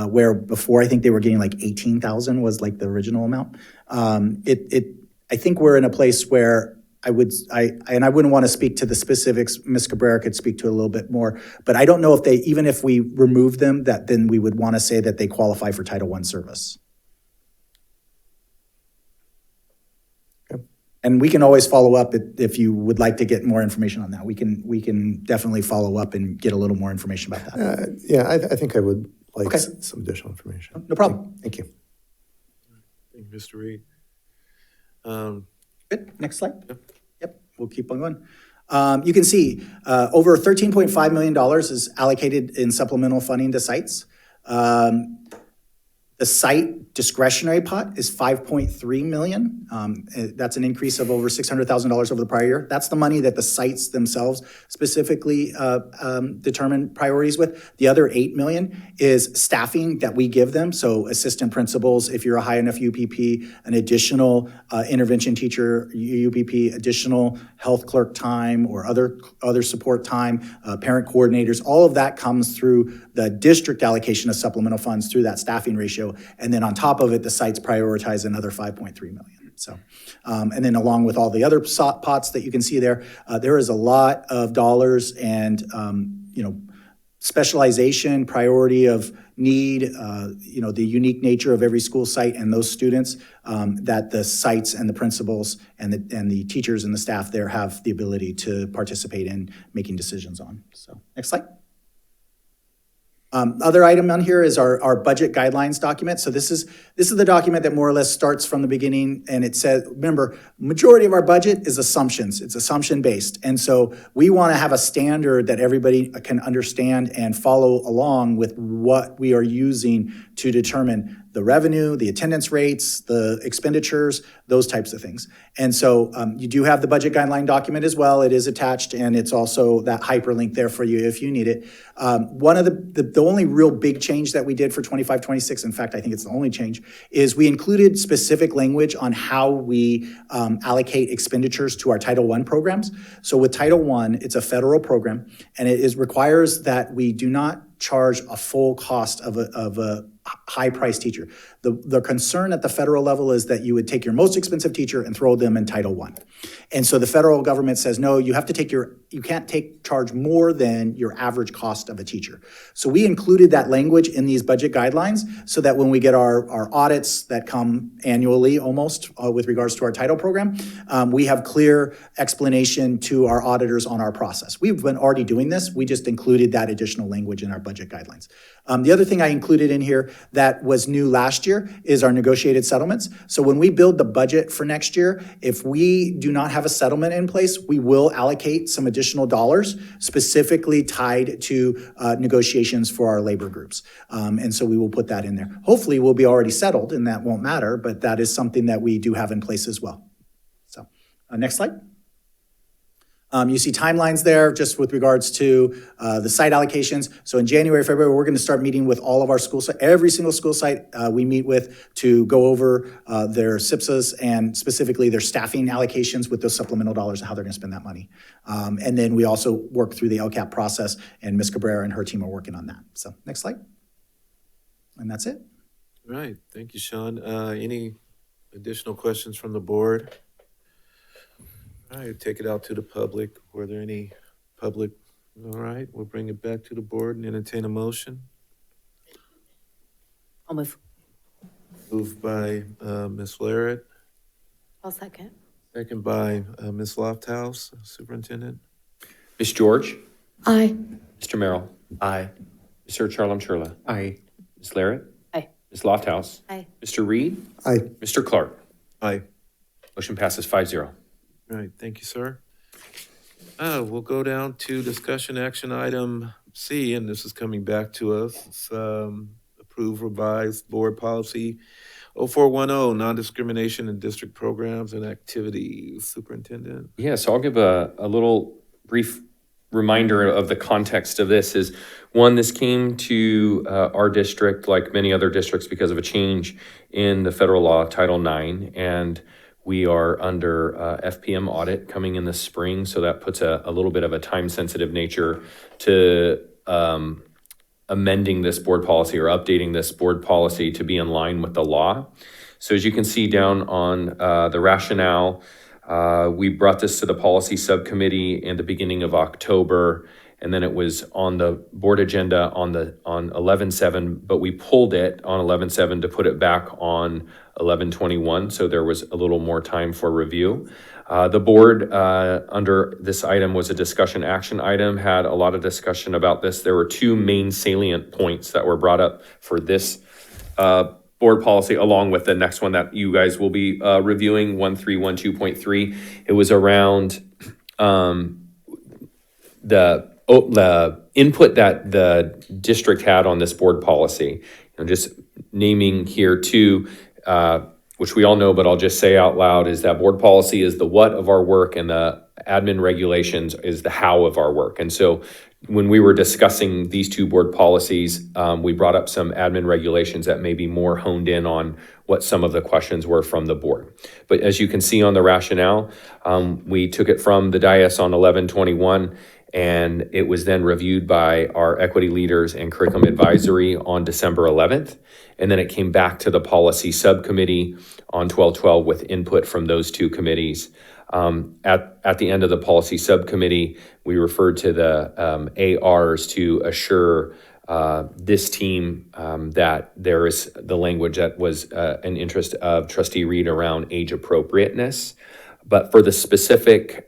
where before I think they were getting like 18,000 was like the original amount. I think we're in a place where I wouldn't want to speak to the specifics. Ms. Cabrera could speak to a little bit more, but I don't know if even if we remove them, that then we would want to say that they qualify for Title I service. And we can always follow up if you would like to get more information on that. We can definitely follow up and get a little more information about that. Yeah, I think I would like Okay. some additional information. No problem. Thank you. Thank you, Mr. Reed. Good. Next slide. Yep. We'll keep on going. You can see over $13.5 million is allocated in supplemental funding to sites. The site discretionary pot is $5.3 million. That's an increase of over $600,000 over the prior year. That's the money that the sites themselves specifically determine priorities with. The other $8 million is staffing that we give them. So assistant principals, if you're a high enough UPP, an additional intervention teacher UPP, additional health clerk time or other support time, parent coordinators, all of that comes through the district allocation of supplemental funds through that staffing ratio. And then on top of it, the sites prioritize another $5.3 million. So, and then along with all the other pots that you can see there, there is a lot of dollars and, specialization, priority of need, the unique nature of every school site and those students that the sites and the principals and the teachers and the staff there have the ability to participate in making decisions on. So, next slide. Other item on here is our budget guidelines document. So this is the document that more or less starts from the beginning, and it says, remember, majority of our budget is assumptions. It's assumption based. And so we want to have a standard that everybody can understand and follow along with what we are using to determine the revenue, the attendance rates, the expenditures, those types of things. And so you do have the budget guideline document as well. It is attached, and it's also that hyperlink there for you if you need it. One of the only real big change that we did for 25-26, in fact, I think it's the only change, is we included specific language on how we allocate expenditures to our Title I programs. So with Title I, it's a federal program, and it requires that we do not charge a full cost of a high-priced teacher. The concern at the federal level is that you would take your most expensive teacher and throw them in Title I. And so the federal government says, no, you have to you can't charge more than your average cost of a teacher. So we included that language in these budget guidelines so that when we get our audits that come annually almost with regards to our title program, we have clear explanation to our auditors on our process. We've been already doing this. We just included that additional language in our budget guidelines. The other thing I included in here that was new last year is our negotiated settlements. So when we build the budget for next year, if we do not have a settlement in place, we will allocate some additional dollars specifically tied to negotiations for our labor groups. And so we will put that in there. Hopefully we'll be already settled and that won't matter, but that is something that we do have in place as well. So next slide. You see timelines there just with regards to the site allocations. So in January, February, we're going to start meeting with all of our school sites. Every single school site we meet with to go over their SIPSAs and specifically their staffing allocations with those supplemental dollars and how they're going to spend that money. And then we also work through the LCAP process, and Ms. Cabrera and her team are working on that. So next slide. And that's it. All right. Thank you, Sean. Any additional questions from the board? All right, take it out to the public. Were there any public? All right, we'll bring it back to the board and entertain a motion. I'll move. Moved by Ms. Larrett, I'll second. second by Ms. Lofthouse, Superintendent. Ms. George? Aye. Mr. Merrill? Aye. Mr. Charlam-Churla? Aye. Ms. Larrett? Aye. Ms. Lofthouse? Aye. Mr. Reed? Aye. Mr. Clark? Aye. Motion passes 5-0. All right, thank you, sir. We'll go down to discussion action item C, and this is coming back to us. It's, approve revised board policy 0410, non-discrimination in district programs and activities. Superintendent. Yeah, so I'll give a little brief reminder of the context of this is, one, this came to our district like many other districts because of a change in the federal law, Title IX, and We are under FPM audit coming in the spring, so that puts a little bit of a time-sensitive nature to amending this board policy or updating this board policy to be in line with the law. So as you can see down on the rationale, we brought this to the policy subcommittee in the beginning of October, and then it was on the board agenda on 11/7, but we pulled it on 11/7 to put it back on 11/21, so there was a little more time for review. The board, under this item was a discussion action item, had a lot of discussion about this. There were two main salient points that were brought up for this board policy, along with the next one that you guys will be reviewing, 1312.3. It was around the input that the district had on this board policy. I'm just naming here two, which we all know, but I'll just say out loud, is that board policy is the what of our work and the admin regulations is the how of our work. And so when we were discussing these two board policies, we brought up some admin regulations that may be more honed in on what some of the questions were from the board. But as you can see on the rationale, we took it from the dais on 11/21, and it was then reviewed by our equity leaders and curriculum advisory on December 11th. And then it came back to the policy subcommittee on 12/12 with input from those two committees. At the end of the policy subcommittee, we referred to the ARs to assure this team that there is the language that was an interest of Trustee Reed around age appropriateness. But for the specific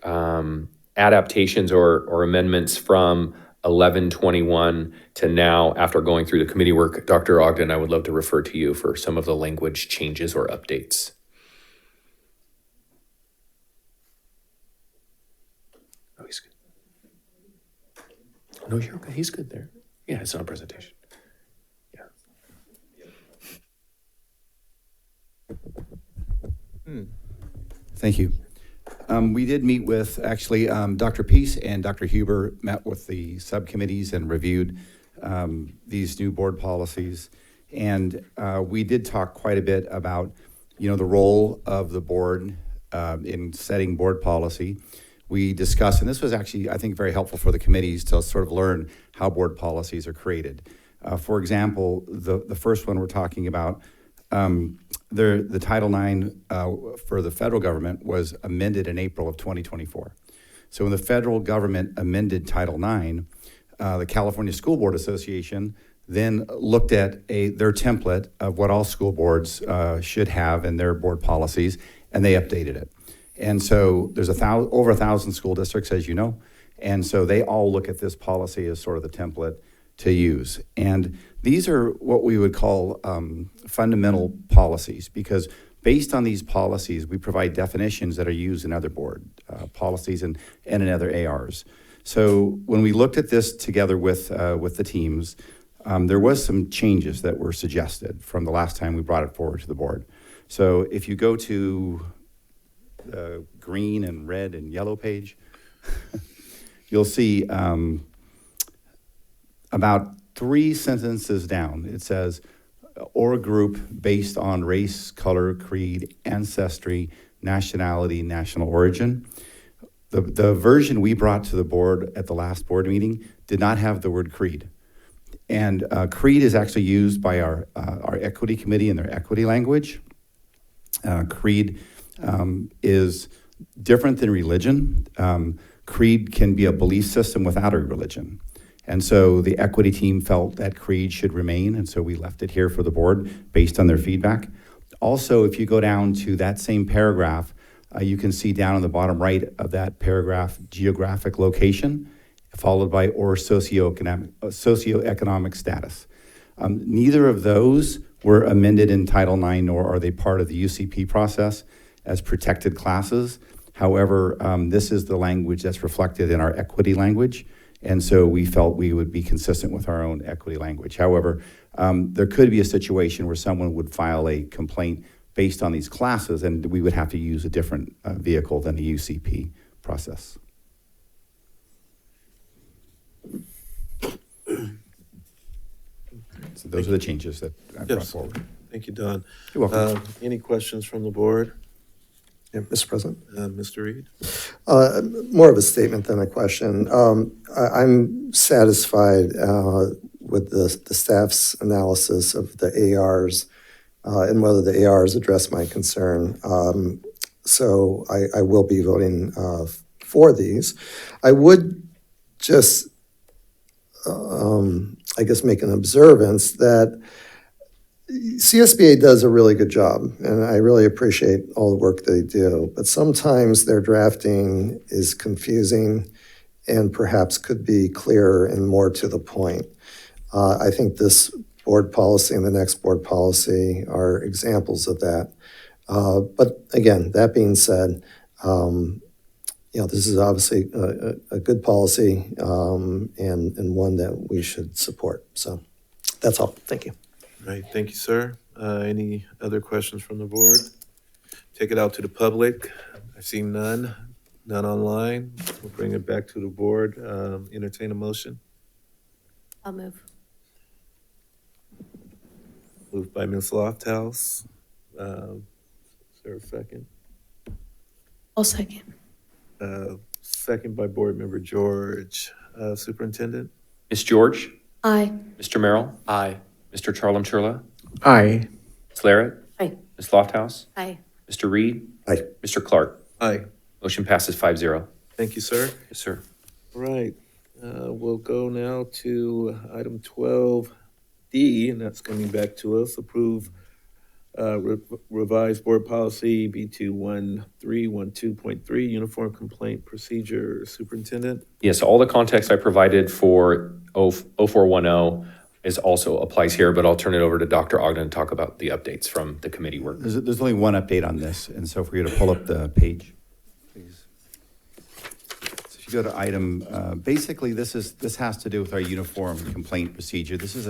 adaptations or amendments from 11/21 to now, after going through the committee work, Dr. Ogden, I would love to refer to you for some of the language changes or updates. Oh, he's good. No, you're okay. He's good there. Yeah, it's not a presentation. Yeah. Thank you. We did meet with, actually, Dr. Peace and Dr. Huber met with the subcommittees and reviewed these new board policies. And we did talk quite a bit about, the role of the board in setting board policy. We discussed, and this was actually, I think, very helpful for the committees to sort of learn how board policies are created. For example, the first one we're talking about, the Title IX for the federal government was amended in April of 2024. So when the federal government amended Title IX, the California School Board Association then looked at their template of what all school boards should have in their board policies, and they updated it. And so there's over 1,000 school districts, as you know, and so they all look at this policy as sort of the template to use. And these are what we would call fundamental policies, because based on these policies, we provide definitions that are used in other board policies and in other ARs. So when we looked at this together with the teams, there was some changes that were suggested from the last time we brought it forward to the board. So if you go to the green and red and yellow page, you'll see about 3 sentences down, it says, or a group based on race, color, creed, ancestry, nationality, national origin. The version we brought to the board at the last board meeting did not have the word creed. And creed is actually used by our equity committee in their equity language. Creed is different than religion. Creed can be a belief system without a religion. And so the equity team felt that creed should remain, and so we left it here for the board based on their feedback. Also, if you go down to that same paragraph, you can see down on the bottom right of that paragraph, geographic location, followed by or socioeconomic status. Neither of those were amended in Title IX, nor are they part of the UCP process as protected classes. However, this is the language that's reflected in our equity language, and so we felt we would be consistent with our own equity language. However, there could be a situation where someone would file a complaint based on these classes, and we would have to use a different vehicle than the UCP process. So those are the changes that I brought forward. Thank you, Don. You're welcome. Any questions from the board? Yeah, Mr. President. Mr. Reed? More of a statement than a question. I'm satisfied with the staff's analysis of the ARs and whether the ARs address my concern. So I will be voting for these. I would just, I guess, make an observance that CSBA does a really good job, and I really appreciate all the work they do, but sometimes their drafting is confusing and perhaps could be clearer and more to the point. I think this board policy and the next board policy are examples of that. But again, that being said, this is obviously a good policy and one that we should support. So that's all. Thank you. All right, thank you, sir. Any other questions from the board? Take it out to the public. I've seen none online. We'll bring it back to the board. Entertain a motion. I'll move. Moved by Ms. Lofthouse. Is there a second? I'll second. Second by Board Member George. Superintendent? Ms. George? Aye. Mr. Merrill? Aye. Mr. Charlam-Churla? Aye. Ms. Larrett? Aye. Ms. Lofthouse? Aye. Mr. Reed? Aye. Mr. Clark? Aye. Motion passes 5-0. Thank you, sir. Yes, sir. All right, we'll go now to item 12D, and that's coming back to us. Approve revised board policy B21312.3, uniform complaint procedure. Superintendent? Yes, all the context I provided for 0410 is also applies here, but I'll turn it over to Dr. Ogden to talk about the updates from the committee work. There's only one update on this, and so if we were to pull up the page, please. So if you go to item, basically this has to do with our uniform complaint procedure. This is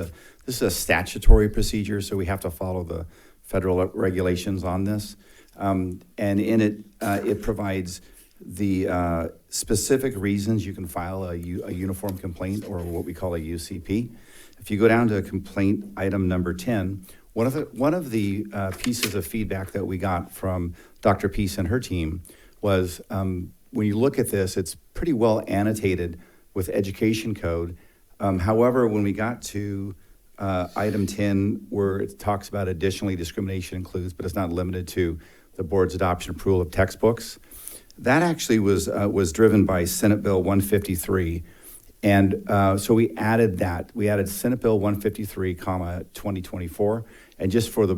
a statutory procedure, so we have to follow the federal regulations on this. And in it, it provides the specific reasons you can file a uniform complaint, or what we call a UCP. If you go down to complaint item number 10, one of the pieces of feedback that we got from Dr. Peace and her team was when you look at this, it's pretty well annotated with education code. However, when we got to item 10, where it talks about additionally discrimination includes, but it's not limited to, the board's adoption approval of textbooks, that actually was driven by Senate Bill 153. And so we added that. We added Senate Bill 153, 2024. And just for the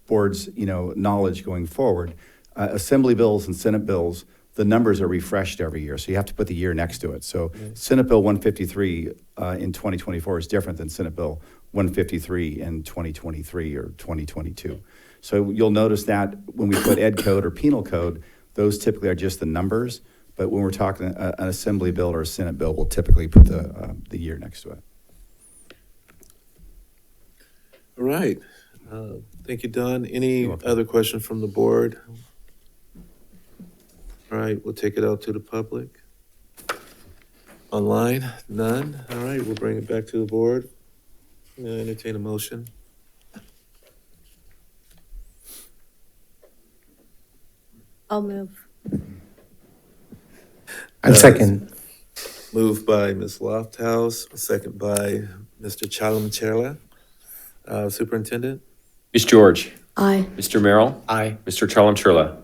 board's knowledge going forward, Assembly bills and Senate bills, the numbers are refreshed every year. So you have to put the year next to it. So Senate Bill 153 in 2024 is different than Senate Bill 153 in 2023 or 2022. So you'll notice that when we put ed code or penal code, those typically are just the numbers. But when we're talking an Assembly bill or a Senate bill, we'll typically put the year next to it. All right. Thank you, Don. Any other questions from the board? All right, we'll take it out to the public. Online, none. All right, we'll bring it back to the board. Entertain a motion. I'll move. And second. Moved by Ms. Lofthouse, second by Mr. Charlam-Churla. Superintendent? Ms. George? Aye. Mr. Merrill? Aye. Mr. Charlam-Churla?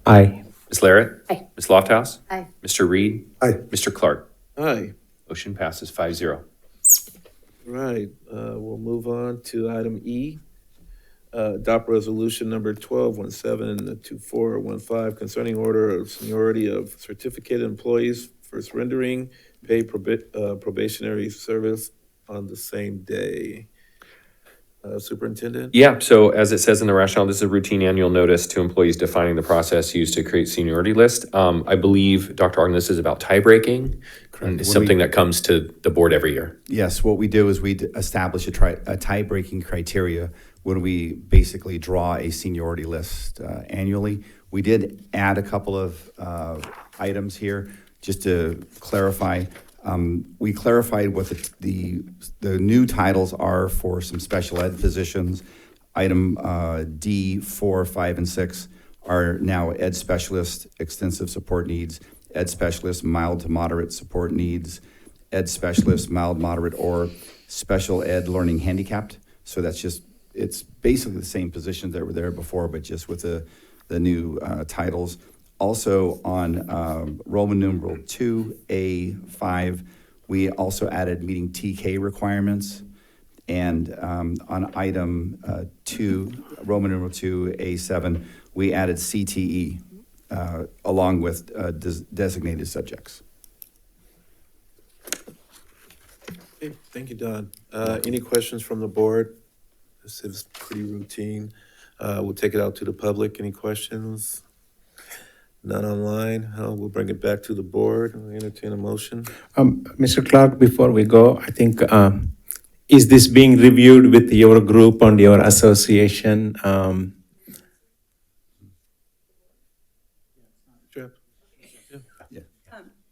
Aye. Ms. Larrett? Aye. Ms. Lofthouse? Aye. Mr. Reed? Aye. Mr. Clark? Aye. Motion passes 5-0. Right, we'll move on to item E. Adopt resolution number 12172415 concerning order of seniority of certificated employees for surrendering paid probationary service on the same day. Superintendent? Yeah, so as it says in the rationale, this is a routine annual notice to employees defining the process used to create seniority list. I believe, Dr. Ogden, this is about tie breaking. And it's something that comes to the board every year. Yes, what we do is we establish a tie-breaking criteria when we basically draw a seniority list annually. We did add a couple of items here just to clarify. We clarified what the new titles are for some special ed positions. Item D, 4, 5, and 6 are now ed specialist, extensive support needs, ed specialist, mild to moderate support needs, ed specialist, mild, moderate, or special ed learning handicapped. So that's just, it's basically the same positions that were there before, but just with the new titles. Also on Roman numeral 2A5, we also added meeting TK requirements. And on item 2, Roman numeral 2A7, we added CTE along with designated subjects. Okay, thank you, Don. Any questions from the board? This is pretty routine. We'll take it out to the public. Any questions? None online. We'll bring it back to the board. We'll entertain a motion. Mr. Clark, before we go, I think, is this being reviewed with your group and your association?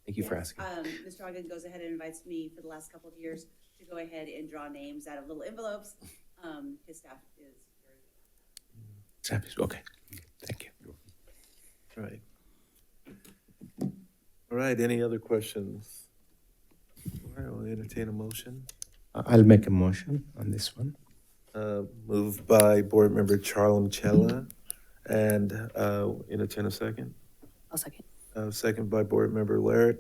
Thank you for asking. Mr. Ogden goes ahead and invites me for the last couple of years to go ahead and draw names out of little envelopes. His staff is very. Staff is okay. Thank you. All right. All right, any other questions? All right, we'll entertain a motion. I'll make a motion on this one. Moved by Board Member Charlam-Chella, and entertain a second. I'll second. Second by Board Member Laird.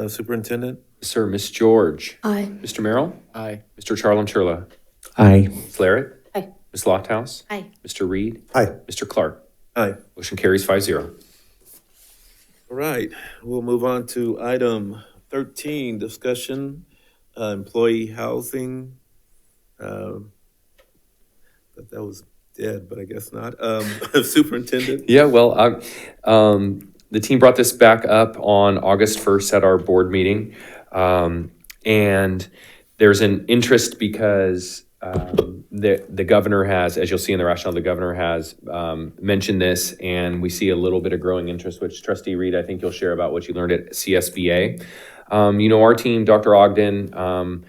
Superintendent? Sir, Ms. George. Aye. Mr. Merrill? Aye. Mr. Charlam-Churla? Aye. Ms. Larrett? Aye. Ms. Lofthouse? Aye. Mr. Reed? Aye. Mr. Clark? Aye. Motion carries 5-0. All right, we'll move on to item 13, discussion, employee housing. Thought that was dead, but I guess not. Superintendent? Yeah, well, the team brought this back up on August 1st at our board meeting. And there's an interest because the governor has, as you'll see in the rationale, the governor has mentioned this, and we see a little bit of growing interest, which Trustee Reed, I think you'll share about what you learned at CSBA. Our team, Dr. Ogden,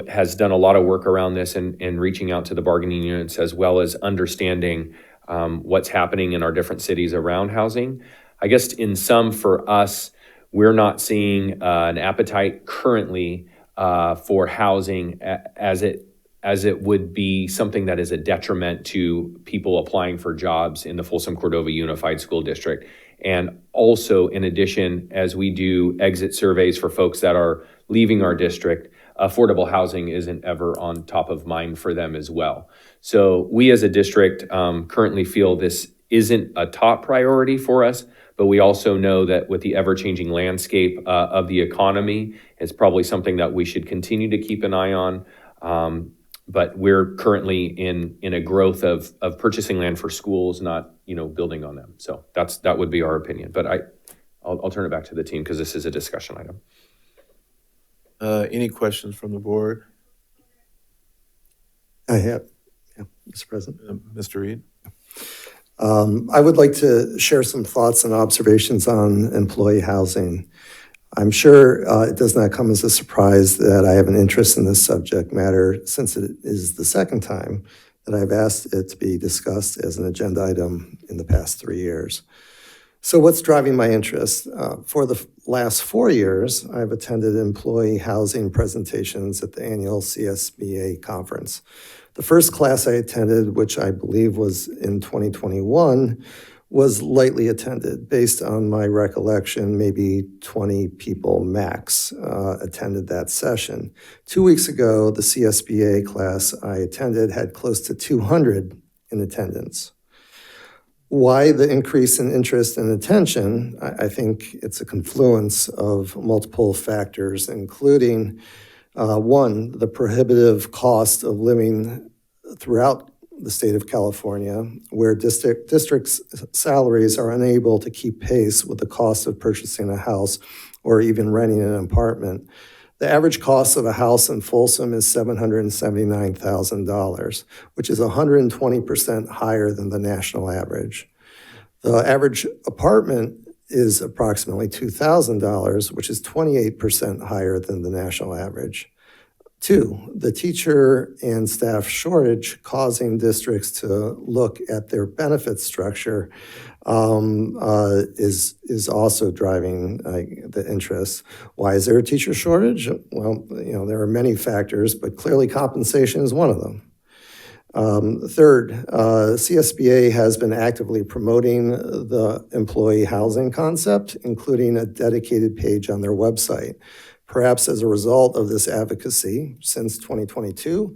has done a lot of work around this and reaching out to the bargaining units as well as understanding what's happening in our different cities around housing. I guess in sum for us, we're not seeing an appetite currently for housing as it would be something that is a detriment to people applying for jobs in the Folsom Cordova Unified School District. And also, in addition, as we do exit surveys for folks that are leaving our district, affordable housing isn't ever on top of mind for them as well. So we as a district currently feel this isn't a top priority for us, but we also know that with the ever-changing landscape of the economy, it's probably something that we should continue to keep an eye on. But we're currently in a growth of purchasing land for schools, not building on them. So that would be our opinion. But I'll turn it back to the team because this is a discussion item. Any questions from the board? I have, yeah, Mr. President. Mr. Reed? I would like to share some thoughts and observations on employee housing. I'm sure it does not come as a surprise that I have an interest in this subject matter since it is the second time that I've asked it to be discussed as an agenda item in the past 3 years. So what's driving my interest? For the last 4 years, I've attended employee housing presentations at the annual CSBA conference. The first class I attended, which I believe was in 2021, was lightly attended. Based on my recollection, maybe 20 people max attended that session. 2 weeks ago, the CSBA class I attended had close to 200 in attendance. Why the increase in interest and attention? I think it's a confluence of multiple factors, including one, the prohibitive cost of living throughout the state of California, where districts' salaries are unable to keep pace with the cost of purchasing a house or even renting an apartment. The average cost of a house in Folsom is $779,000, which is 120% higher than the national average. The average apartment is approximately $2,000, which is 28% higher than the national average. Two, the teacher and staff shortage causing districts to look at their benefit structure is also driving the interest. Why is there a teacher shortage? Well, there are many factors, but clearly compensation is one of them. Third, CSBA has been actively promoting the employee housing concept, including a dedicated page on their website. Perhaps as a result of this advocacy, since 2022,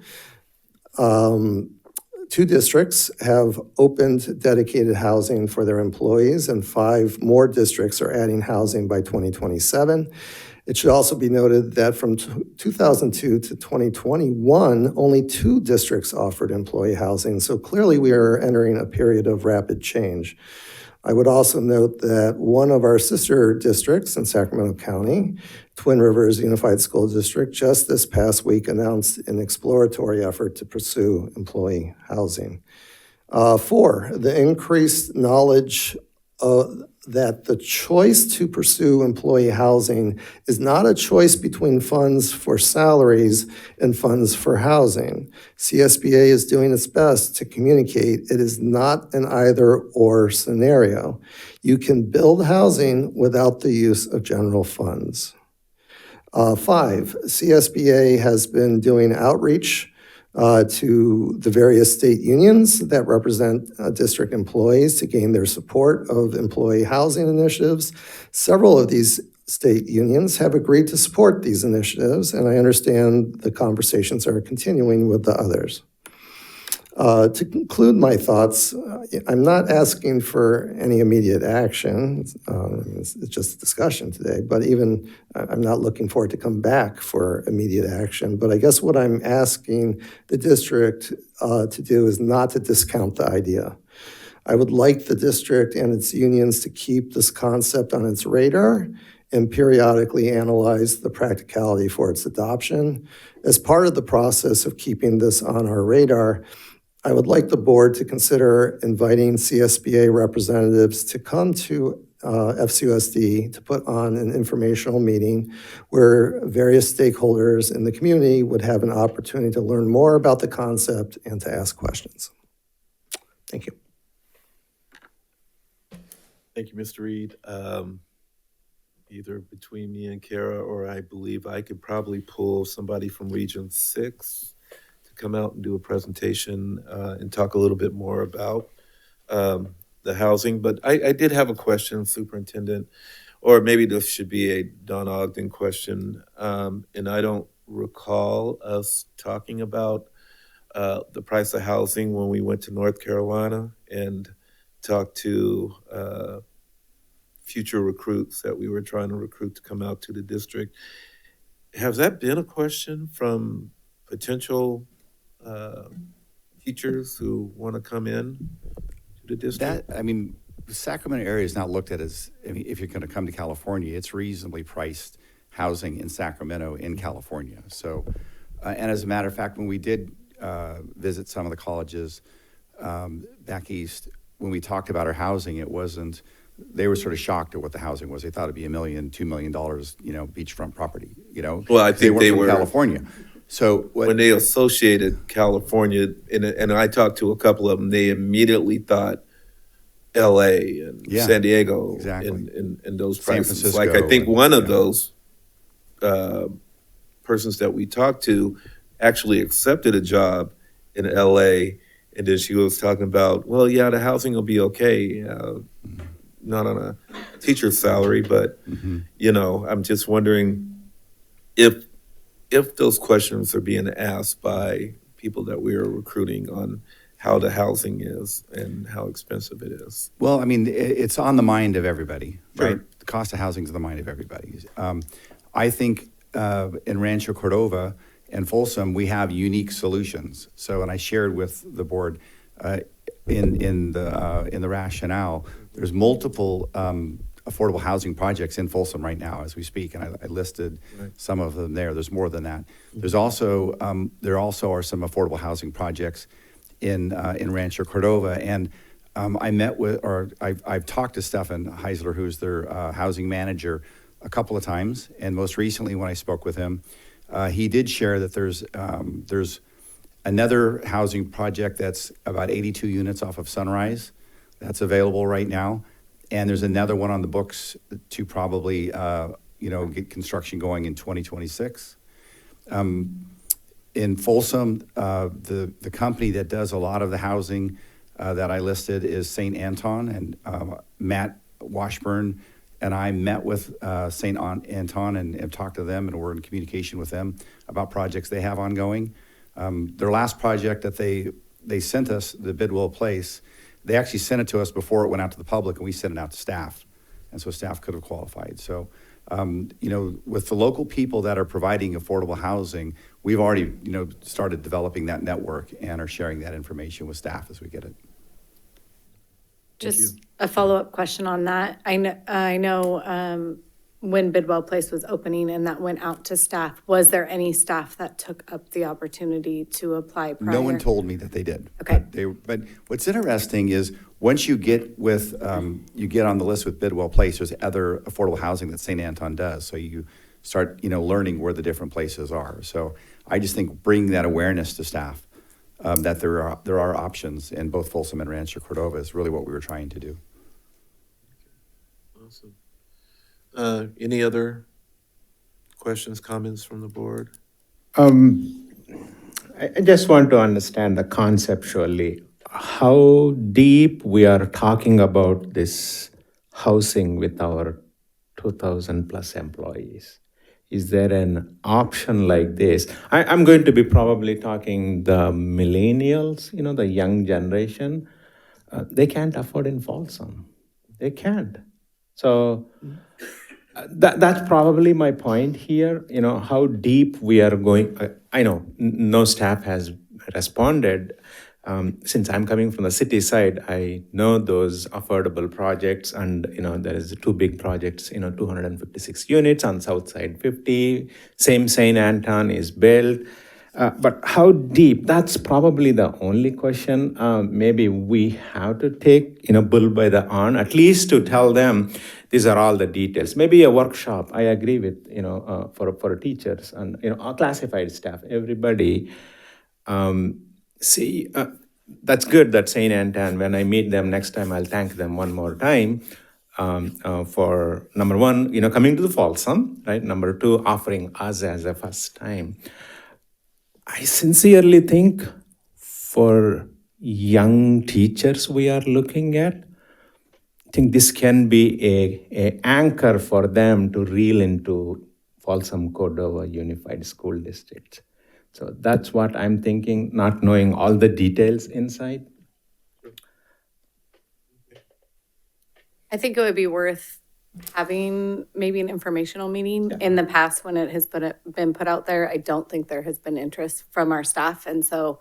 2 districts have opened dedicated housing for their employees, and 5 more districts are adding housing by 2027. It should also be noted that from 2002 to 2021, only 2 districts offered employee housing, so clearly we are entering a period of rapid change. I would also note that one of our sister districts in Sacramento County, Twin Rivers Unified School District, just this past week announced an exploratory effort to pursue employee housing. 4, the increased knowledge that the choice to pursue employee housing is not a choice between funds for salaries and funds for housing. CSBA is doing its best to communicate it is not an either-or scenario. You can build housing without the use of general funds. 5, CSBA has been doing outreach to the various state unions that represent district employees to gain their support of employee housing initiatives. Several of these state unions have agreed to support these initiatives, and I understand the conversations are continuing with the others. To conclude my thoughts, I'm not asking for any immediate action. It's just a discussion today, but I'm not looking for it to come back for immediate action. But I guess what I'm asking the district to do is not to discount the idea. I would like the district and its unions to keep this concept on its radar and periodically analyze the practicality for its adoption. As part of the process of keeping this on our radar, I would like the board to consider inviting CSBA representatives to come to FCUSD to put on an informational meeting where various stakeholders in the community would have an opportunity to learn more about the concept and to ask questions. Thank you. Thank you, Mr. Reed. Either between me and Kara, or I believe I could probably pull somebody from Region 6 come out and do a presentation and talk a little bit more about the housing. But I did have a question, Superintendent, or maybe this should be a Don Ogden question. And I don't recall us talking about the price of housing when we went to North Carolina and talked to future recruits that we were trying to recruit to come out to the district. Has that been a question from potential teachers who want to come in to the district? The Sacramento area is not looked at as, if you're going to come to California, it's reasonably priced housing in Sacramento in California. So, and as a matter of fact, when we did visit some of the colleges back east, when we talked about our housing, they were sort of shocked at what the housing was. They thought it'd be $1 million, $2 million, beachfront property, Well, I think they were from California. So when they associated California, and I talked to a couple of them, they immediately thought L.A. and San Diego, exactly, and those prices. Like I think one of those persons that we talked to actually accepted a job in L.A. and then she was talking about, well, yeah, the housing will be okay, not on a teacher's salary, but I'm just wondering if those questions are being asked by people that we are recruiting on how the housing is and how expensive it is. Well, it's on the mind of everybody, Sure. right? The cost of housing is on the mind of everybody. I think in Rancho Cordova and Folsom, we have unique solutions. So, and I shared with the board in the rationale, there's multiple affordable housing projects in Folsom right now as we speak, and I listed some of them there. There's more than that. There's also there also are some affordable housing projects in Rancho Cordova, and I've talked to Stefan Heisler, who's their housing manager, a couple of times, and most recently when I spoke with him, He did share that there's another housing project that's about 82 units off of Sunrise that's available right now. And there's another one on the books to probably, get construction going in 2026. In Folsom, the company that does a lot of the housing that I listed is St. Anton, and Matt Washburn and I met with St. Anton and talked to them, and we're in communication with them about projects they have ongoing. Their last project that they sent us, the Bidwell Place, they actually sent it to us before it went out to the public, and we sent it out to staff. And so staff could have qualified. So, with the local people that are providing affordable housing, we've already, started developing that network and are sharing that information with staff as we get it. Just a follow-up question on that. I know when Bidwell Place was opening and that went out to staff, was there any staff that took up the opportunity to apply prior? No one told me that they did. Okay. But what's interesting is once you get with, you get on the list with Bidwell Place, there's other affordable housing that St. Anton does. So you start, learning where the different places are. So I just think bringing that awareness to staff, that there are options in both Folsom and Rancho Cordova is really what we were trying to do. Awesome. Any other questions, comments from the board? I just want to understand the conceptually, how deep we are talking about this housing with our 2,000 plus employees. Is there an option like this? I'm going to be probably talking the millennials, the young generation. They can't afford in Folsom. They can't. So that's probably my point here, how deep we are going. I know no staff has responded. Since I'm coming from the city side, I know those affordable projects, and there is two big projects, 256 units on south side 50, same St. Anton is built. But how deep? That's probably the only question. Maybe we have to take, bull by the horn, at least to tell them these are all the details. Maybe a workshop. I agree with, for teachers and, classified staff, everybody. That's good that St. Anton, when I meet them next time, I'll thank them one more time for number one, coming to the Folsom, right? Number two, offering us as a first time. I sincerely think for young teachers we are looking at, I think this can be a anchor for them to reel into Folsom Cordova Unified School District. So that's what I'm thinking, not knowing all the details inside. I think it would be worth having maybe an informational meeting. In the past, when it has been put out there, I don't think there has been interest from our staff. And so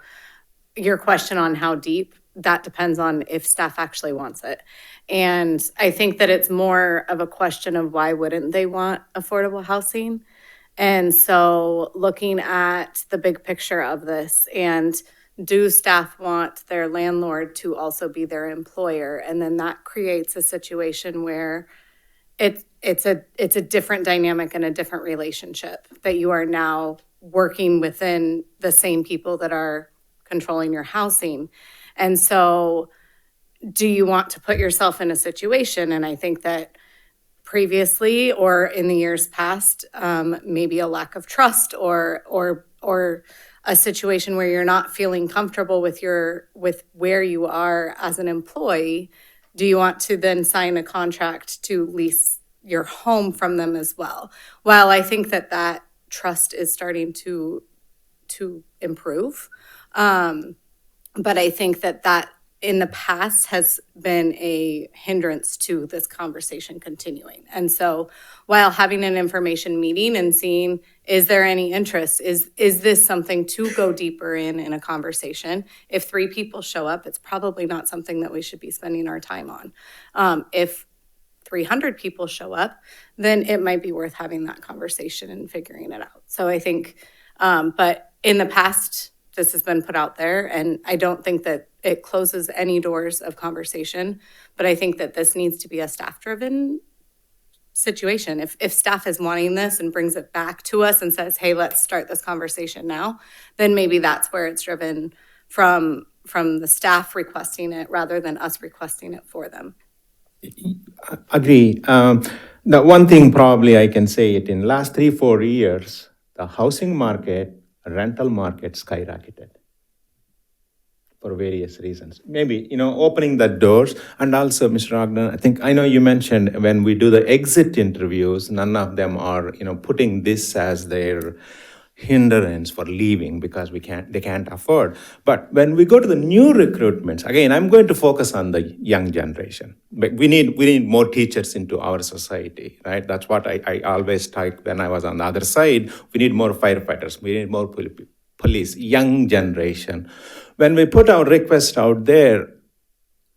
your question on how deep, that depends on if staff actually wants it. And I think that it's more of a question of why wouldn't they want affordable housing? And so looking at the big picture of this, and do staff want their landlord to also be their employer? And then that creates a situation where it's a different dynamic and a different relationship, that you are now working within the same people that are controlling your housing. And so do you want to put yourself in a situation? And I think that previously or in the years past, maybe a lack of trust or a situation where you're not feeling comfortable with where you are as an employee, do you want to then sign a contract to lease your home from them as well? While I think that trust is starting to improve, but I think that in the past has been a hindrance to this conversation continuing. And so while having an information meeting and seeing, is there any interest? Is this something to go deeper in a conversation? If 3 people show up, it's probably not something that we should be spending our time on. If 300 people show up, then it might be worth having that conversation and figuring it out. So I think, but in the past, this has been put out there, and I don't think that it closes any doors of conversation, but I think that this needs to be a staff-driven situation. If staff is wanting this and brings it back to us and says, hey, let's start this conversation now, then maybe that's where it's driven from the staff requesting it rather than us requesting it for them. Agree. The one thing probably I can say it in last 3-4 years, the housing market, rental market skyrocketed for various reasons. Maybe, opening the doors. And also, Mr. Ogden, I know you mentioned when we do the exit interviews, none of them are, putting this as their hindrance for leaving because they can't afford. But when we go to the new recruitments, again, I'm going to focus on the young generation. But we need more teachers into our society, right? That's what I always typed when I was on the other side. We need more firefighters. We need more police, young generation. When we put our request out there,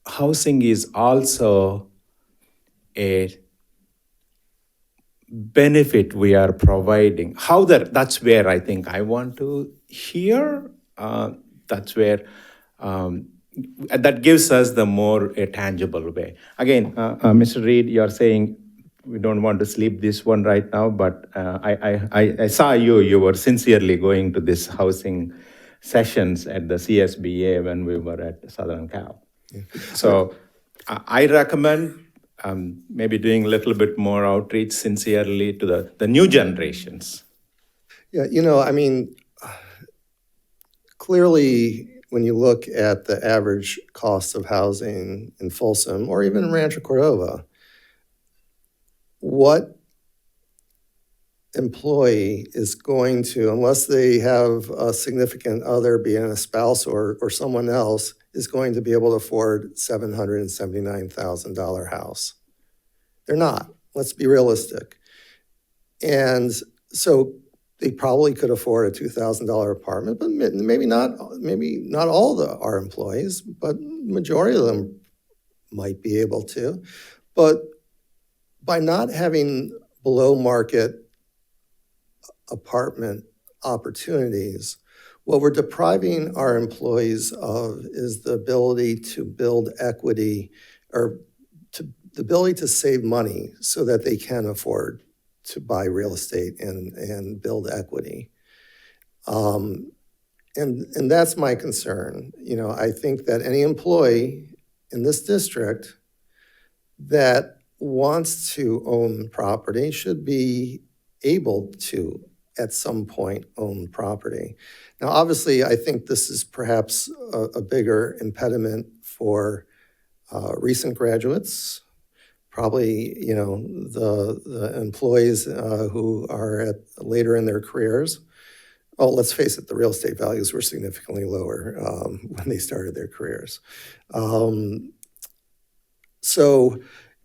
housing is also a benefit we are providing. That's where I think I want to hear. That's where that gives us the more a tangible way. Again, Mr. Reed, you're saying we don't want to sleep this one right now, but I saw you were sincerely going to this housing sessions at the CSBA when we were at Southern Cal. So I recommend maybe doing a little bit more outreach sincerely to the new generations. Yeah, clearly when you look at the average cost of housing in Folsom or even Rancho Cordova, what employee is going to, unless they have a significant other, being a spouse or someone else, is going to be able to afford $779,000 house? They're not. Let's be realistic. And so they probably could afford a $2,000 apartment, but maybe not all our employees, but majority of them might be able to. But by not having below market apartment opportunities, what we're depriving our employees of is the ability to build equity or the ability to save money so that they can afford to buy real estate and build equity. And that's my concern. I think that any employee in this district that wants to own property should be able to, at some point, own property. Now, obviously, I think this is perhaps a bigger impediment for recent graduates, probably, the employees who are later in their careers. Oh, let's face it, the real estate values were significantly lower when they started their careers. And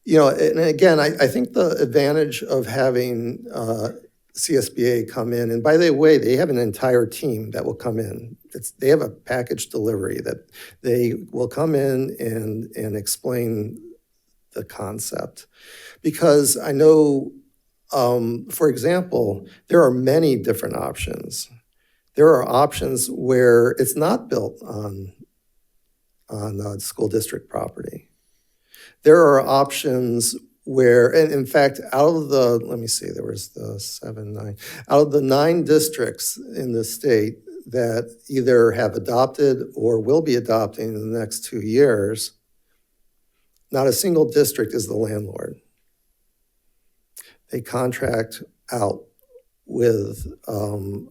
again, I think the advantage of having CSBA come in, and by the way, they have an entire team that will come in. They have a package delivery that they will come in and explain the concept. Because I know, for example, there are many different options. There are options where it's not built on school district property. There are options where, and in fact, out of the, let me see, there was the 7, 9, out of the 9 districts in the state that either have adopted or will be adopting in the next 2 years, not a single district is the landlord. They contract out with an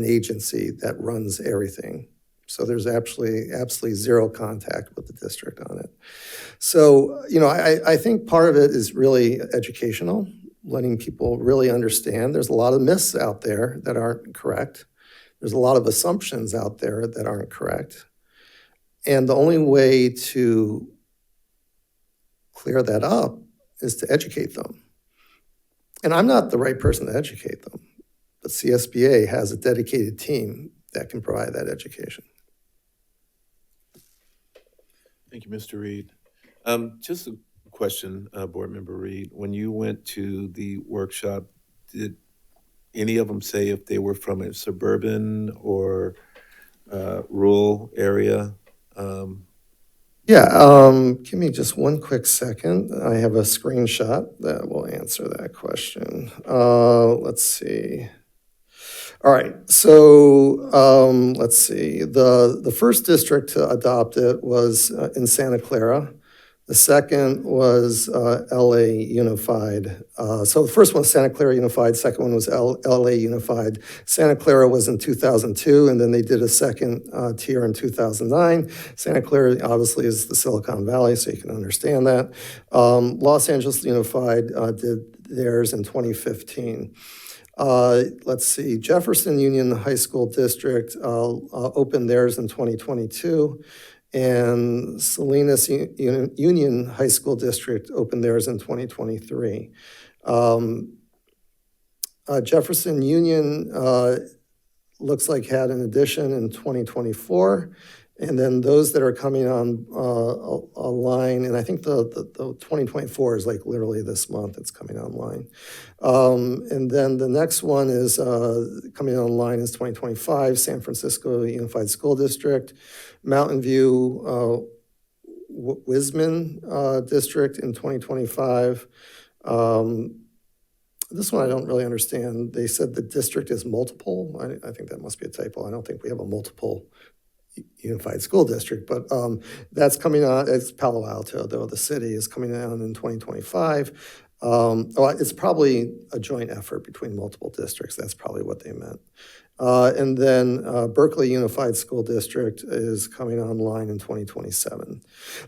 agency that runs everything. So there's absolutely zero contact with the district on it. So, I think part of it is really educational, letting people really understand. There's a lot of myths out there that aren't correct. There's a lot of assumptions out there that aren't correct. And the only way to clear that up is to educate them. And I'm not the right person to educate them, but CSBA has a dedicated team that can provide that education. Thank you, Mr. Reed. Just a question, Board Member Reed. When you went to the workshop, did any of them say if they were from a suburban or rural area? Yeah, give me just one quick second. I have a screenshot that will answer that question. Let's see. All right, so let's see. The first district to adopt it was in Santa Clara. The second was LA Unified. So the first one was Santa Clara Unified, second one was LA Unified. Santa Clara was in 2002, and then they did a second tier in 2009. Santa Clara obviously is the Silicon Valley, so you can understand that. Los Angeles Unified did theirs in 2015. Let's see, Jefferson Union High School District opened theirs in 2022, and Salinas Union High School District opened theirs in 2023. Jefferson Union looks like had an addition in 2024. And then those that are coming on online, and I think the 2024 is like literally this month it's coming online. And then the next one is coming online is 2025, San Francisco Unified School District, Mountain View Wisman District in 2025. This one I don't really understand. They said the district is multiple. I think that must be a typo. I don't think we have a multiple Unified School District, but that's coming on. It's Palo Alto, though the city is coming on in 2025. It's probably a joint effort between multiple districts. That's probably what they meant. And then Berkeley Unified School District is coming online in 2027.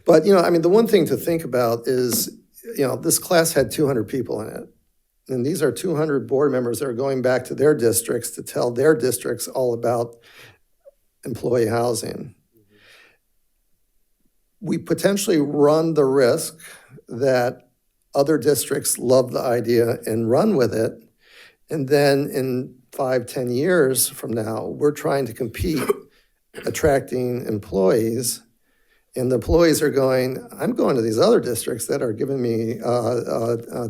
But, I mean, the one thing to think about is, this class had 200 people in it. And these are 200 board members that are going back to their districts to tell their districts all about employee housing. We potentially run the risk that other districts love the idea and run with it. And then in 5-10 years from now, we're trying to compete attracting employees. And the employees are going, I'm going to these other districts that are giving me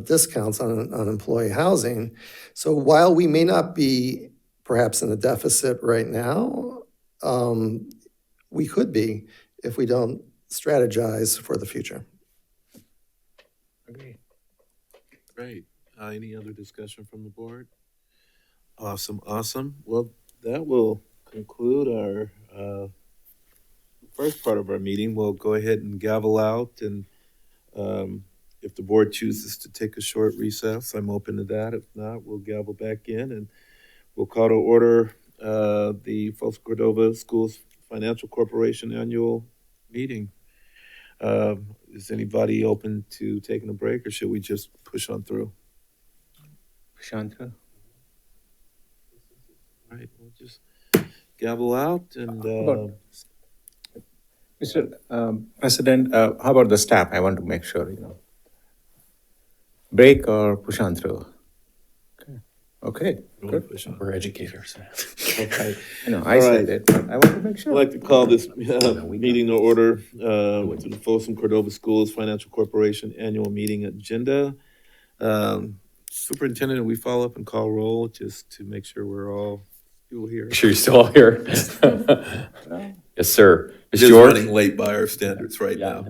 discounts on employee housing. So while we may not be perhaps in a deficit right now, we could be if we don't strategize for the future. Okay. Great. Any other discussion from the board? Awesome. Well, that will conclude our first part of our meeting. We'll go ahead and gavel out, and if the board chooses to take a short recess, I'm open to that. If not, we'll gavel back in, and we'll call to order the Folsom Cordova Schools Financial Corporation annual meeting. Is anybody open to taking a break, or should we just push on through? Push on through. All right, we'll just gavel out and. Mr. President, how about the staff? I want to make sure, break or push on through? Okay, good. We're educators. Okay. I said it, but I want to make sure. I'd like to call this meeting to order to the Folsom Cordova Schools Financial Corporation Annual Meeting Agenda. Superintendent, we follow up and call roll just to make sure we're all still here. Make sure you're still all here. Yes, sir. Ms. Just George? running late by our standards right now.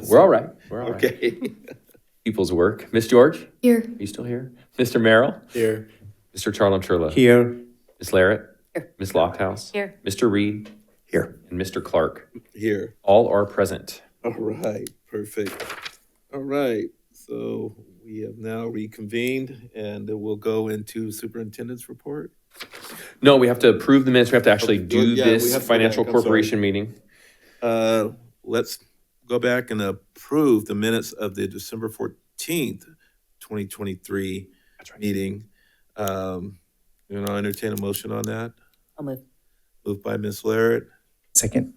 We're all right. We're all right. Okay. People's work. Ms. George? Here. Are you still here? Mr. Merrill? Here. Mr. Charlam-Churla? Here. Ms. Larrett? Here. Ms. Lofthouse? Here. Mr. Reed? Here. And Mr. Clark? Here. All are present. All right, perfect. All right, so we have now reconvened, and we'll go into superintendent's report. No, we have to approve the minutes. We have to actually do Yeah, we this have to go financial back. I'm sorry. corporation meeting. Let's go back and approve the minutes of the December 14th, 2023 meeting. I'll entertain a motion on that. I'll move. Moved by Ms. Larrett, Second.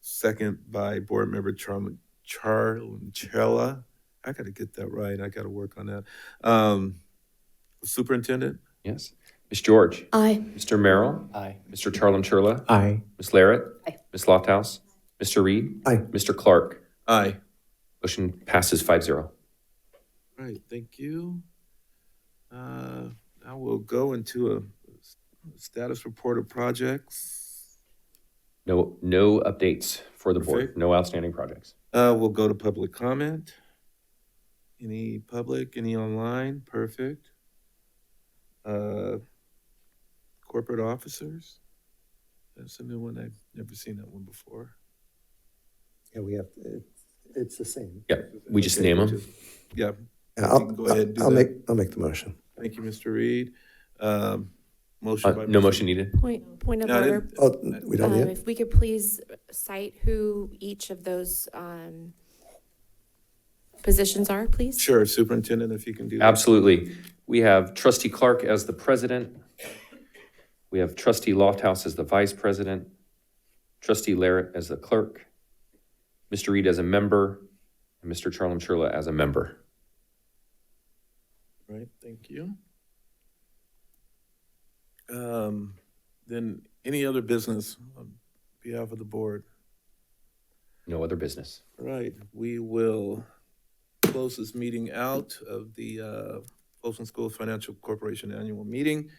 second by Board Member Charlam-Churla. I got to get that right. I got to work on that. Superintendent? Yes. Ms. George? Aye. Mr. Merrill? Aye. Mr. Charlam-Churla? Aye. Ms. Larrett? Aye. Ms. Lofthouse? Mr. Reed? Aye. Mr. Clark? Aye. Motion passes 5-0. All right, thank you. Now we'll go into a status report of projects. No updates for the board. Perfect. No outstanding projects. We'll go to public comment. Any public, any online? Perfect. Corporate officers? That's a new one. I've never seen that one before. Yeah, we have, it's the same. Yeah, we just name them. Yeah. Yeah, You can go ahead and do I'll that. make the motion. Thank you, Mr. Reed. Motion by. No Mr. motion needed. Point of No, I order. didn't- Oh, we don't yet? If we could please cite who each of those positions are, please? Sure, Superintendent, if you can do that. Absolutely. We have Trustee Clark as the president. We have Trustee Lofthouse as the vice president. Trustee Larrett as the clerk. Mr. Reed as a member. And Mr. Charlam Churla as a member. Right, thank you. Then any other business on behalf of the board? No other business. All right, we will close this meeting out of the Folsom School Financial Corporation Annual Meeting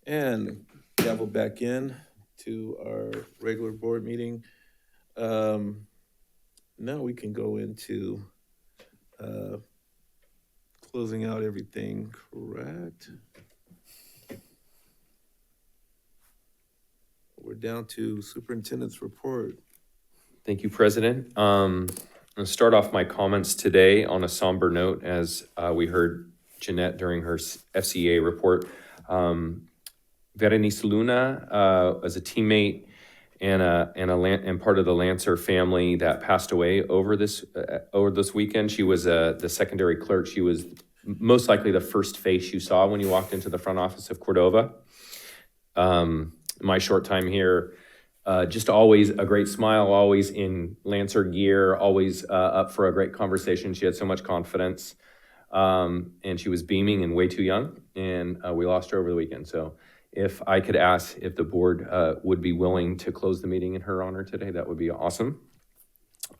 and gavel back in to our regular board meeting. Now we can go into closing out everything, correct? We're down to superintendent's report. Thank you, President. I'm going to start off my comments today on a somber note as we heard Jeanette during her FCA report. Berenice Luna as a teammate and part of the Lancer family that passed away over this weekend. She was the secondary clerk. She was most likely the first face you saw when you walked into the front office of Cordova. My short time here, just always a great smile, always in Lancer gear, always up for a great conversation. She had so much confidence, and she was beaming and way too young, and we lost her over the weekend. So if I could ask if the board would be willing to close the meeting in her honor today, that would be awesome.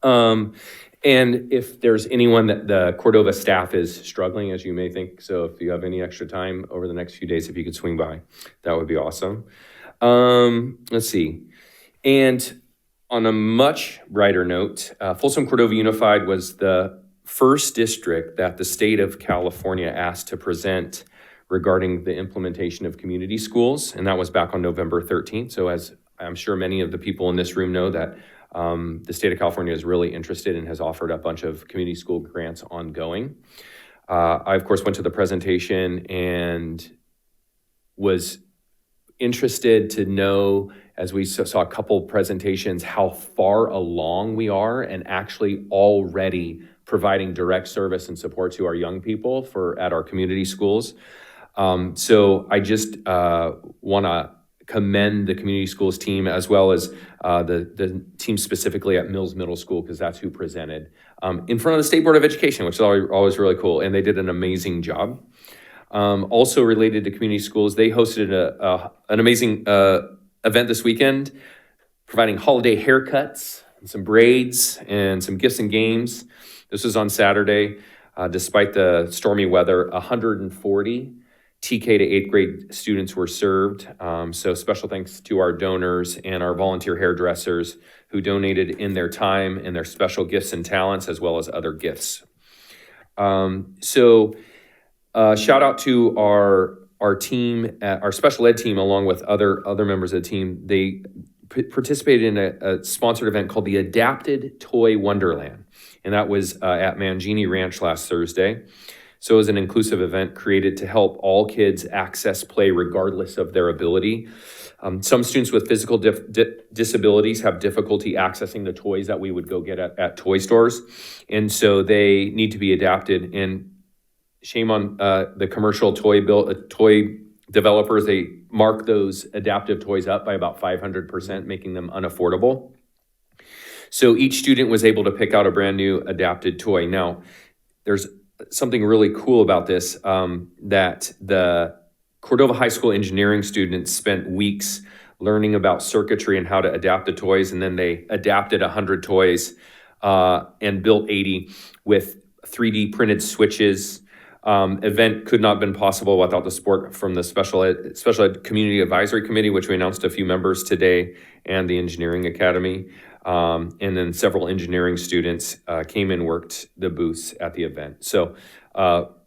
And if there's anyone that the Cordova staff is struggling, as you may think, so if you have any extra time over the next few days, if you could swing by, that would be awesome. Let's see. And on a much brighter note, Folsom Cordova Unified was the first district that the state of California asked to present regarding the implementation of community schools, and that was back on November 13th. So as I'm sure many of the people in this room know, that the state of California is really interested and has offered a bunch of community school grants ongoing. I, of course, went to the presentation and was interested to know, as we saw a couple presentations, how far along we are and actually already providing direct service and support to our young people at our community schools. So I just want to commend the community schools team as well as the team specifically at Mills Middle School, because that's who presented in front of the State Board of Education, which is always really cool, and they did an amazing job. Also related to community schools, they hosted an amazing event this weekend, providing holiday haircuts, and some braids, and some gifts and games. This was on Saturday. Despite the stormy weather, 140 TK to 8th grade students were served. So special thanks to our donors and our volunteer hairdressers who donated in their time and their special gifts and talents, as well as other gifts. Shout out to our team, our special ed team, along with other members of the team. They participated in a sponsored event called the Adapted Toy Wonderland, and that was at Mangini Ranch last Thursday. So it was an inclusive event created to help all kids access play regardless of their ability. Some students with physical disabilities have difficulty accessing the toys that we would go get at toy stores, and so they need to be adapted. And shame on the commercial toy developers. They mark those adaptive toys up by about 500%, making them unaffordable. So each student was able to pick out a brand new adapted toy. Now, there's something really cool about this, that the Cordova High School engineering students spent weeks learning about circuitry and how to adapt the toys, and then they adapted 100 toys and built 80 with 3D printed switches. Event could not have been possible without the support from the Special Ed Community Advisory Committee, which we announced a few members today, and the Engineering Academy. And then several engineering students came and worked the booths at the event. So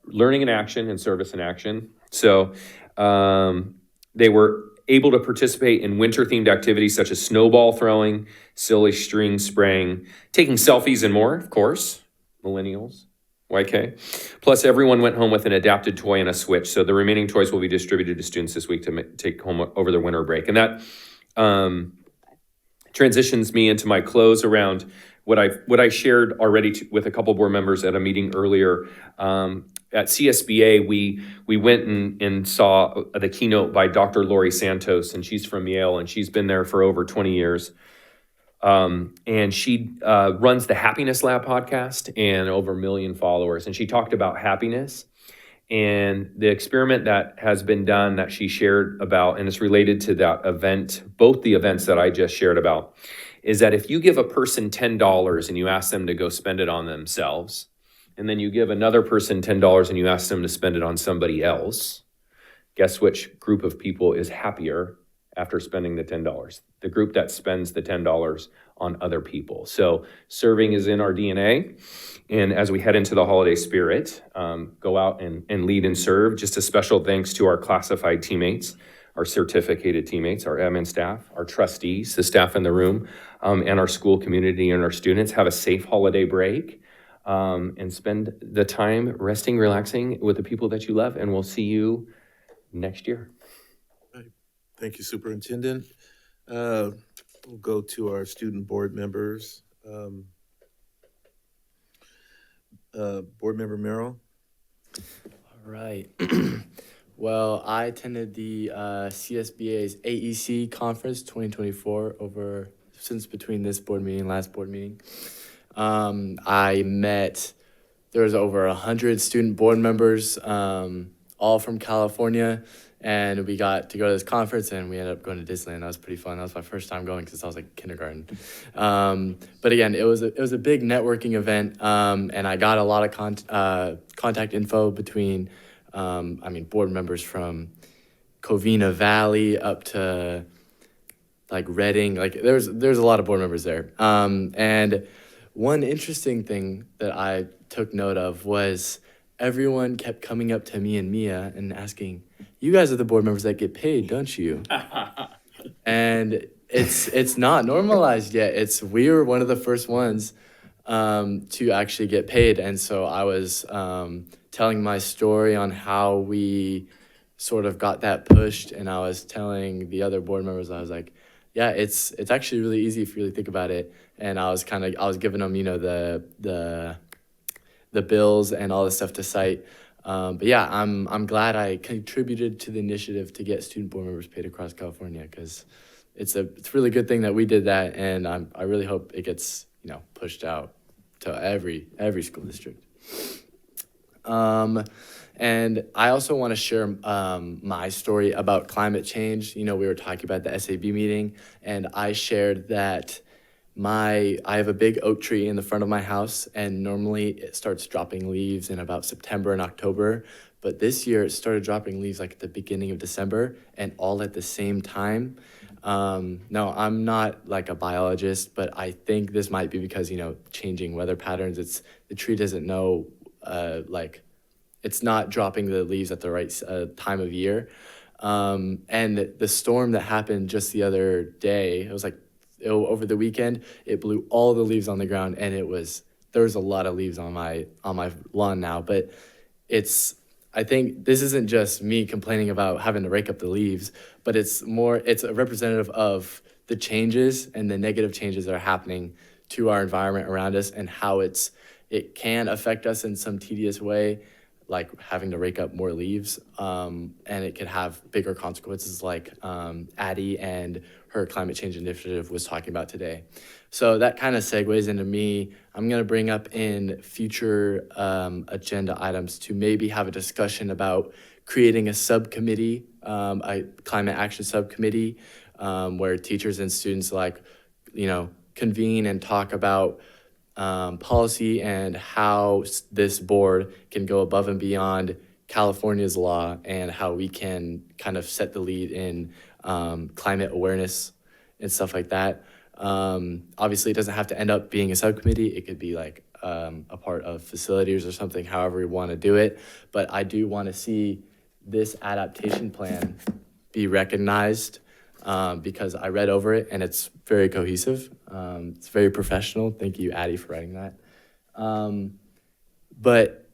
learning in action and service in action. So they were able to participate in winter-themed activities such as snowball throwing, silly string spraying, taking selfies and more, of course, millennials, YK. Plus, everyone went home with an adapted toy and a Switch. So the remaining toys will be distributed to students this week to take home over their winter break. And that transitions me into my close around what I shared already with a couple board members at a meeting earlier. At CSBA, we went and saw the keynote by Dr. Lori Santos, and she's from Yale, and she's been there for over 20 years. And she runs the Happiness Lab podcast and over 1 million followers. And she talked about happiness and the experiment that has been done that she shared about, and it's related to that event, both the events that I just shared about, is that if you give a person $10 and you ask them to go spend it on themselves, and then you give another person $10 and you ask them to spend it on somebody else, guess which group of people is happier after spending the $10? The group that spends the $10 on other people. So serving is in our DNA. And as we head into the holiday spirit, go out and lead and serve. Just a special thanks to our classified teammates, our certificated teammates, our admin staff, our trustees, the staff in the room, and our school community and our students. Have a safe holiday break. And spend the time resting, relaxing with the people that you love, and we'll see you next year. Thank you, Superintendent. We'll go to our student board members. Board Member Merrill. All right. Well, I attended the CSBA's AEC Conference 2024 since between this board meeting and last board meeting. There was over 100 student board members, all from California, and we got to go to this conference, and we ended up going to Disneyland. That was pretty fun. That was my first time going since I was like kindergarten. But again, it was a big networking event, and I got a lot of contact info between, board members from Covina Valley up to like Reading. Like there's a lot of board members there, and one interesting thing that I took note of was everyone kept coming up to me and Mia and asking, "You guys are the board members that get paid, don't you?" And it's not normalized yet. We were one of the first ones to actually get paid. And so I was telling my story on how we sort of got that pushed, and I was telling the other board members, I was like, yeah, it's actually really easy if you really think about it. And I was giving them, the bills and all the stuff to cite. But yeah, I'm glad I contributed to the initiative to get student board members paid across California, because it's a really good thing that we did that, and I really hope it gets pushed out to every school district. And I also want to share my story about climate change. We were talking about the SAB meeting, and I shared that I have a big oak tree in the front of my house, and normally it starts dropping leaves in about September and October. But this year it started dropping leaves like at the beginning of December, and all at the same time. No, I'm not like a biologist, but I think this might be because, changing weather patterns. The tree doesn't know, it's not dropping the leaves at the right time of year. And the storm that happened just the other day, it was like over the weekend, it blew all the leaves on the ground, and there was a lot of leaves on my lawn now. But I think this isn't just me complaining about having to rake up the leaves, but it's a representative of the changes and the negative changes that are happening to our environment around us, and how it can affect us in some tedious way, like having to rake up more leaves, and it could have bigger consequences, like Addie and her climate change initiative was talking about today. So that kind of segues into me. I'm going to bring up in future agenda items to maybe have a discussion about creating a subcommittee, a climate action subcommittee, where teachers and students convene and talk about policy and how this board can go above and beyond California's law, and how we can kind of set the lead in climate awareness and stuff like that. Obviously, it doesn't have to end up being a subcommittee. It could be like a part of facilities or something, however we want to do it. But I do want to see this adaptation plan be recognized because I read over it and it's very cohesive. It's very professional. Thank you, Addie, for writing that. But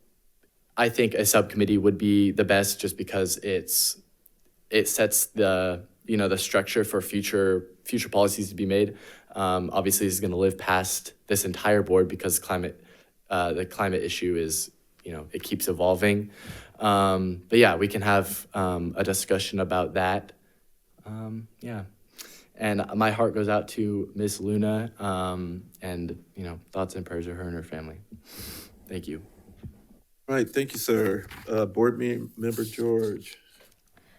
I think a subcommittee would be the best just because it sets the the structure for future policies to be made. Obviously, this is going to live past this entire board because the climate issue is it keeps evolving. But yeah, we can have a discussion about that. Yeah. And my heart goes out to Miss Luna, and thoughts and prayers to her and her family. Thank you. All right, thank you, sir. Board member George.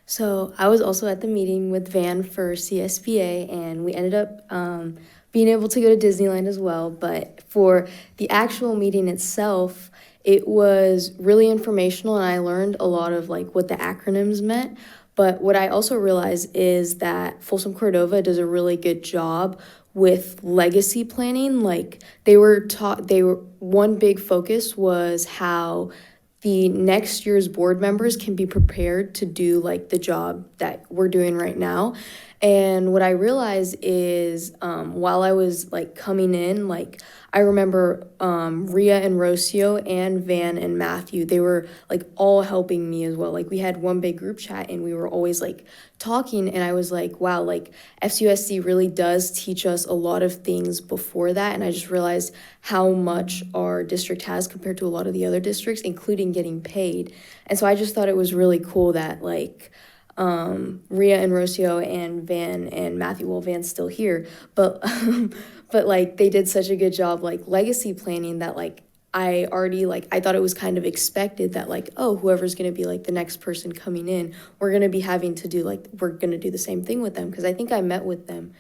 So I was also at the meeting with Van for CSBA, and we ended up being able to go to Disneyland as well. But for the actual meeting itself, it was really informational, and I learned a lot of like what the acronyms meant. But what I also realized is that Folsom Cordova does a really good job with legacy planning. Like one big focus was how the next year's board members can be prepared to do like the job that we're doing right now. And what I realized is while I was like coming in, like I remember Rhea and Rocio and Van and Matthew, they were like all helping me as well. Like we had one big group chat and we were always like talking, and I was like, wow, like FCUSD really does teach us a lot of things before that. And I just realized how much our district has compared to a lot of the other districts, including getting paid. And so I just thought it was really cool that like Rhea and Rocio and Van and Matthew, well, Van's still here, but but like they did such a good job like legacy planning that like I already like I thought it was kind of expected that like, oh, whoever's going to be like the next person coming in, we're going to be having to do like we're going to do the same thing with them, because I think I met with them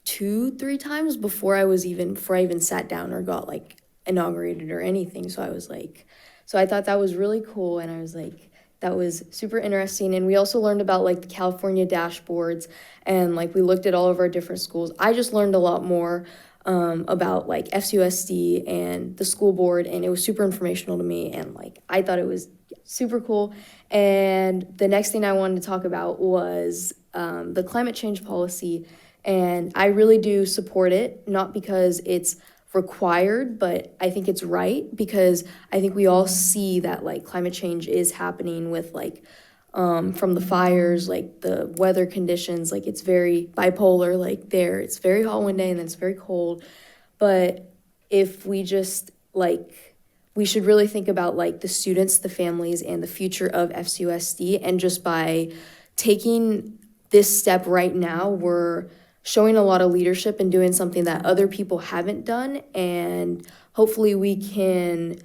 2-3 times before I even sat down or got like inaugurated or anything. So I was like, so I thought that was really cool, and I was like, that was super interesting. And we also learned about like the California dashboards, and like we looked at all of our different schools. I just learned a lot more about like FCUSD and the school board, and it was super informational to me, and like I thought it was super cool. And the next thing I wanted to talk about was the climate change policy, and I really do support it, not because it's required, but I think it's right, because I think we all see that like climate change is happening with like from the fires, like the weather conditions, like it's very bipolar, like it's very hot one day and then it's very cold. But if we just like, we should really think about like the students, the families, and the future of FCUSD. And just by taking this step right now, we're showing a lot of leadership and doing something that other people haven't done. And hopefully we can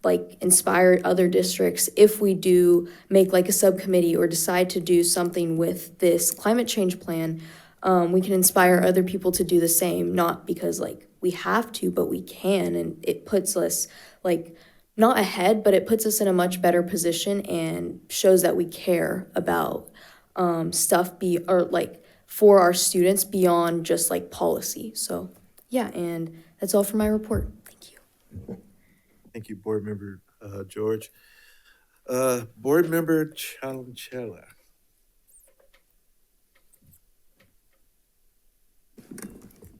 like inspire other districts if we do make like a subcommittee or decide to do something with this climate change plan. We can inspire other people to do the same, not because like we have to, but we can. And it puts us like not ahead, but it puts us in a much better position and shows that we care about for our students beyond just like policy. So yeah, and that's all for my report. Thank you. Thank you, board member George. Board member Chalonchella.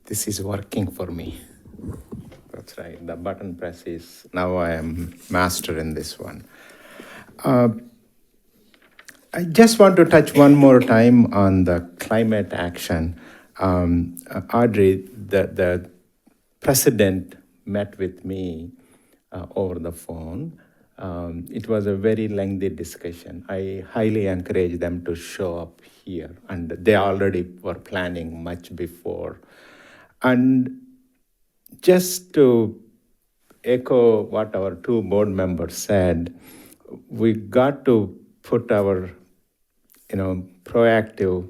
This is working for me. That's right. The button press is, now I am master in this one. I just want to touch one more time on the climate action. Audrey, the president met with me over the phone. It was a very lengthy discussion. I highly encourage them to show up here, and they already were planning much before. And just to echo what our two board members said, we got to put our proactive.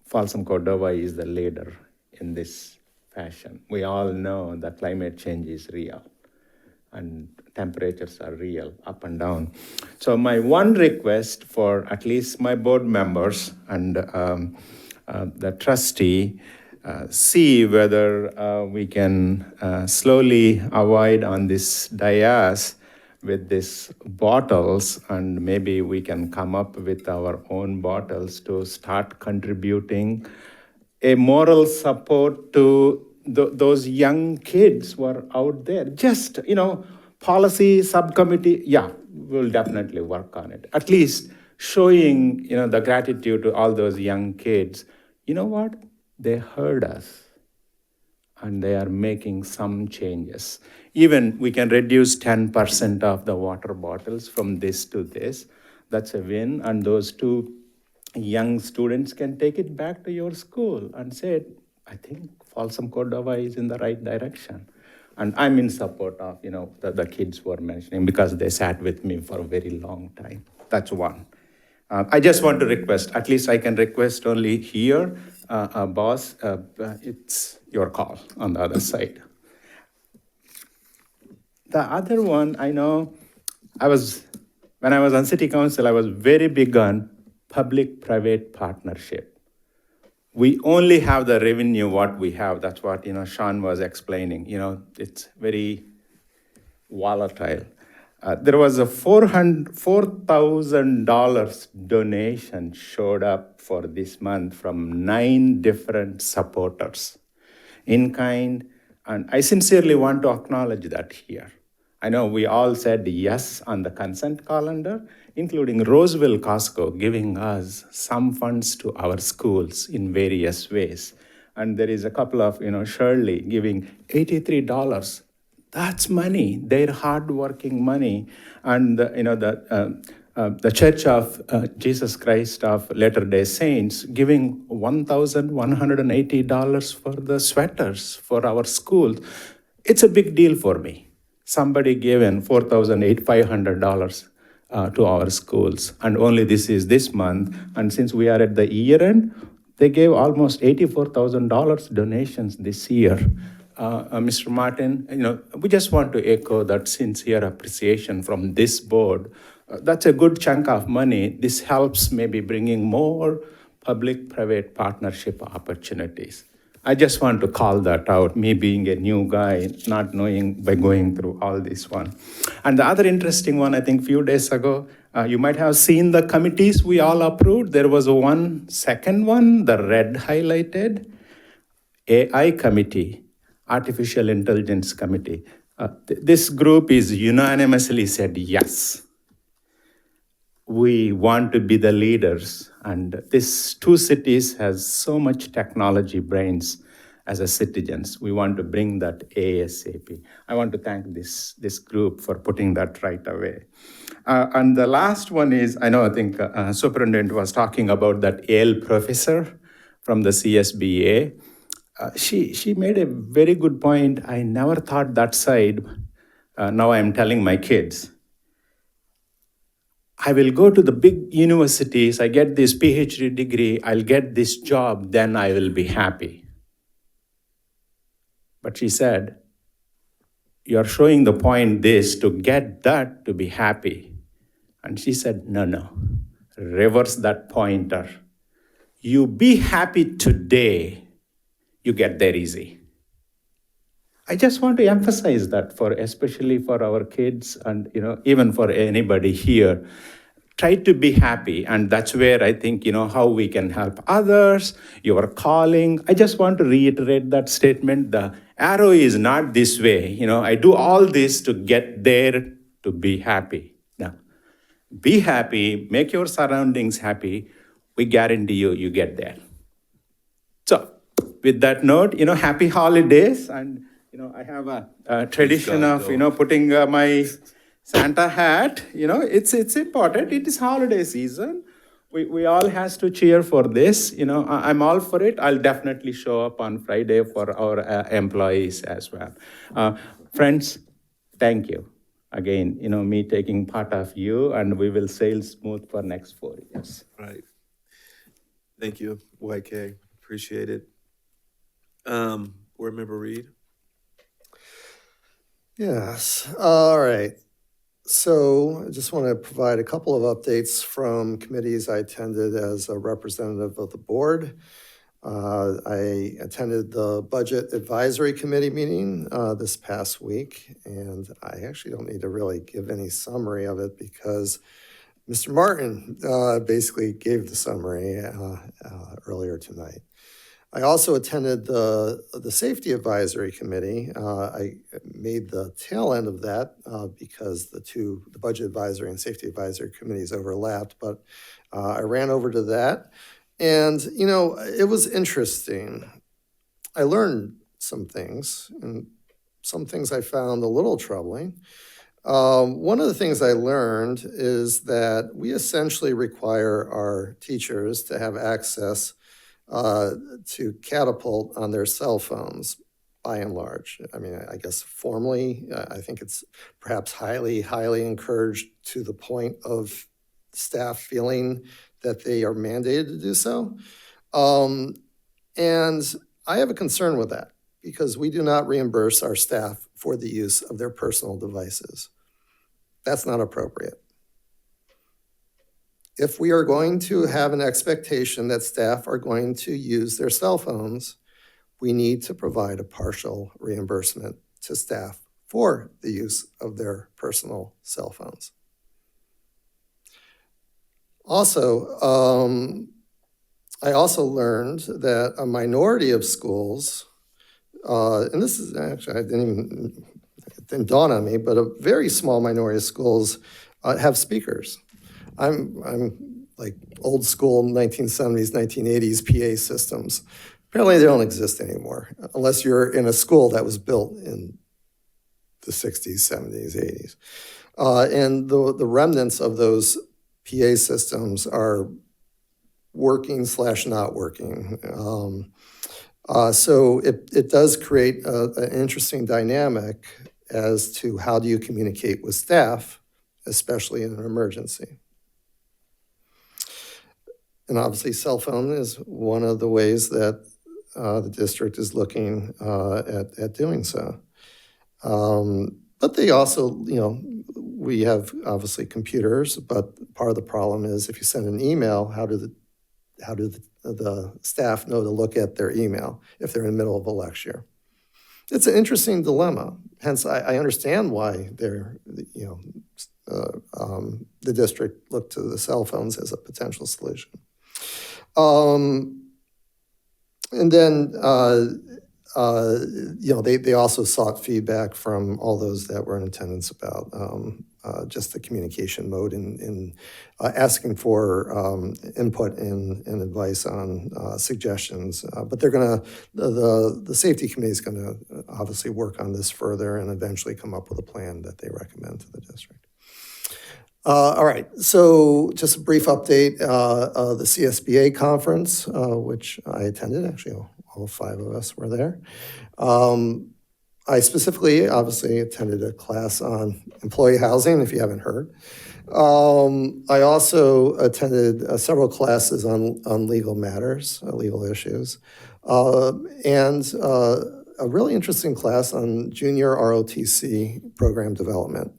Folsom Cordova is the leader in this fashion. We all know that climate change is real and temperatures are real, up and down. So my one request for at least my board members and the trustee, see whether we can slowly avoid on this dais with these bottles, and maybe we can come up with our own bottles to start contributing a moral support to those young kids who are out there. Just, policy subcommittee, yeah, we'll definitely work on it. At least showing, the gratitude to all those young kids. You know what? They heard us and they are making some changes. Even we can reduce 10% of the water bottles from this to this. That's a win. And those two young students can take it back to your school and say, I think Folsom Cordova is in the right direction. And I'm in support of, the kids who are mentioning, because they sat with me for a very long time. That's one. I just want to request, at least I can request only here, boss, it's your call on the other side. The other one, I know, when I was on city council, I was very big on public-private partnership. We only have the revenue what we have. That's what, Sean was explaining. It's very volatile. There was a $4,000 donation showed up for this month from 9 different supporters in kind. And I sincerely want to acknowledge that here. I know we all said yes on the consent calendar, including Roseville Costco giving us some funds to our schools in various ways. And there is a couple of, Shirley giving $83. That's money, their hardworking money. And, the Church of Jesus Christ of Latter-day Saints giving $1,180 for the sweaters for our schools. It's a big deal for me. Somebody given $4,500 to our schools, and only this is this month. And since we are at the year end, they gave almost $84,000 donations this year. Mr. Martin, we just want to echo that sincere appreciation from this board. That's a good chunk of money. This helps maybe bringing more public-private partnership opportunities. I just want to call that out, me being a new guy, not knowing by going through all this one. And the other interesting one, I think a few days ago, you might have seen the committees we all approved. There was one second one, the red highlighted, AI committee, Artificial Intelligence Committee. This group is unanimously said yes. We want to be the leaders, and these 2 cities has so much technology brains as a citizens. We want to bring that ASAP. I want to thank this group for putting that right away. And the last one is, I think Superintendent was talking about that Yale professor from the CSBA. She made a very good point. I never thought that side. Now I'm telling my kids, I will go to the big universities, I get this PhD degree, I'll get this job, then I will be happy. But she said, you're showing the point this to get that to be happy. And she said, no, reverse that pointer. You be happy today, you get there easy. I just want to emphasize that especially for our kids and, even for anybody here. Try to be happy, and that's where I think, how we can help others, your calling. I just want to reiterate that statement. The arrow is not this way. I do all this to get there to be happy. Now, be happy, make your surroundings happy. We guarantee you get there. So, with that note, happy holidays. And I have a tradition of, putting my Santa hat. It's important. It is holiday season. We all has to cheer for this. I'm all for it. I'll definitely show up on Friday for our employees as well. Friends, thank you. Again, me taking part of you, and we will sail smooth for next 4 years. Right. Thank you, YK. Appreciate it. Board Member Reed. Yes. All right. So I just want to provide a couple of updates from committees I attended as a representative of the board. I attended the Budget Advisory Committee meeting this past week, and I actually don't need to really give any summary of it because Mr. Martin basically gave the summary earlier tonight. I also attended the Safety Advisory Committee. I made the tail end of that because the Budget Advisory and Safety Advisory Committees overlapped, but I ran over to that. And, you know, it was interesting. I learned some things, and some things I found a little troubling. One of the things I learned is that we essentially require our teachers to have access to Catapult on their cell phones, by and large. I mean, I guess formally, I think it's perhaps highly, highly encouraged to the point of staff feeling that they are mandated to do so. And I have a concern with that because we do not reimburse our staff for the use of their personal devices. That's not appropriate. If we are going to have an expectation that staff are going to use their cell phones, we need to provide a partial reimbursement to staff for the use of their personal cell phones. Also, I also learned that a minority of schools, and this is actually, it didn't dawn on me, but a very small minority of schools have speakers. I'm like old school 1970s, 1980s PA systems. Apparently they don't exist anymore, unless you're in a school that was built in the 60s, 70s, 80s. And the remnants of those PA systems are working / not working. So it does create an interesting dynamic as to how do you communicate with staff, especially in an emergency. And obviously cell phone is one of the ways that the district is looking at doing so. But they also, you know, we have obviously computers, but part of the problem is if you send an email, how do the staff know to look at their email if they're in the middle of a lecture? It's an interesting dilemma. Hence, I understand why they're, you know, the district looked to the cell phones as a potential solution. And then, you know, they also sought feedback from all those that were in attendance about just the communication mode in asking for input and advice on suggestions. But they're going to, the safety committee is going to obviously work on this further and eventually come up with a plan that they recommend to the district. All right, so just a brief update. The CSBA conference, which I attended, actually all 5 of us were there. I specifically, obviously, attended a class on employee housing, if you haven't heard. I also attended several classes on legal matters, legal issues, and a really interesting class on junior ROTC program development.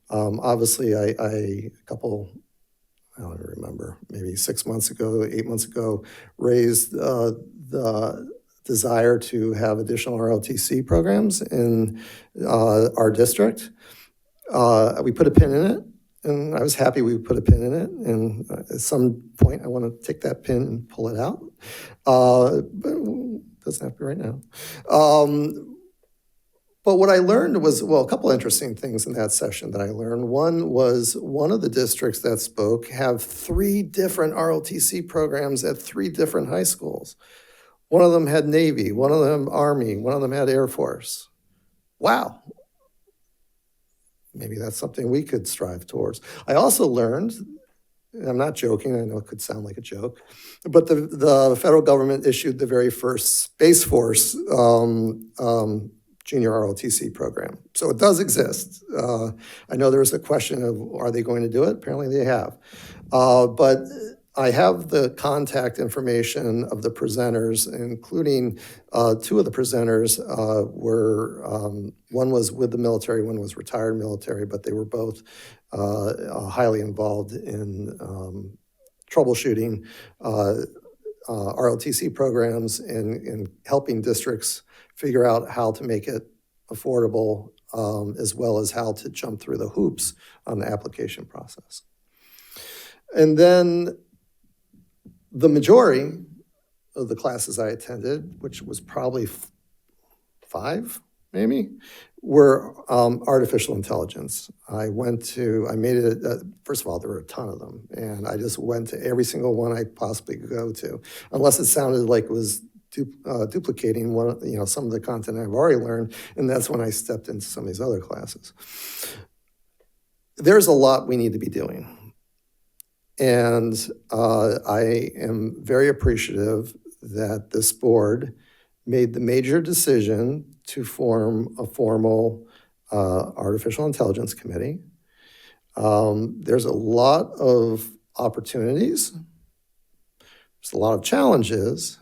Obviously, I don't remember, maybe 6 months ago, 8 months ago, raised the desire to have additional ROTC programs in our district. We put a pin in it, and I was happy we put a pin in it. And at some point, I want to take that pin and pull it out. But it doesn't have to be right now. But what I learned was, well, a couple interesting things in that session that I learned. One was one of the districts that spoke have 3 different ROTC programs at 3 different high schools. One of them had Navy, one of them Army, one of them had Air Force. Wow. Maybe that's something we could strive towards. I also learned, and I'm not joking, I know it could sound like a joke, but the federal government issued the very first Space Force junior ROTC program. So it does exist. I know there was a question of, are they going to do it? Apparently they have. But I have the contact information of the presenters, including 2 of the presenters were, one was with the military, one was retired military, but they were both highly involved in troubleshooting ROTC programs in helping districts figure out how to make it affordable, as well as how to jump through the hoops on the application process. And then the majority of the classes I attended, which was probably 5, maybe, were artificial intelligence. I made it, first of all, there were a ton of them, and I just went to every single one I possibly could go to, unless it sounded like it was duplicating some of the content I've already learned, and that's when I stepped into some of these other classes. There's a lot we need to be doing, and I am very appreciative that this board made the major decision to form a formal artificial intelligence committee. There's a lot of opportunities. There's a lot of challenges.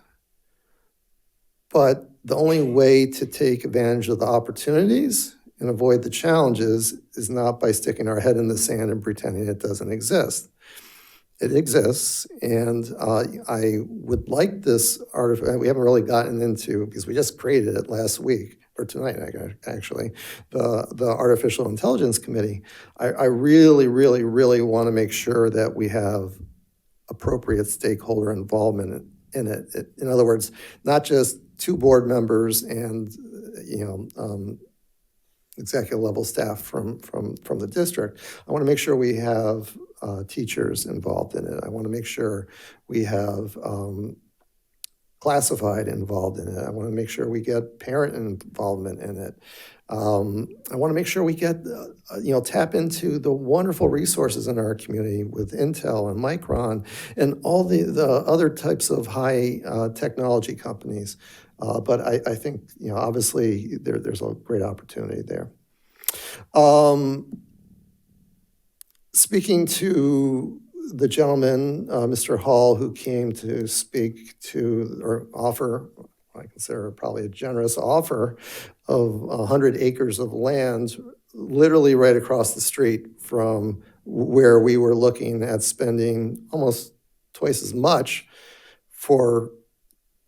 But the only way to take advantage of the opportunities and avoid the challenges is not by sticking our head in the sand and pretending it doesn't exist. It exists, and I would like this we haven't really gotten into, because we just created it last week, or tonight, actually, the Artificial Intelligence Committee. I really, really, really want to make sure that we have appropriate stakeholder involvement in it. In other words, not just 2 board members and executive level staff from the district. I want to make sure we have teachers involved in it. I want to make sure we have classified involved in it. I want to make sure we get parent involvement in it. I want to make sure we get, tap into the wonderful resources in our community with Intel and Micron and all the other types of high technology companies. But I think, obviously there's a great opportunity there. Speaking to the gentleman, Mr. Hall, who came to speak to or offer, I consider probably a generous offer of 100 acres of land, literally right across the street from where we were looking at spending almost twice as much for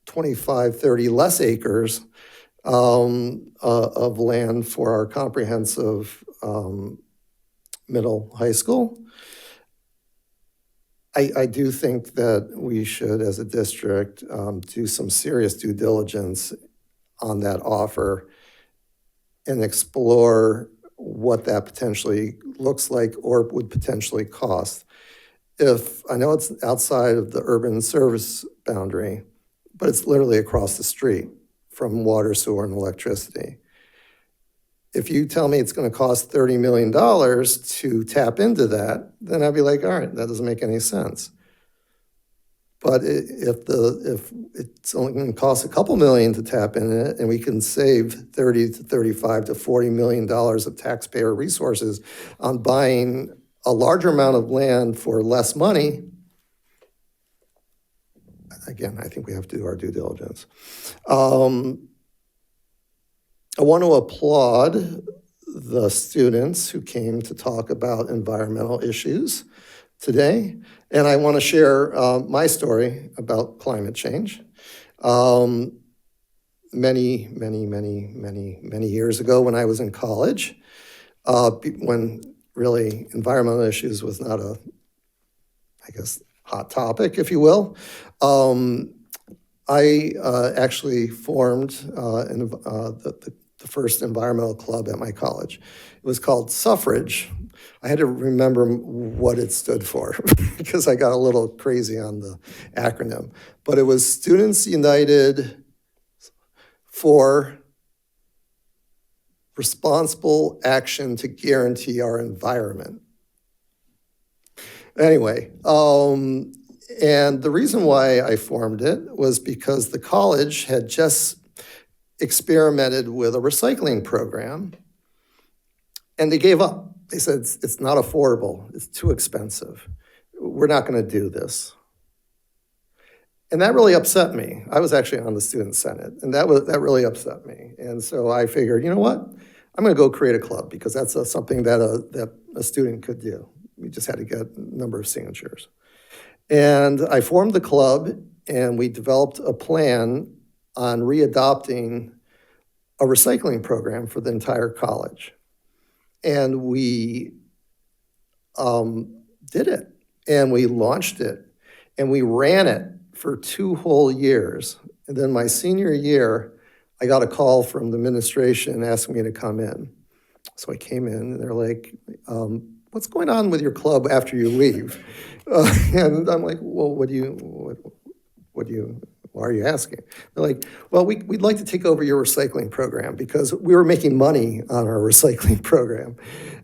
25, 30 less acres of land for our comprehensive middle high school. I do think that we should, as a district, do some serious due diligence on that offer and explore what that potentially looks like or would potentially cost. I know it's outside of the urban service boundary, but it's literally across the street from water, sewer, and electricity. If you tell me it's going to cost $30 million to tap into that, then I'd be like, all right, that doesn't make any sense. But if it's only going to cost a couple million to tap into it, and we can save 30 to 35 to $40 million of taxpayer resources on buying a larger amount of land for less money, again, I think we have to do our due diligence. I want to applaud the students who came to talk about environmental issues today. And I want to share my story about climate change. Many years ago when I was in college, when really environmental issues was not a, hot topic, if you will, I actually formed the first environmental club at my college. It was called Suffrage. I had to remember what it stood for because I got a little crazy on the acronym. But it was Students United for Responsible Action to Guarantee Our Environment. Anyway, and the reason why I formed it was because the college had just experimented with a recycling program, and they gave up. They said, it's not affordable, it's too expensive. We're not going to do this. And that really upset me. I was actually on the student senate, and that really upset me. And so I figured, you know what? I'm going to go create a club because that's something that a student could do. We just had to get a number of signatures. And I formed the club and we developed a plan on readopting a recycling program for the entire college. And we did it, and we launched it, and we ran it for 2 whole years. And then my senior year, I got a call from the administration asking me to come in. So I came in, and they're like, what's going on with your club after you leave? And I'm like, well, why are you asking? They're like, well, we'd like to take over your recycling program because we were making money on our recycling program.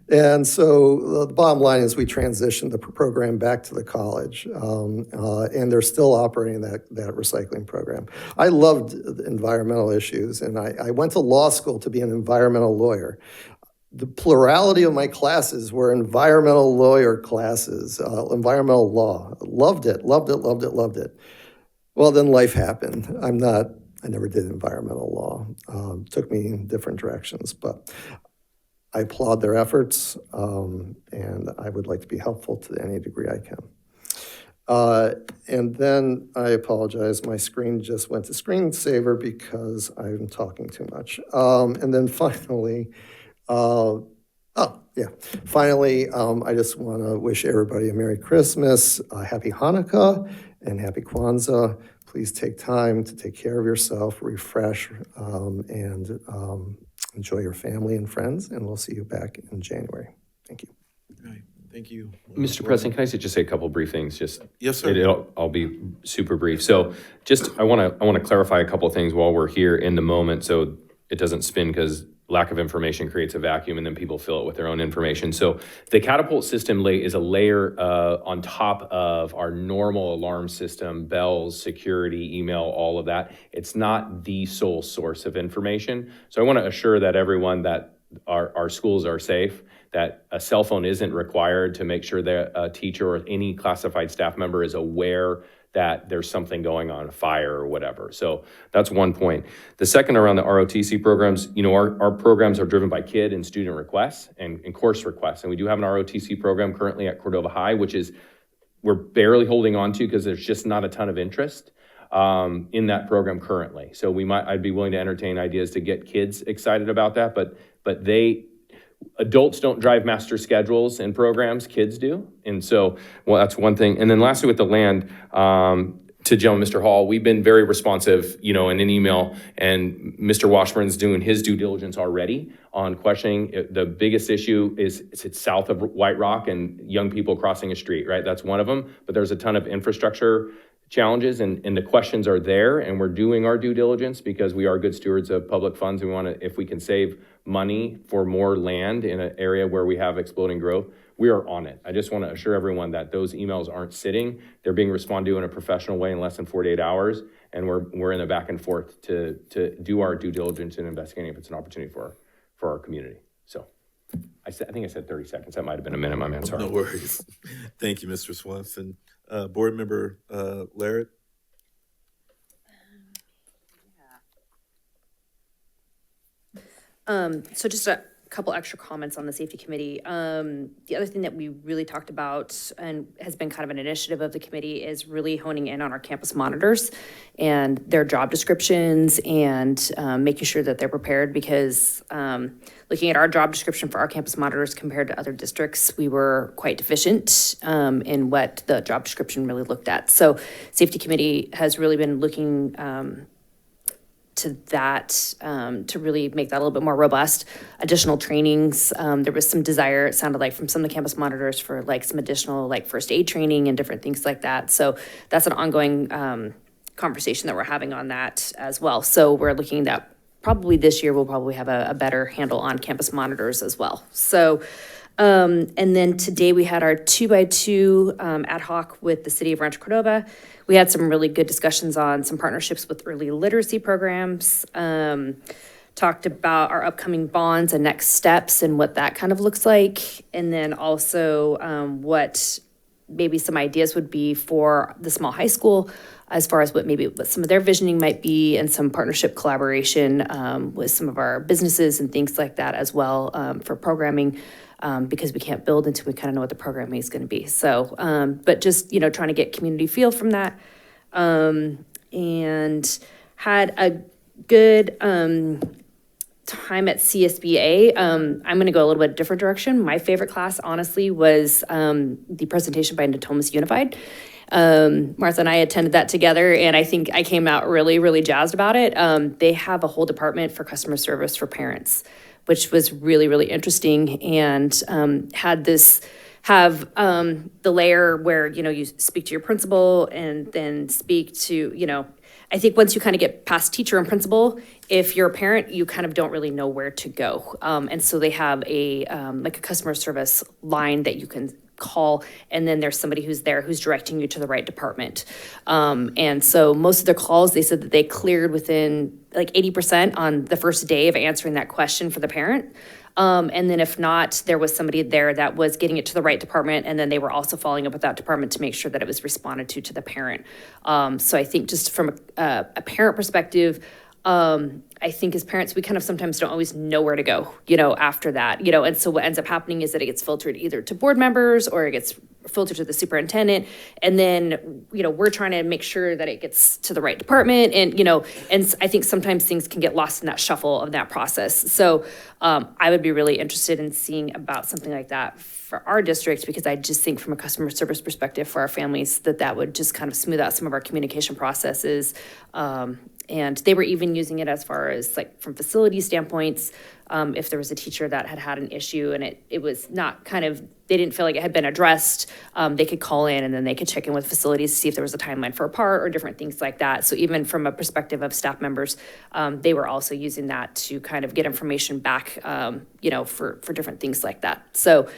And so the bottom line is we transitioned the program back to the college, and they're still operating that recycling program. I loved environmental issues, and I went to law school to be an environmental lawyer. The plurality of my classes were environmental lawyer classes, environmental law. Loved it. Well, then life happened. I never did environmental law. Took me in different directions, but I applaud their efforts, and I would like to be helpful to any degree I can. And then I apologize, my screen just went to screensaver because I'm talking too much. And then finally, I just want to wish everybody a Merry Christmas, a Happy Hanukkah, and Happy Kwanzaa. Please take time to take care of yourself, refresh, and enjoy your family and friends, and we'll see you back in January. Thank you. All right. Thank you. Mr. President, can I just say a couple brief things? Yes, sir. I'll be super brief. So I want to clarify a couple of things while we're here in the moment so it doesn't spin, because lack of information creates a vacuum and then people fill it with their own information. So the catapult system is a layer on top of our normal alarm system, bells, security, email, all of that. It's not the sole source of information. So I want to assure that everyone that our schools are safe, that a cell phone isn't required to make sure that a teacher or any classified staff member is aware that there's something going on, a fire or whatever. So that's one point. The second, around the ROTC programs, our programs are driven by kid and student requests and course requests. And we do have an ROTC program currently at Cordova High, which we're barely holding on to because there's just not a ton of interest in that program currently. So I'd be willing to entertain ideas to get kids excited about that, but adults don't drive master schedules and programs, kids do. And so, that's one thing. And then lastly, with the land, to gentleman, Mr. Hall, we've been very responsive, in an email, and Mr. Washburn's doing his due diligence already on questioning. The biggest issue is it's south of White Rock and young people crossing a street, right? That's one of them, but there's a ton of infrastructure challenges, and the questions are there, and we're doing our due diligence because we are good stewards of public funds. We want to, if we can save money for more land in an area where we have exploding growth, we are on it. I just want to assure everyone that those emails aren't sitting. They're being responded to in a professional way in less than 48 hours, and we're in the back and forth to do our due diligence and investigating if it's an opportunity for our community. So I think I said 30 seconds. That might have been a minute. I'm sorry. No worries. Thank you, Mr. Swanson. Board Member Larrett. So just a couple extra comments on the safety committee. The other thing that we really talked about and has been kind of an initiative of the committee is really honing in on our campus monitors and their job descriptions and making sure that they're prepared, because looking at our job description for our campus monitors compared to other districts, we were quite deficient in what the job description really looked at. So safety committee has really been looking to that to really make that a little bit more robust. Additional trainings, there was some desire, it sounded like, from some of the campus monitors for like some additional like first aid training and different things like that. So that's an ongoing conversation that we're having on that as well. So we're looking that probably this year we'll probably have a better handle on campus monitors as well. So and then today we had our 2x2 ad hoc with the city of Rancho Cordova. We had some really good discussions on some partnerships with early literacy programs, talked about our upcoming bonds and next steps and what that kind of looks like. And then also what maybe some ideas would be for the small high school as far as what some of their visioning might be, and some partnership collaboration with some of our businesses and things like that as well for programming. Because we can't build until we kind of know what the programming is going to be. So, but just, trying to get community feel from that. and had a good time at CSBA. I'm going to go a little bit different direction. My favorite class, honestly, was the presentation by Natomas Unified. Martha and I attended that together, and I think I came out really, really jazzed about it. They have a whole department for customer service for parents, which was really, really interesting, and had the layer where, you speak to your principal and then speak to, I think once you kind of get past teacher and principal, if you're a parent, you kind of don't really know where to go. And so they have like a customer service line that you can call, and then there's somebody who's there who's directing you to the right department. And so most of their calls, they said that they cleared within like 80% on the first day of answering that question for the parent. And then if not, there was somebody there that was getting it to the right department, and then they were also following up with that department to make sure that it was responded to the parent. So I think just from a parent perspective, I think as parents, we kind of sometimes don't always know where to go, after that, and so what ends up happening is that it gets filtered either to board members or it gets filtered to the superintendent. And then, we're trying to make sure that it gets to the right department. And, and I think sometimes things can get lost in that shuffle of that process. So I would be really interested in seeing about something like that for our district, because I just think from a customer service perspective for our families, that would just kind of smooth out some of our communication processes. And they were even using it as far as like from facility standpoints, if there was a teacher that had an issue and it was not they didn't feel like it had been addressed, they could call in and then they could check in with facilities to see if there was a timeline for a part or different things like that. So even from a perspective of staff members, they were also using that to kind of get information back, for different things like that. So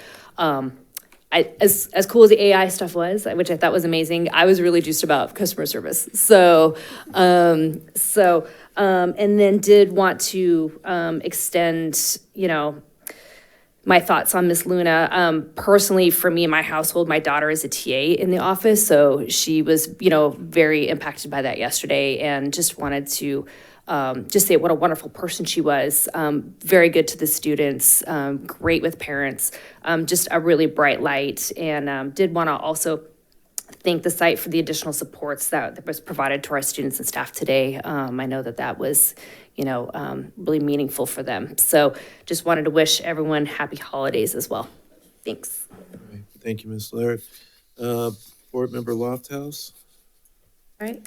as cool as the AI stuff was, which I thought was amazing, I was really juiced about customer service. So, and then did want to extend, my thoughts on Miss Luna. Personally, for me, in my household, my daughter is a TA in the office, so she was, very impacted by that yesterday, and just wanted to just say what a wonderful person she was. Very good to the students, great with parents, just a really bright light. And did want to also thank the site for the additional supports that was provided to our students and staff today. I know that was, really meaningful for them. So just wanted to wish everyone happy holidays as well. Thanks. Thank you, Ms. Laird. Board Member Lofthouse. All right.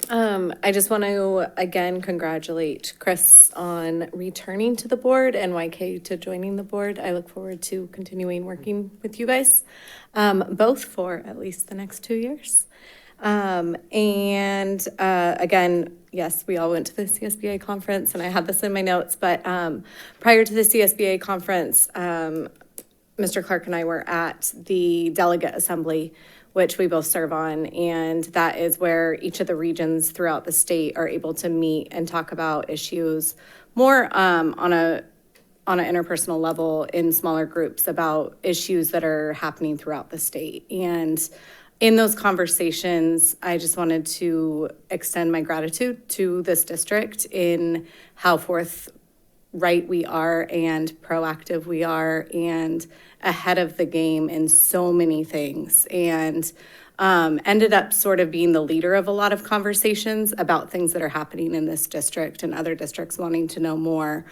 I just want to again congratulate Chris on returning to the board and YK to joining the board. I look forward to continuing working with you guys, both for at least the next 2 years. Again, yes, we all went to the CSBA conference, and I had this in my notes, but prior to the CSBA conference, Mr. Clark and I were at the delegate assembly, which we both serve on, and that is where each of the regions throughout the state are able to meet and talk about issues more on an interpersonal level in smaller groups about issues that are happening throughout the state. And in those conversations, I just wanted to extend my gratitude to this district in how forthright we are and proactive we are and ahead of the game in so many things, and ended up sort of being the leader of a lot of conversations about things that are happening in this district and other districts wanting to know more.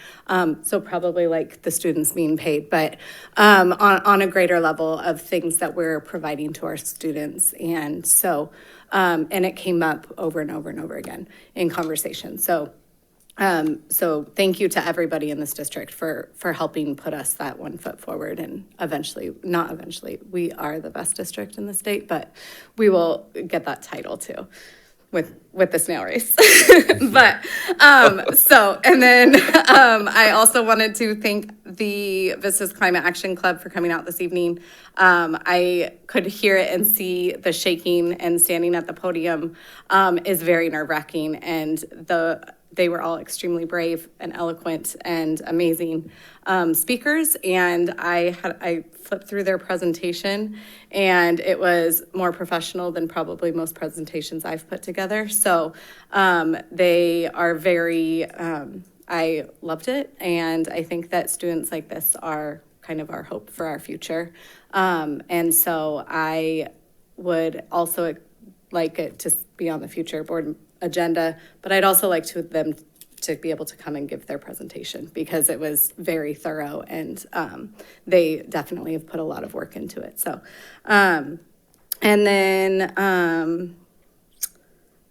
So probably like the students being paid, but on a greater level of things that we're providing to our students. And so, and it came up over and over and over again in conversation. So thank you to everybody in this district for helping put us that 1 foot forward, and not eventually, we are the best district in the state, but we will get that title too with the snail race. But, and then I also wanted to thank the Vistas Climate Action Club for coming out this evening. I could hear it and see the shaking, and standing at the podium is very nerve-wracking, and they were all extremely brave and eloquent and amazing speakers. And I flipped through their presentation, and it was more professional than probably most presentations I've put together. So they are very, I loved it. And I think that students like this are kind of our hope for our future. And so I would also like it to be on the future board agenda. But I'd also like them to be able to come and give their presentation because it was very thorough and they definitely have put a lot of work into it. So, and then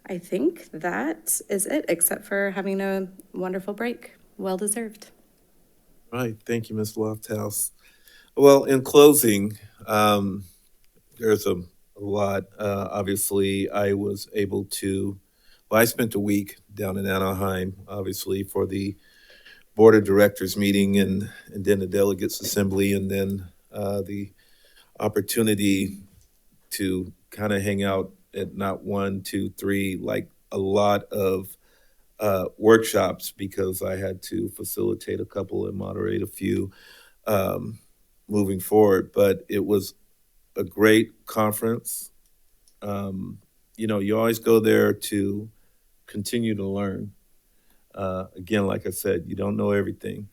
I think that is it, except for having a wonderful break. Well deserved. Right. Thank you, Ms. Lofthouse. Well, in closing, there's a lot. Obviously, I was able to, well, I spent a week down in Anaheim, obviously, for the Board of Directors meeting and then the Delegates Assembly, and then the opportunity to kind of hang out at not one, two, three, like a lot of workshops because I had to facilitate a couple and moderate a few moving forward. But it was a great conference. You always go there to continue to learn. Again, like I said, you don't know everything.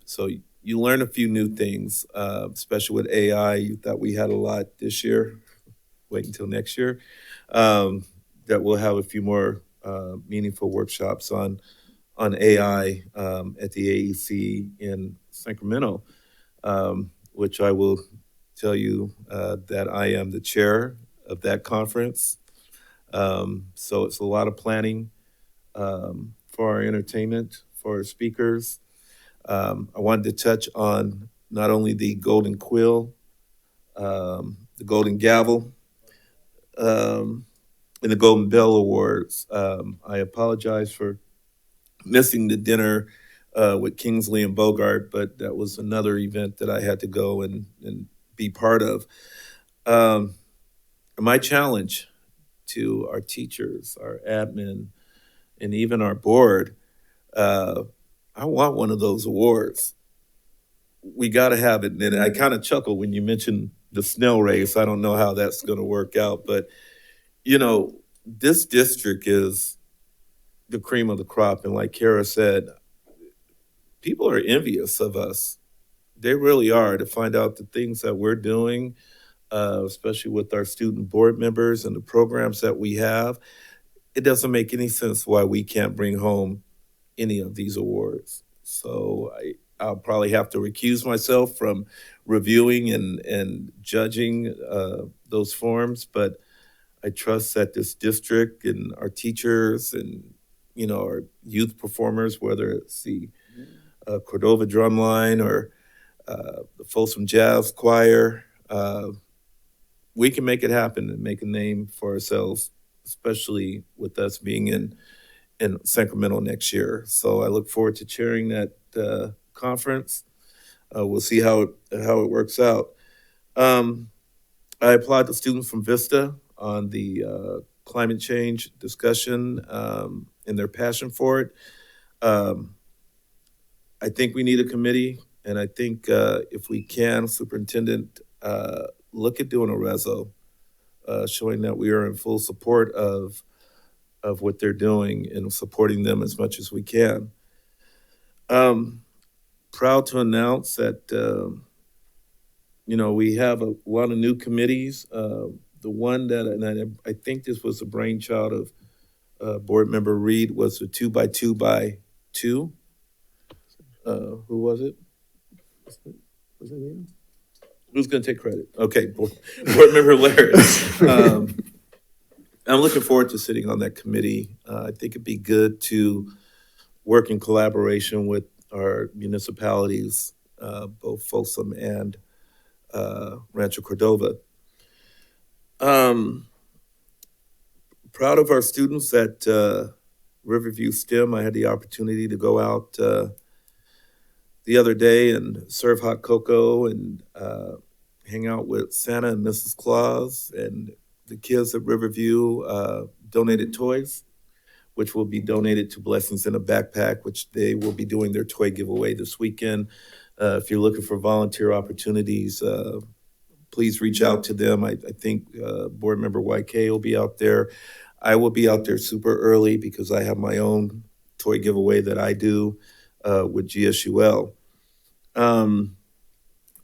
So you learn a few new things, especially with AI. You thought we had a lot this year. Wait until next year. That we'll have a few more meaningful workshops on AI at the AEC in Sacramento, which I will tell you that I am the chair of that conference. So it's a lot of planning for our entertainment, for our speakers. I wanted to touch on not only the Golden Quill, the Golden Gavel, and the Golden Bell Awards. I apologize for missing the dinner with Kingsley and Bogart, but that was another event that I had to go and be part of. My challenge to our teachers, our admin, and even our board, I want one of those awards. We got to have it. And I kind of chuckle when you mentioned the snail race. I don't know how that's going to work out, but this district is the cream of the crop. And like Kara said, people are envious of us. They really are, to find out the things that we're doing, especially with our student board members and the programs that we have. It doesn't make any sense why we can't bring home any of these awards. So I'll probably have to recuse myself from reviewing and judging those forms, but I trust that this district and our teachers and our youth performers, whether it's the Cordova Drumline or the Folsom Jazz Choir, we can make it happen and make a name for ourselves, especially with us being in Sacramento next year. So I look forward to chairing that conference. We'll see how it works out. I applaud the students from Vista on the climate change discussion and their passion for it. I think we need a committee, and I think if we can, Superintendent, look at doing a reso, showing that we are in full support of what they're doing and supporting them as much as we can. Proud to announce that we have a lot of new committees. The one that, and I think this was a brainchild of board member Reed, was a 2x2x2. Who was it? Was it me? Who's going to take credit? Okay, board member Larry. I'm looking forward to sitting on that committee. I think it'd be good to work in collaboration with our municipalities, both Folsom and Rancho Cordova. Proud of our students at Riverview STEM. I had the opportunity to go out the other day and serve hot cocoa and hang out with Santa and Mrs. Claus, and the kids at Riverview donated toys, which will be donated to Blessings in a Backpack, which they will be doing their toy giveaway this weekend. If you're looking for volunteer opportunities, please reach out to them. I think board member YK will be out there. I will be out there super early because I have my own toy giveaway that I do with GSUL.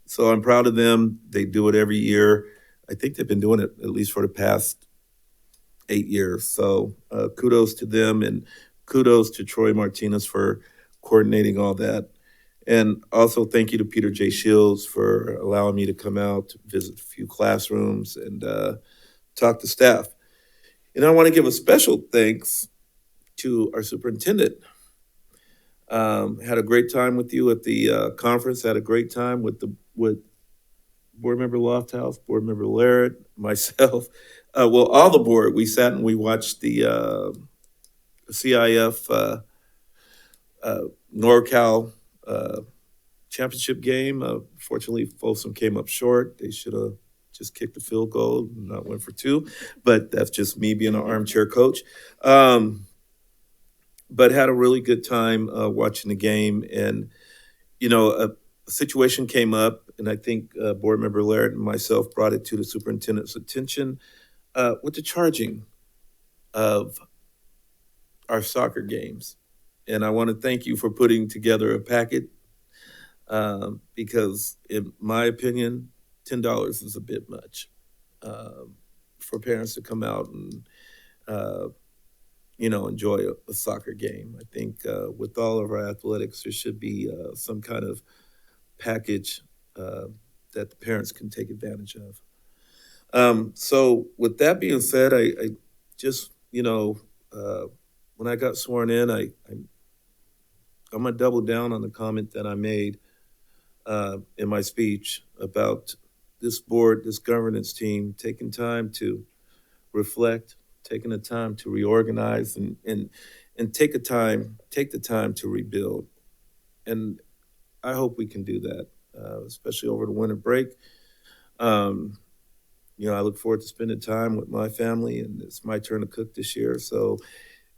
So I'm proud of them. They do it every year. I think they've been doing it at least for the past 8 years. So kudos to them, and kudos to Troy Martinez for coordinating all that. And also thank you to Peter J. Shields for allowing me to come out to visit a few classrooms and talk to staff. And I want to give a special thanks to our superintendent. Had a great time with you at the conference. Had a great time with Board Member Lofthouse, Board Member Larrett, myself. Well, all the board. We sat and we watched the CIF NorCal championship game. Fortunately, Folsom came up short. They should have just kicked the field goal and not went for 2. But that's just me being an armchair coach. But had a really good time watching the game. And, you know, a situation came up, and I think Board Member Laird and myself brought it to the superintendent's attention with the charging of our soccer games. And I want to thank you for putting together a packet because, in my opinion, $10 is a bit much for parents to come out and enjoy a soccer game. I think with all of our athletics, there should be some kind of package that the parents can take advantage of. So with that being said, I just, when I got sworn in, I'm going to double down on the comment that I made in my speech about this board, this governance team, taking time to reflect, taking the time to reorganize, and take the time to rebuild. And I hope we can do that, especially over the winter break. I look forward to spending time with my family, and it's my turn to cook this year. So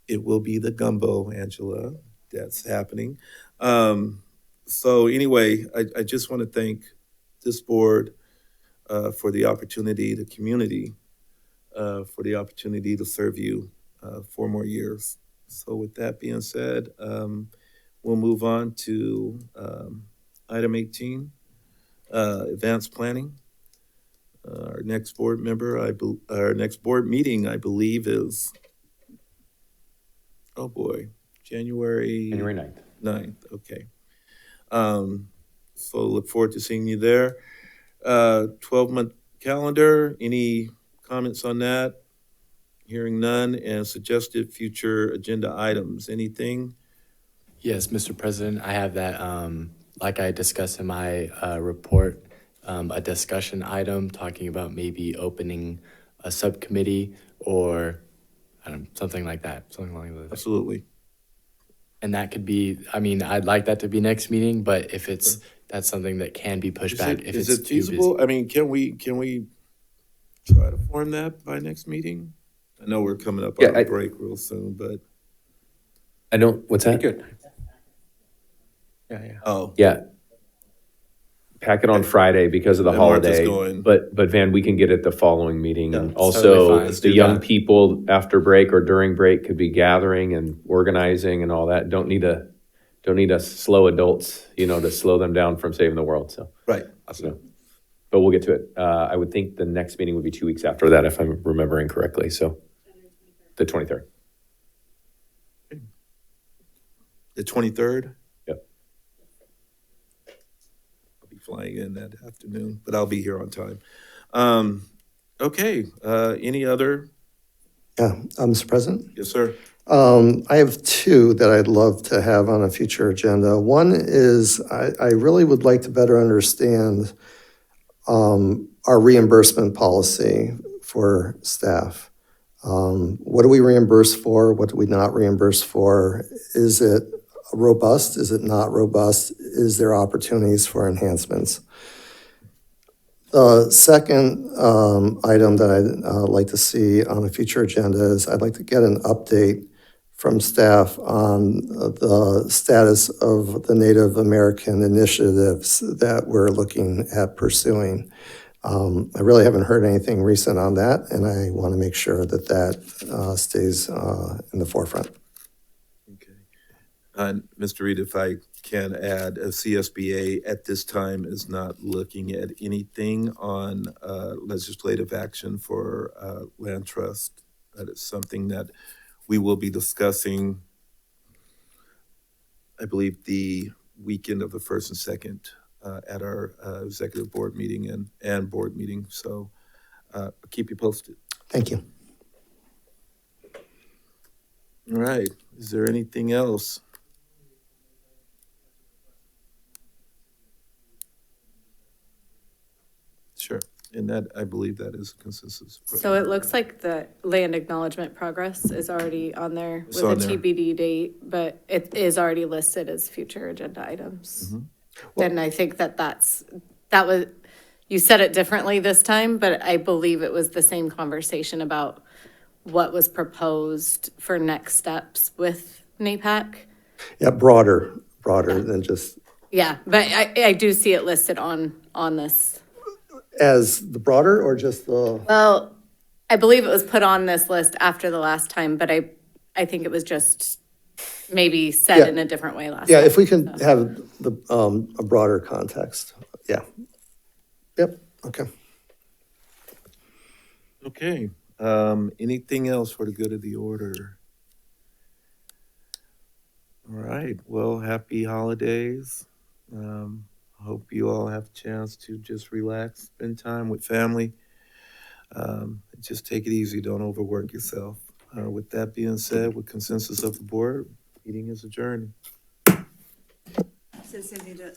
it will be the gumbo, Angela. That's happening. So anyway, I just want to thank this board for the opportunity, the community, for the opportunity to serve you 4 more years. So with that being said, we'll move on to item 18, advanced planning. Our next board meeting, I believe, is, January 9th. 9th, okay. So look forward to seeing you there. 12-month calendar, any comments on that? Hearing none. And suggested future agenda items, anything? Yes, Mr. President, I have that, like I discussed in my report, a discussion item talking about maybe opening a subcommittee or something like that, something along those lines. Absolutely. And that could be, I'd like that to be next meeting, but if that's something that can be pushed back if it's Is it too busy. feasible? I mean, can we try to form that by next meeting? I know we're coming up on a break real soon, but. What's that? Good. Yeah. Oh. Yeah. Pack it on Friday because of the And Martha's holiday. going. But Van, we can get it the following meeting. And totally also, fine. Let's the do young that. people after break or during break could be gathering and organizing and all that. Don't need us slow adults, to slow them down from saving the world. So, Right. but we'll get to it. I would think the next meeting would be 2 weeks after that, if I'm remembering correctly. So, the 23rd. The 23rd? Yep. I'll be flying in that afternoon, but I'll be here on time. Okay, any other? Yeah, Mr. President? Yes, sir. I have 2 that I'd love to have on a future agenda. One is I really would like to better understand our reimbursement policy for staff. What do we reimburse for? What do we not reimburse for? Is it robust? Is it not robust? Is there opportunities for enhancements? The second item that I'd like to see on a future agenda is I'd like to get an update from staff on the status of the Native American initiatives that we're looking at pursuing. I really haven't heard anything recent on that, and I want to make sure that that stays in the forefront. Okay. Mr. Reed, if I can add, CSBA at this time is not looking at anything on legislative action for land trust That is something that we will be discussing, I believe, the weekend of the 1st and 2nd at our executive board meeting and board meeting. So I'll keep you posted. Thank you. All right. Is there anything else? Sure. And that, I believe that is a consensus. So it looks like the land acknowledgement progress is already on there It's with on a there. TBD date, but it is already listed as future agenda items. And I think that was, you said it differently this time, but I believe it was the same conversation about what was proposed for next steps with NAPAC. Yeah, broader than just Yeah, but I do see it listed on this. as the broader or just the, Well, I believe it was put on this list after the last time, but I think it was just maybe said Yeah. in a different way last time. yeah, if we can have the, a broader context. Yeah. Yep, okay. Okay. Anything else for the good of the order? All right. Well, happy holidays. Hope you all have a chance to just relax, spend time with family. Just take it easy. Don't overwork yourself. With that being said, with consensus of the board, meeting is adjourned. Since they need to-